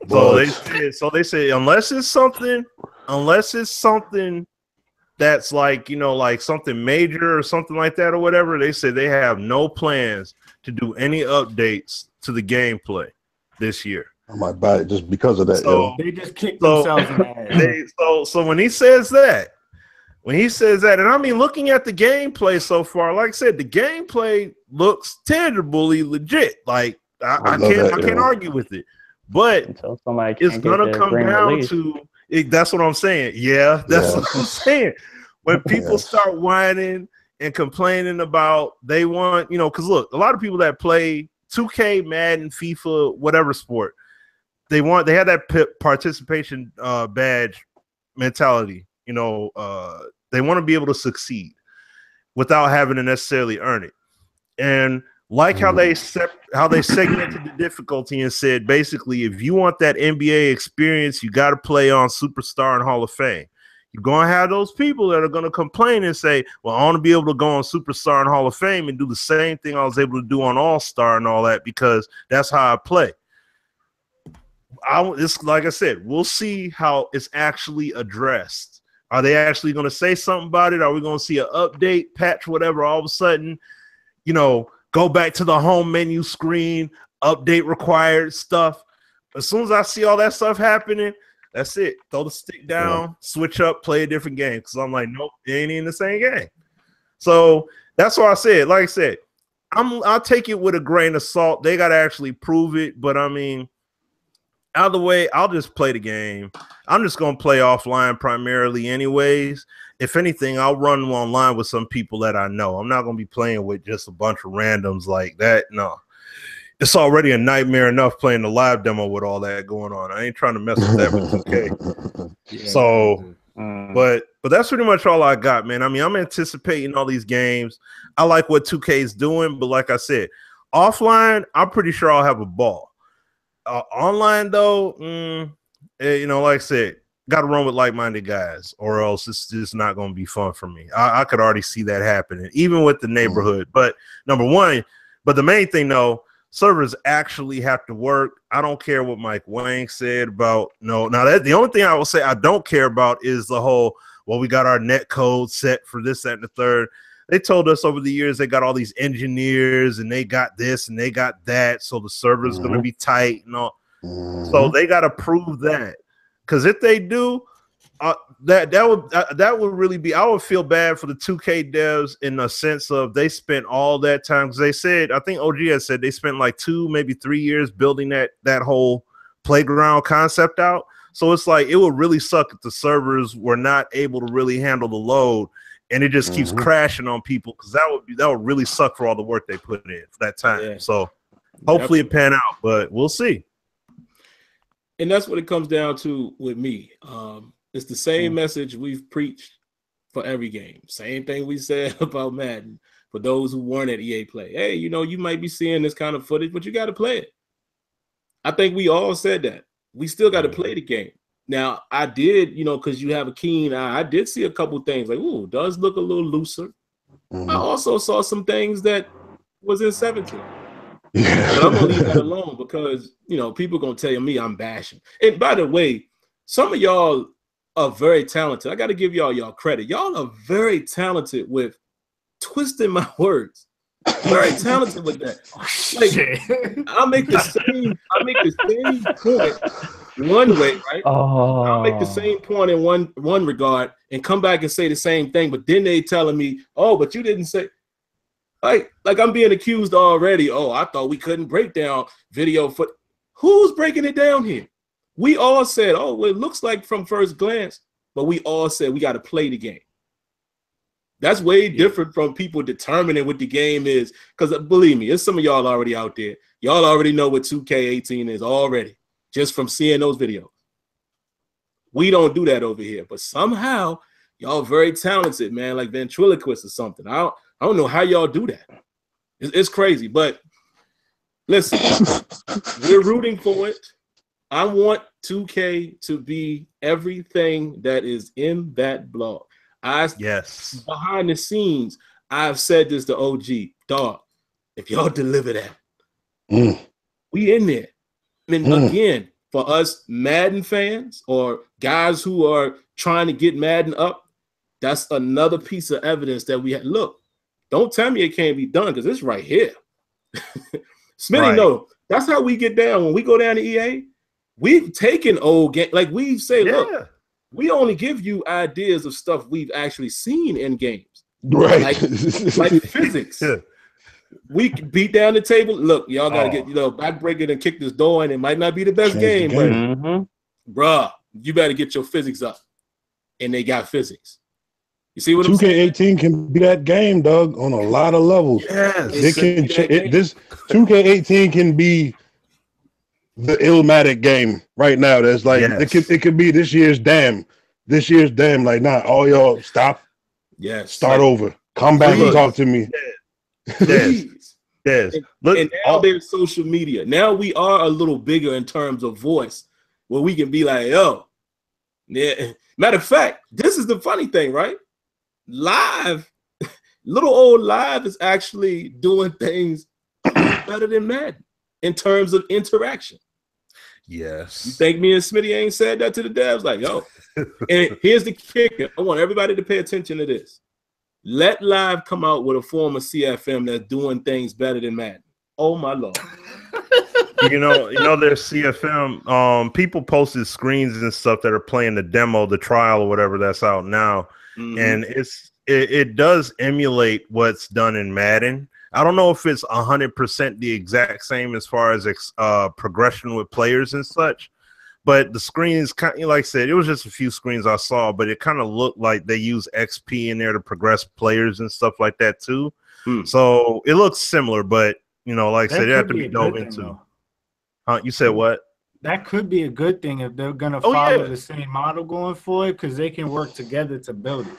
So they say unless it's something that's like, like something major or something like that or whatever, they say they have no plans to do any updates to the gameplay this year. I might buy it just because of that. So they just kicked themselves in the ass. So when he says that, and I mean, looking at the gameplay so far, like I said, the gameplay looks tangibly legit. Like I can't argue with it. But it's gonna come down to it. That's what I'm saying. Yeah, that's what I'm saying. When people start whining and complaining about they want, because look, a lot of people that play 2K, Madden, FIFA, whatever sport, they have that participation badge mentality. They want to be able to succeed without having to necessarily earn it. And like how they segmented the difficulty and said, basically, if you want that NBA experience, you got to play on Superstar and Hall of Fame. You're going to have those people that are going to complain and say, well, I want to be able to go on Superstar and Hall of Fame and do the same thing I was able to do on All-Star and all that because that's how I play. It's like I said, we'll see how it's actually addressed. Are they actually going to say something about it? Are we going to see an update, patch, whatever, all of a sudden, go back to the home menu screen, update required stuff. As soon as I see all that stuff happening, that's it. Throw the stick down, switch up, play a different game. Because I'm like, nope, it ain't in the same game. So that's why I said, like I said, I'll take it with a grain of salt. They got to actually prove it. But I mean, out of the way, I'll just play the game. I'm just going to play offline primarily anyways. If anything, I'll run online with some people that I know. I'm not going to be playing with just a bunch of randoms like that. No. It's already a nightmare enough playing the live demo with all that going on. I ain't trying to mess with that with 2K. Yeah, so, but that's pretty much all I got, man. I mean, I'm anticipating all these games. I like what 2K is doing, but like I said, offline, I'm pretty sure I'll have a ball. Online, though, like I said, got to run with like-minded guys, or else it's just not going to be fun for me. I could already see that happening, even with the neighborhood. But the main thing, though, servers actually have to work. I don't care what Mike Wang said about Now the only thing I will say I don't care about is the whole, well, we got our net code set for this, that, and the third. They told us over the years they got all these engineers and they got this and they got that, so the server's going to be tight and all. So they got to prove that. Because if they do, that would really be. I would feel bad for the 2K devs in the sense of they spent all that time. Because they said, I think OG has said they spent like 2, maybe 3 years building that whole playground concept out. So it's like it would really suck if the servers were not able to really handle the load, and it just keeps crashing on people. Because that would really suck for all the work they put in for that time. Yeah. So hopefully it pan out, but we'll see. And that's what it comes down to with me. It's the same message we've preached for every game. Same thing we said about Madden for those who weren't at EA Play. Hey, you know, you might be seeing this kind of footage, but you got to play it. I think we all said that. We still got to play the game. Now, I did, you know, because you have a keen eye, I did see a couple things like, ooh, does look a little looser. I also saw some things that was in 17. But I'm gonna leave that alone because, you know, people gonna tell me I'm bashing. And by the way, some of y'all are very talented. I got to give y'all credit. Y'all are very talented with twisting my words. Very talented with that. Like, I'll make the same point one way, right? I'll make the same point in one regard and come back and say the same thing, but then they telling me, oh, but you didn't say. Like I'm being accused already. Oh, I thought we couldn't break down video foot. Who's breaking it down here? We all said, oh, well, it looks like from first glance, but we all said we got to play the game. That's way different from people determining what the game is. Because believe me, there's some of y'all already out there. Y'all already know what 2K18 is already, just from seeing those videos. We don't do that over here. But somehow, y'all very talented, man, like ventriloquist or something. I don't know how y'all do that. It's crazy. But listen, we're rooting for it. I want 2K to be everything that is in that blog. Behind the scenes, I've said this to OG, dog, if y'all deliver that, we in there. I mean, again, for us Madden fans or guys who are trying to get Madden up, that's another piece of evidence that we had. Look, don't tell me it can't be done because it's right here. Smitty, no, that's how we get down. When we go down to EA, we've taken old game, like we say, look, we only give you ideas of stuff we've actually seen in games. Right. Like physics. We beat down the table. Look, y'all got to get, backbreak it and kick this door, and it might not be the best game, but bruh, you better get your physics up. And they got physics. You see what I'm saying? 2K18 can be that game, Doug, on a lot of levels. Yes. This 2K18 can be the Illmatic game right now. That's like it could be this year's damn. Like, all y'all stop. Start over. Come back and talk to me. Please. Look, and now there's social media. Now we are a little bigger in terms of voice, where we can be like, yo. Yeah. Matter of fact, this is the funny thing, right? Live, little old Live is actually doing things better than Madden in terms of interaction. Yes. You think me and Smitty ain't said that to the devs? Like, yo. And here's the kicker. I want everybody to pay attention to this. Let Live come out with a form of CFM that's doing things better than Madden. Oh my Lord. you know, there's CFM. People posted screens and stuff that are playing the demo, the trial, or whatever that's out now. And it does emulate what's done in Madden. I don't know if it's 100% the exact same as far as progression with players and such, but the screens, kind of, like I said, it was just a few screens I saw, but it kind of looked like they use XP in there to progress players and stuff like that too. So it looks similar, but like I said, it had to be dove into. You said what? That could be a good thing if they're gonna follow the same model going forward, because they can work together to build it.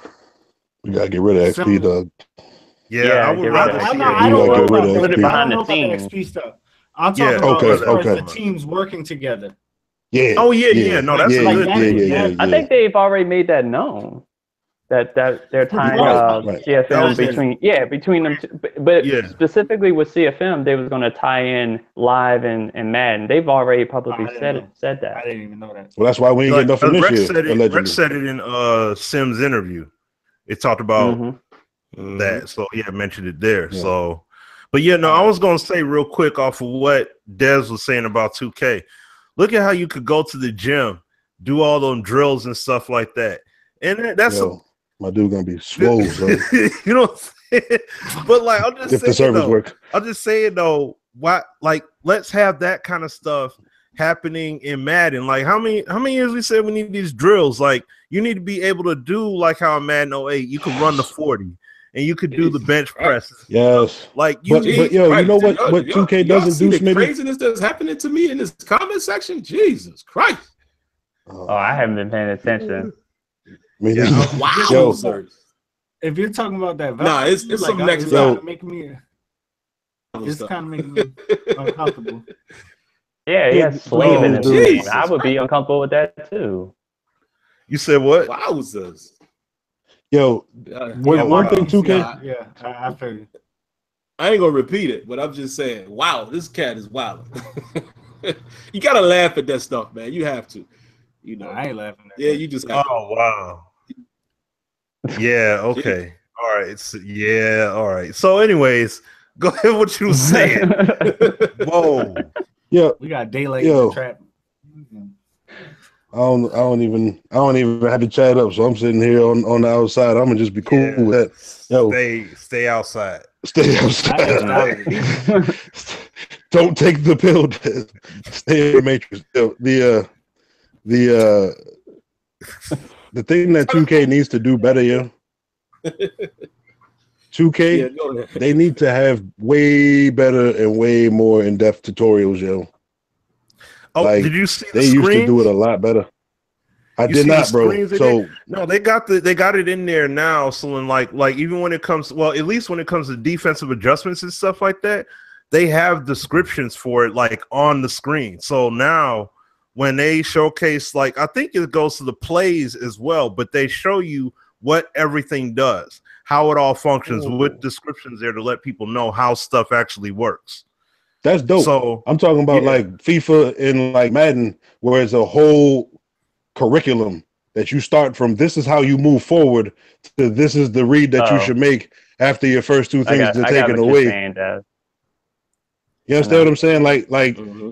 We gotta get rid of XP, Doug. Yeah, I would rather see it. I don't know about the XP stuff. I'm talking about the teams working together. Yeah. Oh yeah. No, that's a good thing. I think they've already made that known. That they're tying CFM between them two. But specifically with CFM, they was going to tie in Live and Madden. They've already publicly said that. I didn't even know that. Well, that's why we ain't getting nothing this year. Rex said it in Sim's interview. It talked about that. So I mentioned it there. Yeah. So, but I was going to say real quick off of what Dez was saying about 2K. Look at how you could go to the gym, do all those drills and stuff like that. And that's my dude gonna be swole, bro. You know what I'm saying? But like, I'm just if saying, the service works. I'm just saying though, why? Like, let's have that kind of stuff happening in Madden. Like, how many years we said we need these drills? Like, you need to be able to do like how in Madden 08, you can run the 40 and you could do the bench presses. Yes. Like, but you know what 2K doesn't do, Smitty? The craziness that's happening to me in this comment section. Jesus Christ. Oh, I haven't been paying attention. I mean, wowzers. If you're talking about that, nah, it's like, some next level. It's kind of making me uncomfortable. Yeah, he has slave in his name. I would be uncomfortable with that too. You said what? Wowzers. Yo, one thing 2K. Yeah, I feel you. I ain't gonna repeat it, but I'm just saying, wow, this cat is wild. You gotta laugh at that stuff, man. You have to. You know, I ain't laughing at that. You just have to. Wow. Yeah, okay. All right. All right. So, anyways, go ahead with what you were saying. Whoa. Yeah. We got daylight in the trap. I don't even have to chat up, so I'm sitting here on the outside. I'm gonna just be cool with that. Yo, stay outside. Stay outside. Don't take the pill. Stay in the matrix. The thing that 2K needs to do better, 2K, they need to have way better and way more in-depth tutorials, yo. Oh, like, did you see the they used to do it a lot better. I did not, bro. So no, they got it in there now. So in like even when it comes, well, at least when it comes to defensive adjustments and stuff like that, they have descriptions for it like on the screen. So now when they showcase, like I think it goes to the plays as well, but they show you what everything does, how it all functions with descriptions there to let people know how stuff actually works. That's dope. So I'm talking about like FIFA and like Madden, where it's a whole curriculum that you start from. This is how you move forward to this is the read that you should make after your first two things are taken away. You understand what I'm saying? Like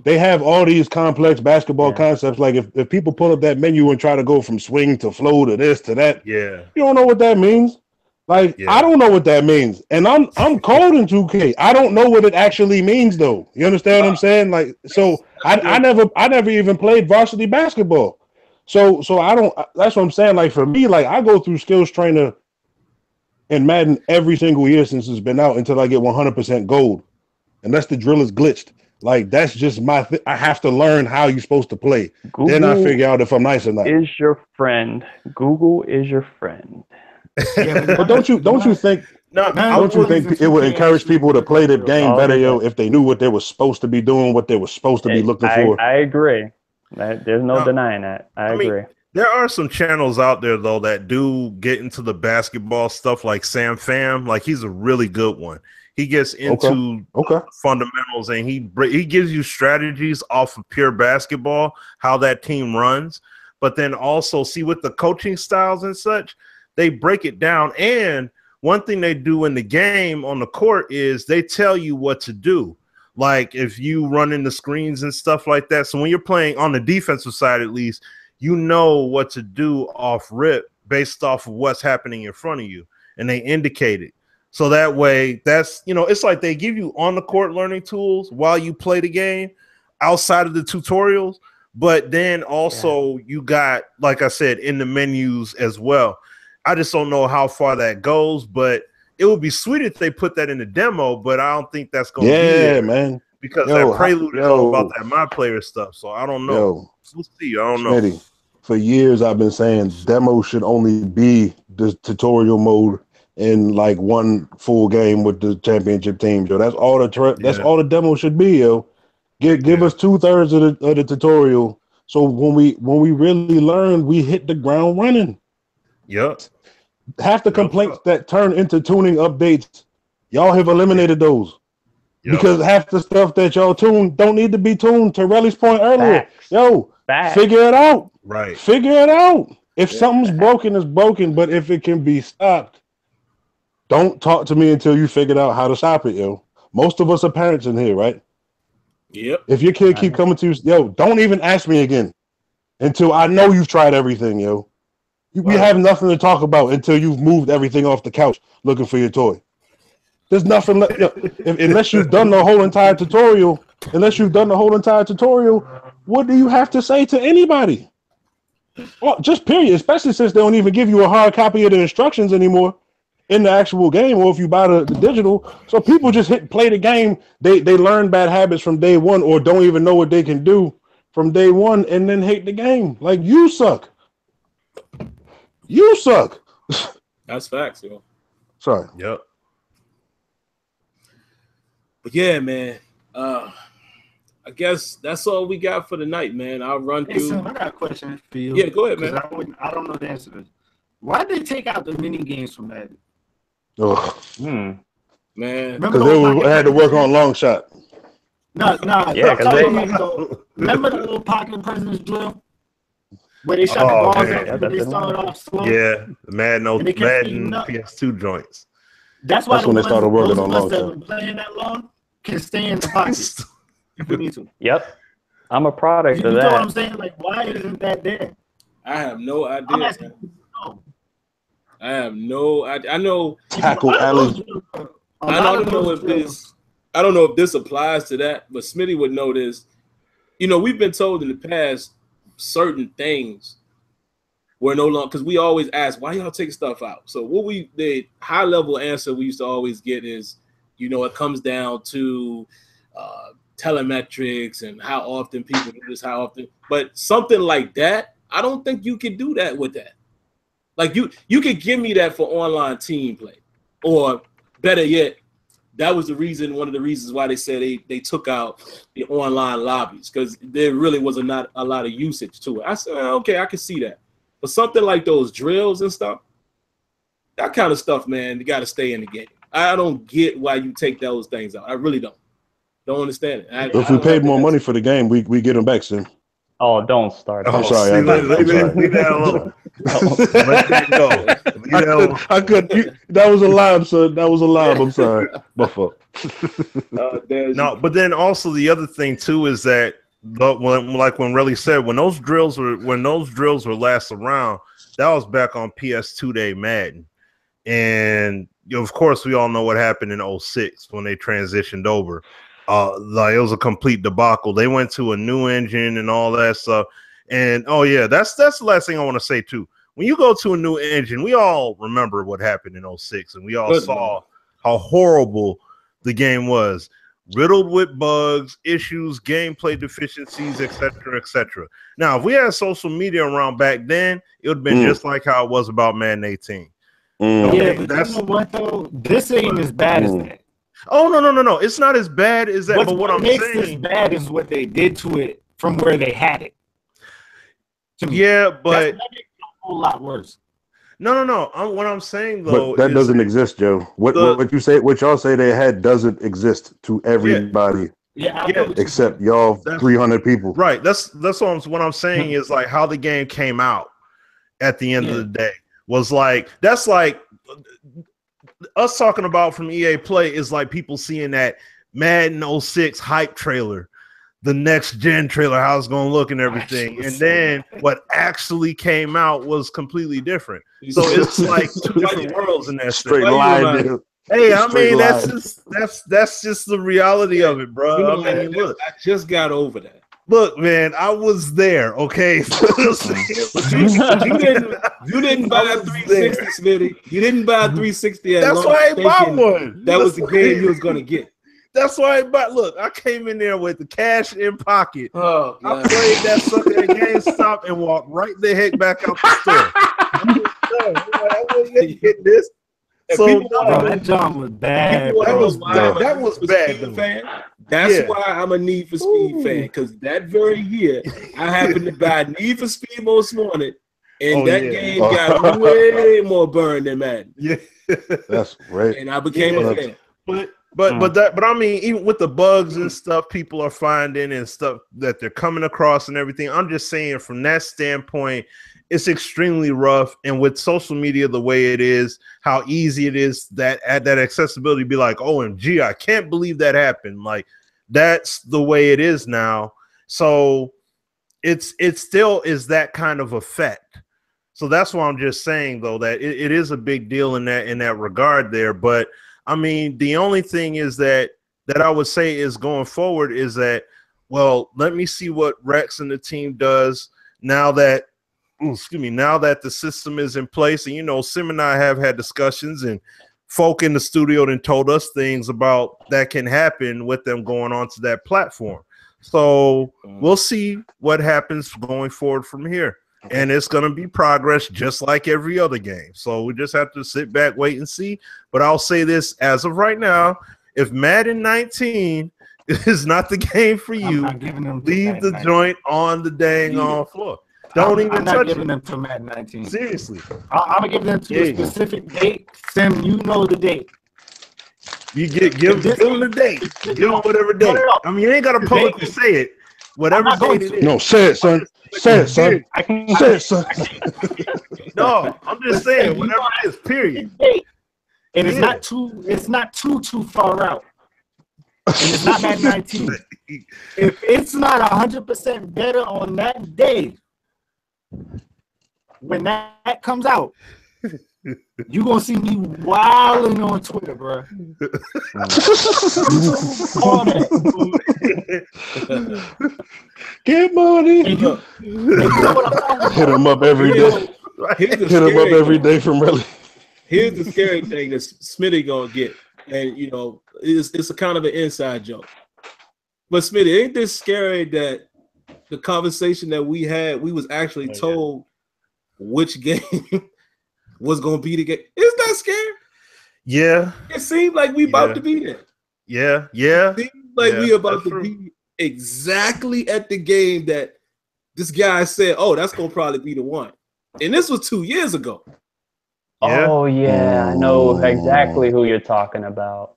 they have all these complex basketball concepts. Like if people pull up that menu and try to go from swing to flow to this to that, you don't know what that means. Like I don't know what that means, and I'm cold in 2K. I don't know what it actually means, though. You understand what I'm saying? Like, so I never even played varsity basketball, so I don't. That's what I'm saying. Like for me, like I go through skills trainer in Madden every single year since it's been out until I get 100% gold, unless the drill is glitched. Like that's just my. I have to learn how you're supposed to play. Google then I figure out if I'm nice or not. Is your friend. Google is your friend. But don't you think it would encourage people to play the game better, if they knew what they were supposed to be doing, what they were supposed to be looking for? I agree. There's no denying that. I agree. There are some channels out there though that do get into the basketball stuff, like SimFam. Like he's a really good one. He gets into fundamentals and he gives you strategies off of pure basketball, how that team runs, but then also see with the coaching styles and such. They break it down, and one thing they do in the game on the court is they tell you what to do. Like if you run into screens and stuff like that. So when you're playing on the defensive side, at least, you know what to do off rip based off of what's happening in front of you, and they indicate it. So that way, that's, it's like they give you on the court learning tools while you play the game outside of the tutorials, but then also you got, like I said, in the menus as well. I just don't know how far that goes, but it would be sweet if they put that in the demo, but I don't think that's going to be there, man. Because that prelude is all about that my player stuff. So I don't know. We'll see. I don't know. Smitty, for years I've been saying demo should only be the tutorial mode in like one full game with the championship team. So that's all that's all the demo should be, yo. Give us 2/3 of the tutorial. So when we really learn, we hit the ground running. Yep. Half the complaints that turn into tuning updates, y'all have eliminated those. Because half the stuff that y'all tune don't need to be tuned. To Relli's point earlier, figure it out. Right. Figure it out. If something's broken, it's broken. But if it can be stopped, don't talk to me until you figured out how to stop it, yo. Most of us are parents in here, right? Yep. If your kid keep coming to you, yo, don't even ask me again until I know you've tried everything, yo. We have nothing to talk about until you've moved everything off the couch looking for your toy. There's nothing unless you've done the whole entire tutorial. What do you have to say to anybody? Well, just period. Especially since they don't even give you a hard copy of the instructions anymore in the actual game, or if you buy the digital. So people just play the game. They learn bad habits from day one, or don't even know what they can do from day one, and then hate the game. Like, you suck. You suck. That's facts, yo. Sorry. Yep. But yeah, man. I guess that's all we got for the night, man. I'll run through. Sim, I got a question for you. Yeah, go ahead, man. I don't know the answer to this. Why did they take out the mini games from Madden? Man, because they had to work on long shot. No. Yeah, remember the little pocket president's drill where they shot the balls out and they started off slow. Yeah, the Madden PS2 joints. That's why when they started working on long shot. shot. Playing that long can stay in the pocket if we need to. Yep, I'm a product You of know that. what I'm saying? Like, why isn't that there? I have no idea. I'm asking. I have no idea. I know Tackle alley. I don't know if this applies to that, but Smitty would know this. You know, we've been told in the past certain things were no longer, because we always ask, why y'all take stuff out? So the high level answer we used to always get is, you know, it comes down to telemetrics and how often people do this, how often. But something like that, I don't think you can do that with that. Like you could give me that for online team play, or better yet, that was one of the reasons why they said they took out the online lobbies, because there really was not a lot of usage to it. I said, okay, I can see that. But something like those drills and stuff, that kind of stuff, man, you got to stay in the game. I don't get why you take those things out. I really don't. Don't understand it. If we paid more money for the game, we get them back soon. Oh, don't start. I'm sorry. Leave that alone. Let that go. I could. That was a lie, son. That was a lie. I'm sorry. My fault. No, but then also the other thing too is that when Relli said, when those drills were last around, that was back on PS2 day Madden, and of course we all know what happened in 06 when they transitioned over. Like it was a complete debacle. They went to a new engine and all that stuff. And oh yeah, that's the last thing I want to say too. When you go to a new engine, we all remember what happened in 06, and we all saw how horrible the game was, riddled with bugs, issues, gameplay deficiencies, etc., etc. Now, if we had social media around back then, it would have been just like how it was about Madden 18. Yeah, but that's what though. This ain't as bad as that. Oh no! It's not as bad as that. But what I'm makes saying, this bad is what they did to it from where they had it. Yeah, but that makes it a whole lot worse. No. What I'm saying though, but that doesn't exist, Joe. What y'all say they had doesn't exist to everybody. Yeah, except y'all 300 people. Right. That's what I'm saying is like how the game came out at the end of the day was like that's like us talking about from EA Play is like people seeing that Madden 06 hype trailer, the next gen trailer, how it's going to look and everything. And then what actually came out was completely different. So it's like two different worlds in that straight line. Hey, I mean, that's just the reality of it, bro. You know, I mean, look, I just got over that. Look, man, I was there. Okay, you didn't buy a 360, Smitty. You didn't buy a 360. That's why I bought one. That was the game you was gonna get. That's why I bought. Look, I came in there with the cash in pocket. Oh, I played that sucker at GameStop and walked right the heck back out the store. I wasn't getting this. So that John was bad. That was bad. Fan. That's why I'm a Need for Speed fan, because that very year I happened to buy Need for Speed Most Wanted, and game got way more burned than Madden. Yeah, that's great. And I became a fan. But I mean, even with the bugs and stuff people are finding and stuff that they're coming across and everything, I'm just saying from that standpoint, it's extremely rough. And with social media the way it is, how easy it is that accessibility be like, OMG, I can't believe that happened. Like that's the way it is now. So it still is that kind of effect. So that's why I'm just saying though that it is a big deal in that regard there. But I mean, the only thing is that I would say is going forward is that, well, let me see what Rex and the team does now that the system is in place. And, you know, Sim and I have had discussions and folk in the studio and told us things about that can happen with them going onto that platform. So we'll see what happens going forward from here. and it's going to be progress just like every other game. So we just have to sit back, wait, and see. But I'll say this as of right now: if Madden 19 is not the game for you, leave the joint on the dang on floor. Don't even touch it. I'm not giving them to Madden 19. Seriously, I'm gonna give them to a specific date. Sim, you know the date. You give them the date. Give them whatever date. I mean, you ain't gotta publicly say it. Whatever date it is. No, say it, son. Say it, son. Say it, son. No, I'm just saying whatever it is. Period. And it's not too far out. And it's not Madden 19. If it's not 100% better on that day, when that comes out, you gonna see me wilding on Twitter, bro. Get money. Hit him up every day. Hit him up every day from Relli. Here's the scary thing that Smitty gonna get, and you know, it's a kind of an inside joke. But Smitty, ain't this scary that the conversation that we had, we was actually told which game was gonna be the game? Isn't that scary? Yeah. It seemed like we about to be there. Yeah. It seemed like we about to be exactly at the game that this guy said, "Oh, that's gonna probably be the one." And this was 2 years ago. Yeah. Oh yeah, I know exactly who you're talking about.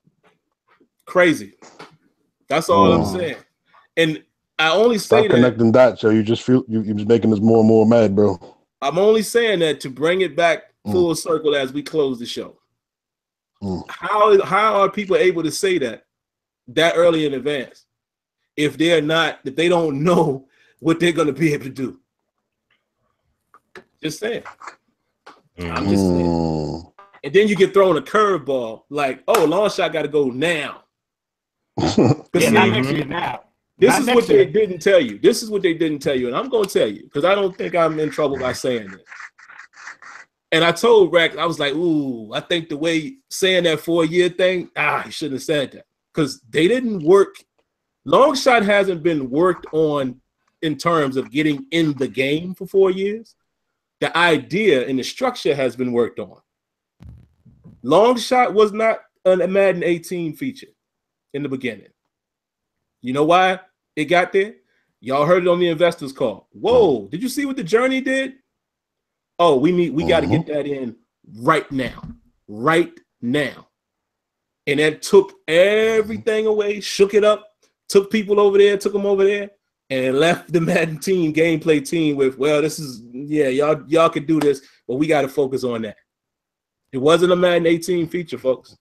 Crazy. That's all I'm saying. And I only say Stop connecting dots, yo. You just feel you're just making us more and more mad, bro. I'm only saying that to bring it back full circle as we close the show. How are people able to say that early in advance if they don't know what they're going to be able to do? Just saying. I'm just saying. And then you get thrown a curveball like, oh, long shot got to go now. Not next year now. This is what they didn't tell you. This is what they didn't tell you. And I'm going to tell you because I don't think I'm in trouble by saying this. And I told Rex, I was like, ooh, I think the way saying that 4-year thing, he shouldn't have said that. Because they didn't work. Long shot hasn't been worked on in terms of getting in the game for 4 years. The idea and the structure has been worked on. Long shot was not a Madden 18 feature in the beginning. You know why it got there? Y'all heard it on the investors call. Whoa, did you see what the journey did? Oh, we got to get that in right now. And that took everything away, shook it up, took people over there, took them over there, and left the Madden team, gameplay team with, well, this is, y'all can do this, but we got to focus on that. It wasn't a Madden 18 feature, folks.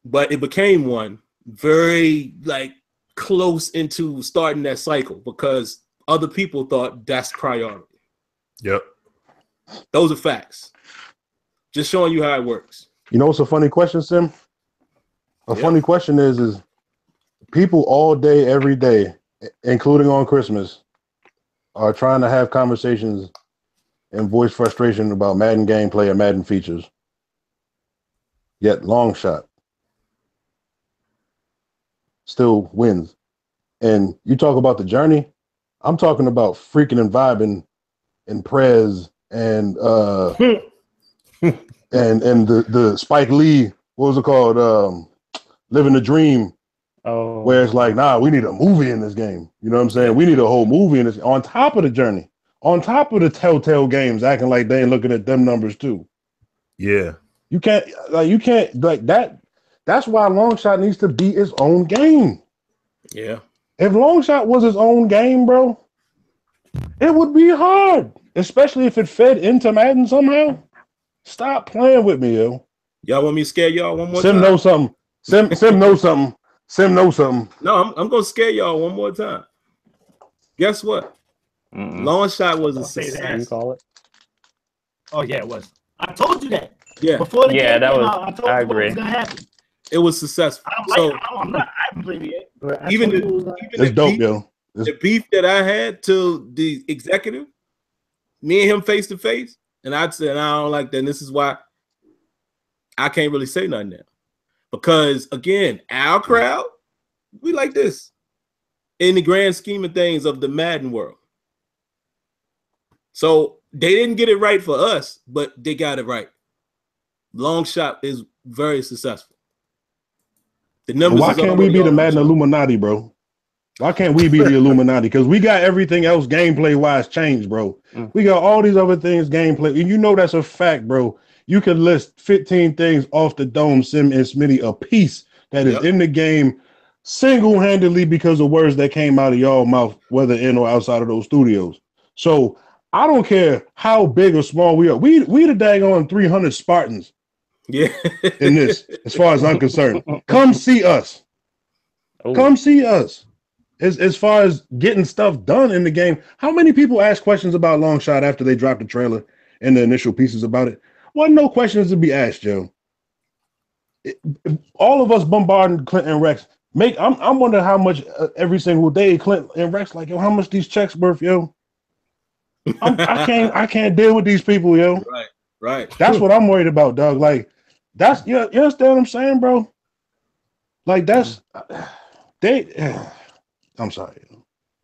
But it became one very close into starting that cycle because other people thought that's priority. Yep. Those are facts. Just showing you how it works. You know what's a funny question, Sim? Funny question is people all day, every day, including on Christmas, are trying to have conversations and voice frustration about Madden gameplay and Madden features. Yet long shot still wins. And you talk about the journey, I'm talking about freaking and vibing and Prez and and the Spike Lee, what was it called? Living the Dream. Oh, where it's like, nah, we need a movie in this game. You know what I'm saying? We need a whole movie in this on top of the journey, on top of the Telltale games acting like they ain't looking at them numbers too. Yeah. You can't like that. That's why Long Shot needs to be its own game. Yeah. If Long Shot was its own game, bro, it would be hard, especially if it fed into Madden somehow. Stop playing with me, yo. Y'all want me to scare y'all one more time? Sim knows something. Sim knows something. Sim knows something. No, I'm gonna scare y'all one more time. Guess what? Long Shot was a success. You call it? Oh yeah, it was. I told you that. Yeah. Before the game that came was. out, I told you what was gonna happen. It was successful. I haven't played it yet. Even it's dope, yo. The beef that I had to the executive, me and him face to face, and I said I don't like that. And this is why I can't really say nothing now. Because again, our crowd, we like this in the grand scheme of things of the Madden world. So they didn't get it right for us, but they got it right. Long shot is very successful. The numbers. Why can't we be the Madden Illuminati, bro? Why can't we be the Illuminati? Because we got everything else gameplay wise changed, bro. We got all these other things gameplay, and you know that's a fact, bro. You can list 15 things off the dome, Sim and Smitty, a piece that is in the game single-handedly because of words that came out of y'all mouth, whether in or outside of those studios. So I don't care how big or small we are. We the daggone 300 Spartans. Yeah. In this, as far as I'm concerned. Come see us. Come see us. As far as getting stuff done in the game, how many people ask questions about Long Shot after they dropped the trailer and the initial pieces about it? Wasn't no questions to be asked, Joe. All of us bombarding Clint and Rex. I'm wondering how much every single day Clint and Rex like, yo, how much these checks worth, yo? I can't deal with these people, yo. Right. That's what I'm worried about, dog. Like, that's you understand what I'm saying, bro? Like that's I'm sorry.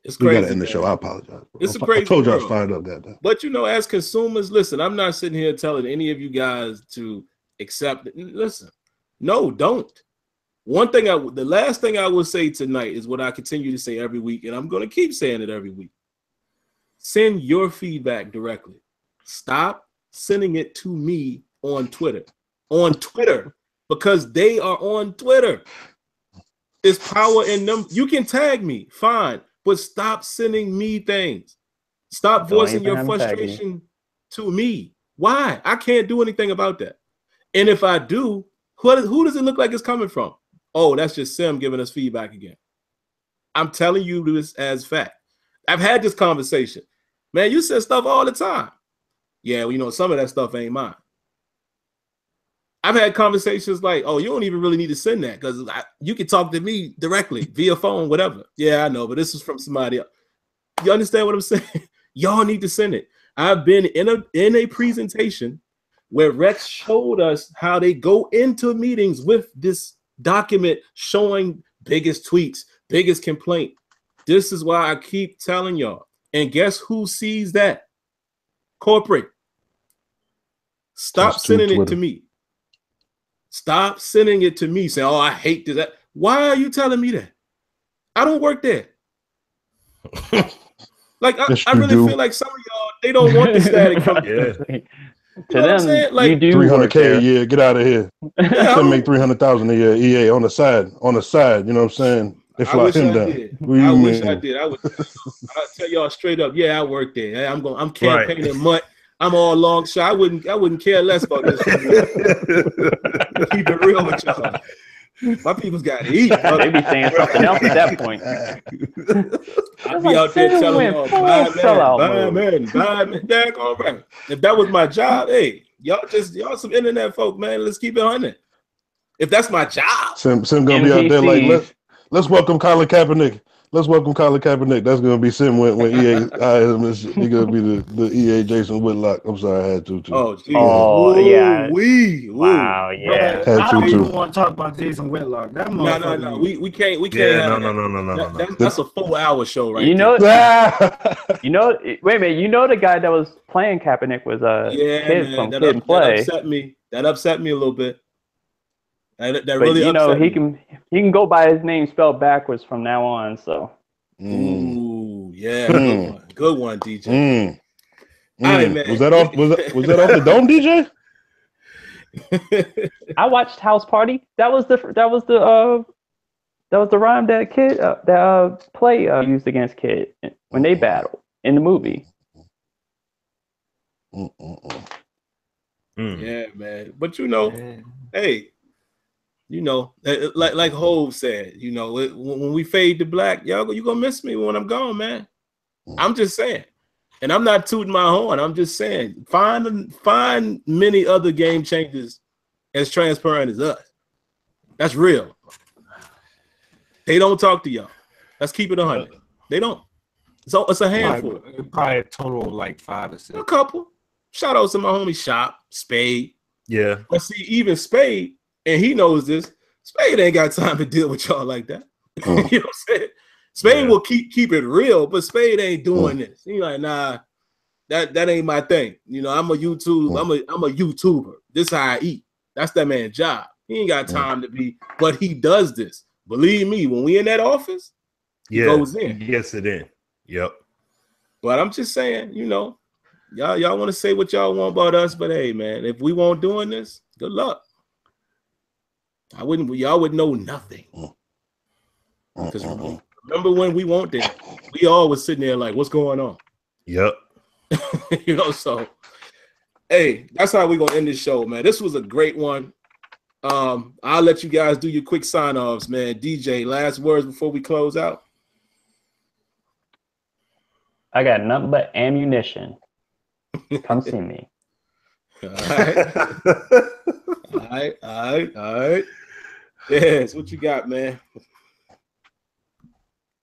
It's crazy. We gotta end the show. I apologize. It's a crazy. I told you I was fired up that day. But you know, as consumers, listen, I'm not sitting here telling any of you guys to accept it. Listen, no, don't. The last thing I will say tonight is what I continue to say every week, and I'm going to keep saying it every week. Send your feedback directly. Stop sending it to me on Twitter. Because they are on Twitter. There's power in them. You can tag me, fine, but stop sending me things. Stop voicing your frustration to me. Why? I can't do anything about that. And if I do, who does it look like it's coming from? Oh, that's just Sim giving us feedback again. I'm telling you this as fact. I've had this conversation. Man, you said stuff all the time. Yeah, well, you know, some of that stuff ain't mine. I've had conversations like, oh, you don't even really need to send that because you can talk to me directly via phone, whatever. Yeah, I know, but this is from somebody else. You understand what I'm saying? Y'all need to send it. I've been in a presentation where Rex showed us how they go into meetings with this document showing biggest tweets, biggest complaint. This is why I keep telling y'all. And guess who sees that? Corporate. Stop sending it to me. Stop sending it to me saying, oh, I hate this. Why are you telling me that? I don't work there. Like, I really feel like some of y'all, they don't want the static from To them, like, you do 300K a year. Get out of here. Some make 300,000 a year. EA on the side. You know what I'm saying? They fly him down. I wish I did. I'll tell y'all straight up. Yeah, I work there. I'm campaigning mutt. I'm all long shot. I wouldn't care less about this. Keep it real with y'all. My people's got to eat. They be saying something else at that point. I'd be out there telling y'all, buy Madden. All right. If that was my job, hey, y'all some internet folk, man. Let's keep it on it. If that's my job, Sim gonna be out there like let's welcome Colin Kaepernick. Let's welcome Colin Kaepernick. That's gonna be Sim when EA hires him. He gonna be the EA Jason Whitlock. I'm sorry, I had to too. Oh, geez. Yeah. Wow, yeah. I don't even want to talk about Jason Whitlock. That motherfucker. No. We can't. Yeah, no. That's a 4-hour show, right? You know. Wait a minute. You know the guy that was playing Kaepernick was Kid from Kid and Play. That upset me a little bit. That but really, you know, he can go by his name spelled backwards from now on. So, ooh, yeah, good one, DJ. All right, man. Was that off the dome, DJ? I watched House Party. That was the rhyme that Kid that Play used against Kid when they battled in the movie. Yeah, man. But you know, hey. You know, like Hov said, you know, when we fade to black, y'all, you gonna miss me when I'm gone, man. I'm just saying, and I'm not tooting my horn. I'm just saying, find many other game changers as transparent as us. That's real. They don't talk to y'all. Let's keep it 100. They don't. So it's a handful. Probably a total of like 5 or 6. A couple. Shout out to my homie Shop Spade. Yeah. But see, even Spade. And he knows this. Spade ain't got time to deal with y'all like that. You know what I'm saying? Spade will keep it real, but Spade ain't doing this. He like, nah, That ain't my thing. You know, I'm a YouTuber. This how I eat. That's that man's job. He ain't got time to be, but he does this. Believe me, when we in that office, he goes in. He gets it in. Yep. But I'm just saying, you know, y'all want to say what y'all want about us, but hey, man, if we won't doing this, good luck. Y'all would know nothing. Because remember when we won't there, we all was sitting there like, what's going on? Yep. You know, so hey, that's how we're gonna end this show, man. This was a great one. I'll let you guys do your quick sign-offs, man. DJ, last words before we close out. I got nothing but ammunition. Come see me. All right. Yes, what you got, man?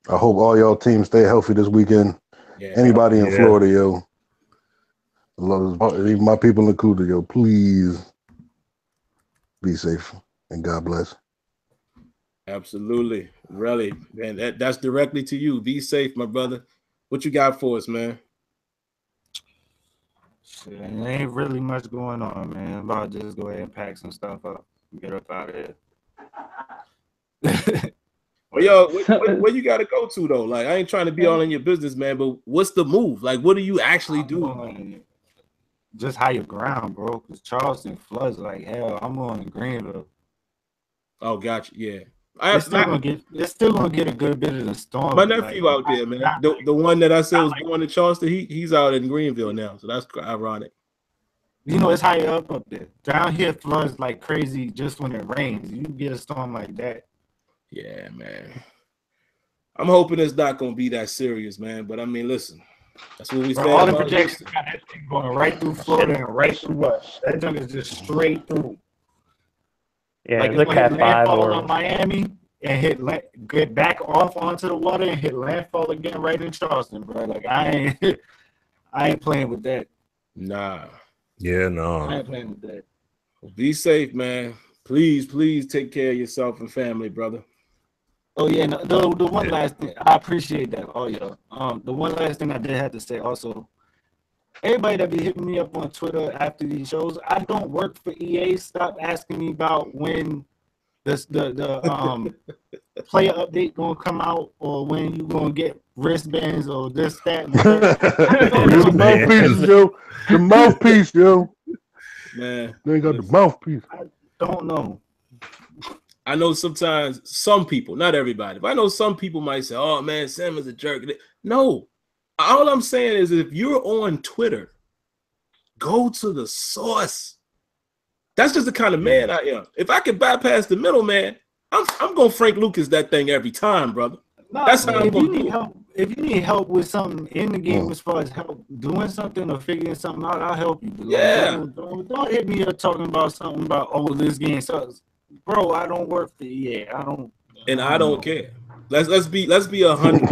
I hope all y'all teams stay healthy this weekend. Yeah. Anybody in Florida, yo. Even my people included, yo. Please be safe and God bless. Absolutely. Relli, man, that's directly to you. Be safe, my brother. What you got for us, man? Shit, there ain't really much going on, man. I'm about to just go ahead and pack some stuff up and get up out of here. Well, yo, where you got to go to, though? Like, I ain't trying to be all in your business, man, but what's the move? Like, what do you actually do? Just higher ground, bro, because Charleston floods like hell. I'm going to Greenville. Oh, gotcha. Yeah. It's still gonna get a good bit of the storm. My nephew out there, man. The one that I said was born in Charleston, he's out in Greenville now, so that's ironic. You know, it's higher up there. Down here floods like crazy just when it rains. You get a storm like that. Yeah, man. I'm hoping it's not gonna be that serious, man. But I mean, listen, that's what we said. All the projections got that thing going right through Florida and right through what? That junk is just straight through. Yeah, like look at landfall on Miami and get back off onto the water and hit landfall again right in Charleston, bro. Like I ain't playing with that. Nah. Yeah, no. I ain't playing with that. Be safe, man. Please take care of yourself and family, brother. Oh yeah, no, the one last thing, I appreciate that. Oh yeah. The one last thing I did have to say also. Everybody that be hitting me up on Twitter after these shows, I don't work for EA. Stop asking me about when the player update gonna come out or when you gonna get wristbands or this, that, and the mouthpiece, yo. The mouthpiece, yo. Man, they got the mouthpiece. I don't know. I know sometimes some people, not everybody, but I know some people might say, "Oh man, Sam is a jerk." No. All I'm saying is if you're on Twitter, go to the source. That's just the kind of man I am. If I could bypass the middleman, I'm going to Frank Lucas that thing every time, brother. No, that's how I'm going to do it. If you need help with something in the game as far as help doing something or figuring something out, I'll help you. Yeah. Don't hit me up talking about something about, oh, this game sucks. Bro, I don't work for EA. I don't care. Let's be 100.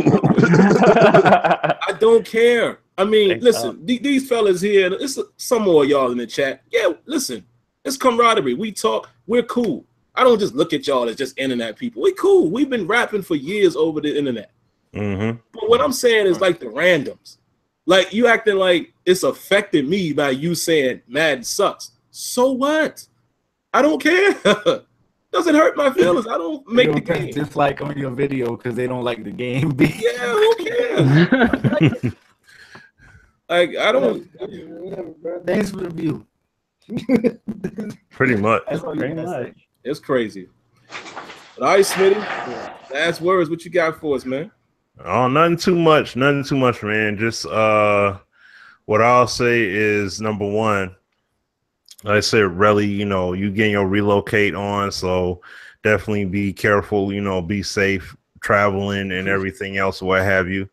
I don't care. I mean, listen, these fellas here, it's some more y'all in the chat. Yeah, listen, it's camaraderie. We talk, we're cool. I don't just look at y'all as just internet people. We cool. We've been rapping for years over the internet. Mm-hmm. But what I'm saying is like the randoms. Like you acting like it's affecting me by you saying Madden sucks. So what? I don't care. Doesn't hurt my feelings. I don't make the game. Dislike on your video because they don't like the game. Yeah, who cares? Like I don't. Thanks for the view. Pretty much. That's all pretty much. It's crazy. But all right, Smitty. Last words. What you got for us, man? Oh, nothing too much, man. Just what I'll say is number one. Like I said, Relli, you getting your relocate on, so definitely be careful, be safe traveling and everything else, what have you.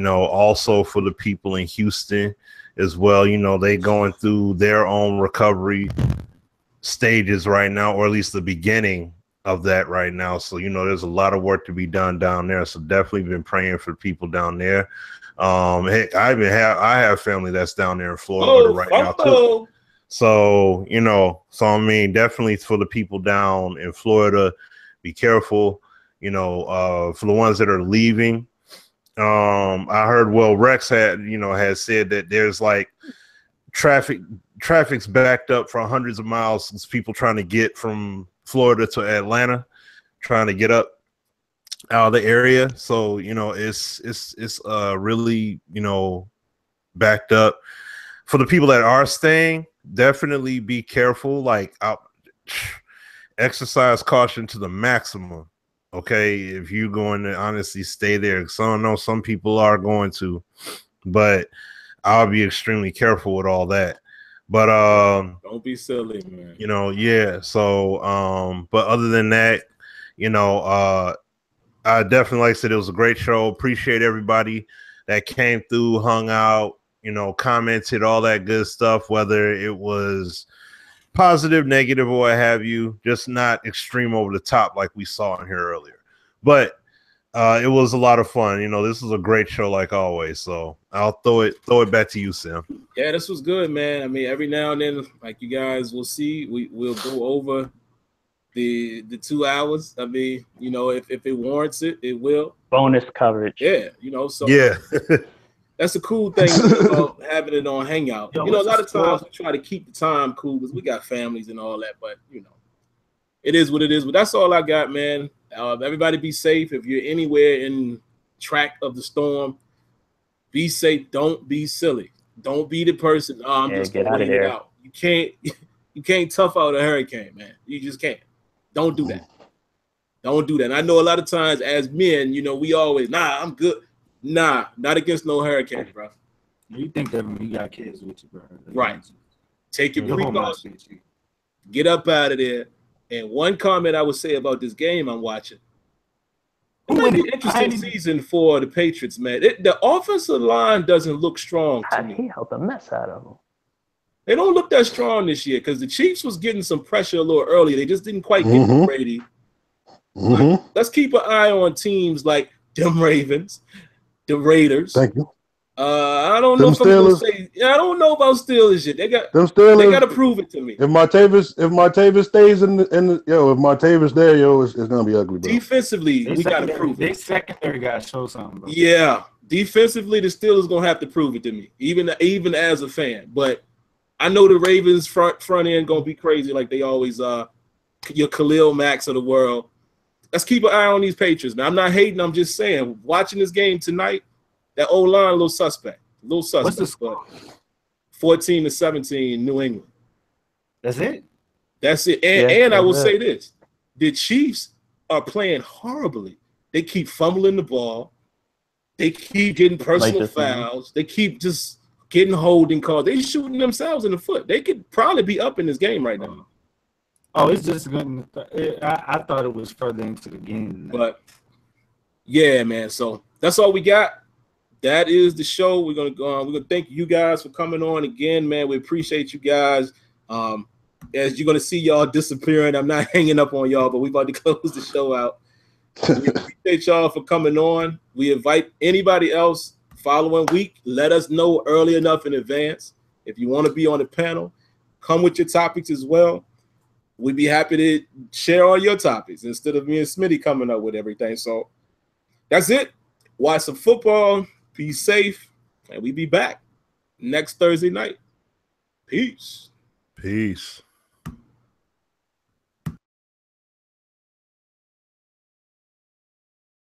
Also for the people in Houston as well, they going through their own recovery stages right now, or at least the beginning of that right now. So, there's a lot of work to be done down there. So definitely been praying for people down there. Heck, I have family that's down there in Florida right now too. So, I mean, definitely for the people down in Florida, be careful, for the ones that are leaving, I heard Rex had said that there's like traffic's backed up for hundreds of miles since people trying to get from Florida to Atlanta, trying to get up out of the area. So, it's really, backed up. For the people that are staying, definitely be careful. Like, exercise caution to the maximum. Okay, if you're going to honestly stay there, so I know some people are going to, but I'll be extremely careful with all that. But don't be silly, man. Yeah. So but other than that, I definitely, like I said, it was a great show. Appreciate everybody that came through, hung out, commented, all that good stuff, whether it was positive, negative, or what have you, just not extreme over the top like we saw in here earlier. But it was a lot of fun. This was a great show like always. So I'll throw it back to you, Sim. Yeah, this was good, man. I mean, every now and then, like you guys will see, we'll go over the 2 hours. I mean, if it warrants it, it will. Bonus coverage. Yeah, so yeah. That's a cool thing about having it on Hangout. A lot of times we try to keep the time cool because we got families and all that, but it is what it is. But that's all I got, man. Everybody be safe. If you're anywhere in track of the storm, be safe. Don't be silly. Don't be the person. I'm just gonna wait it out. You can't tough out a hurricane, man. You just can't. Don't do that. Don't do that. And I know a lot of times as men, we always, I'm good. Nah, not against no hurricane, bro. You think that when you got kids with you, bro. Right. Take your precautions. Get up out of there. And one comment I would say about this game I'm watching. It might be an interesting season for the Patriots, man. The offensive line doesn't look strong to me. He helped the mess out of them. They don't look that strong this year because the Chiefs was getting some pressure a little earlier. They just didn't quite get to Brady. Let's keep an eye on teams like them Ravens, the Raiders. Thank you. I don't know if I'm gonna say. I don't know about Steelers yet. They got to prove it to me. If Martavis stays in the if Martavis there, it's gonna be ugly, bro. Defensively, we got to prove it. They secondary got to show something, bro. Yeah, defensively, the Steelers gonna have to prove it to me, even as a fan. But I know the Ravens front end gonna be crazy like they always are. Your Khalil Macks of the world. Let's keep an eye on these Patriots, man. I'm not hating. I'm just saying, watching this game tonight, that old line a little suspect. What's the score? 14-17 New England. That's it? That's it. And I will say this. The Chiefs are playing horribly. They keep fumbling the ball. They keep getting personal fouls. They keep just getting holding calls. They're shooting themselves in the foot. They could probably be up in this game right now. Oh, it's just good. I thought it was further into the game. But, yeah, man. So that's all we got. That is the show. We're gonna thank you guys for coming on again, man. We appreciate you guys. As you're gonna see y'all disappearing, I'm not hanging up on y'all, but we're about to close the show out. We appreciate y'all for coming on. We invite anybody else following week. Let us know early enough in advance if you want to be on the panel. Come with your topics as well. We'd be happy to share all your topics instead of me and Smitty coming up with everything. So that's it. Watch some football. Be safe, and we be back next Thursday night. Peace. Peace.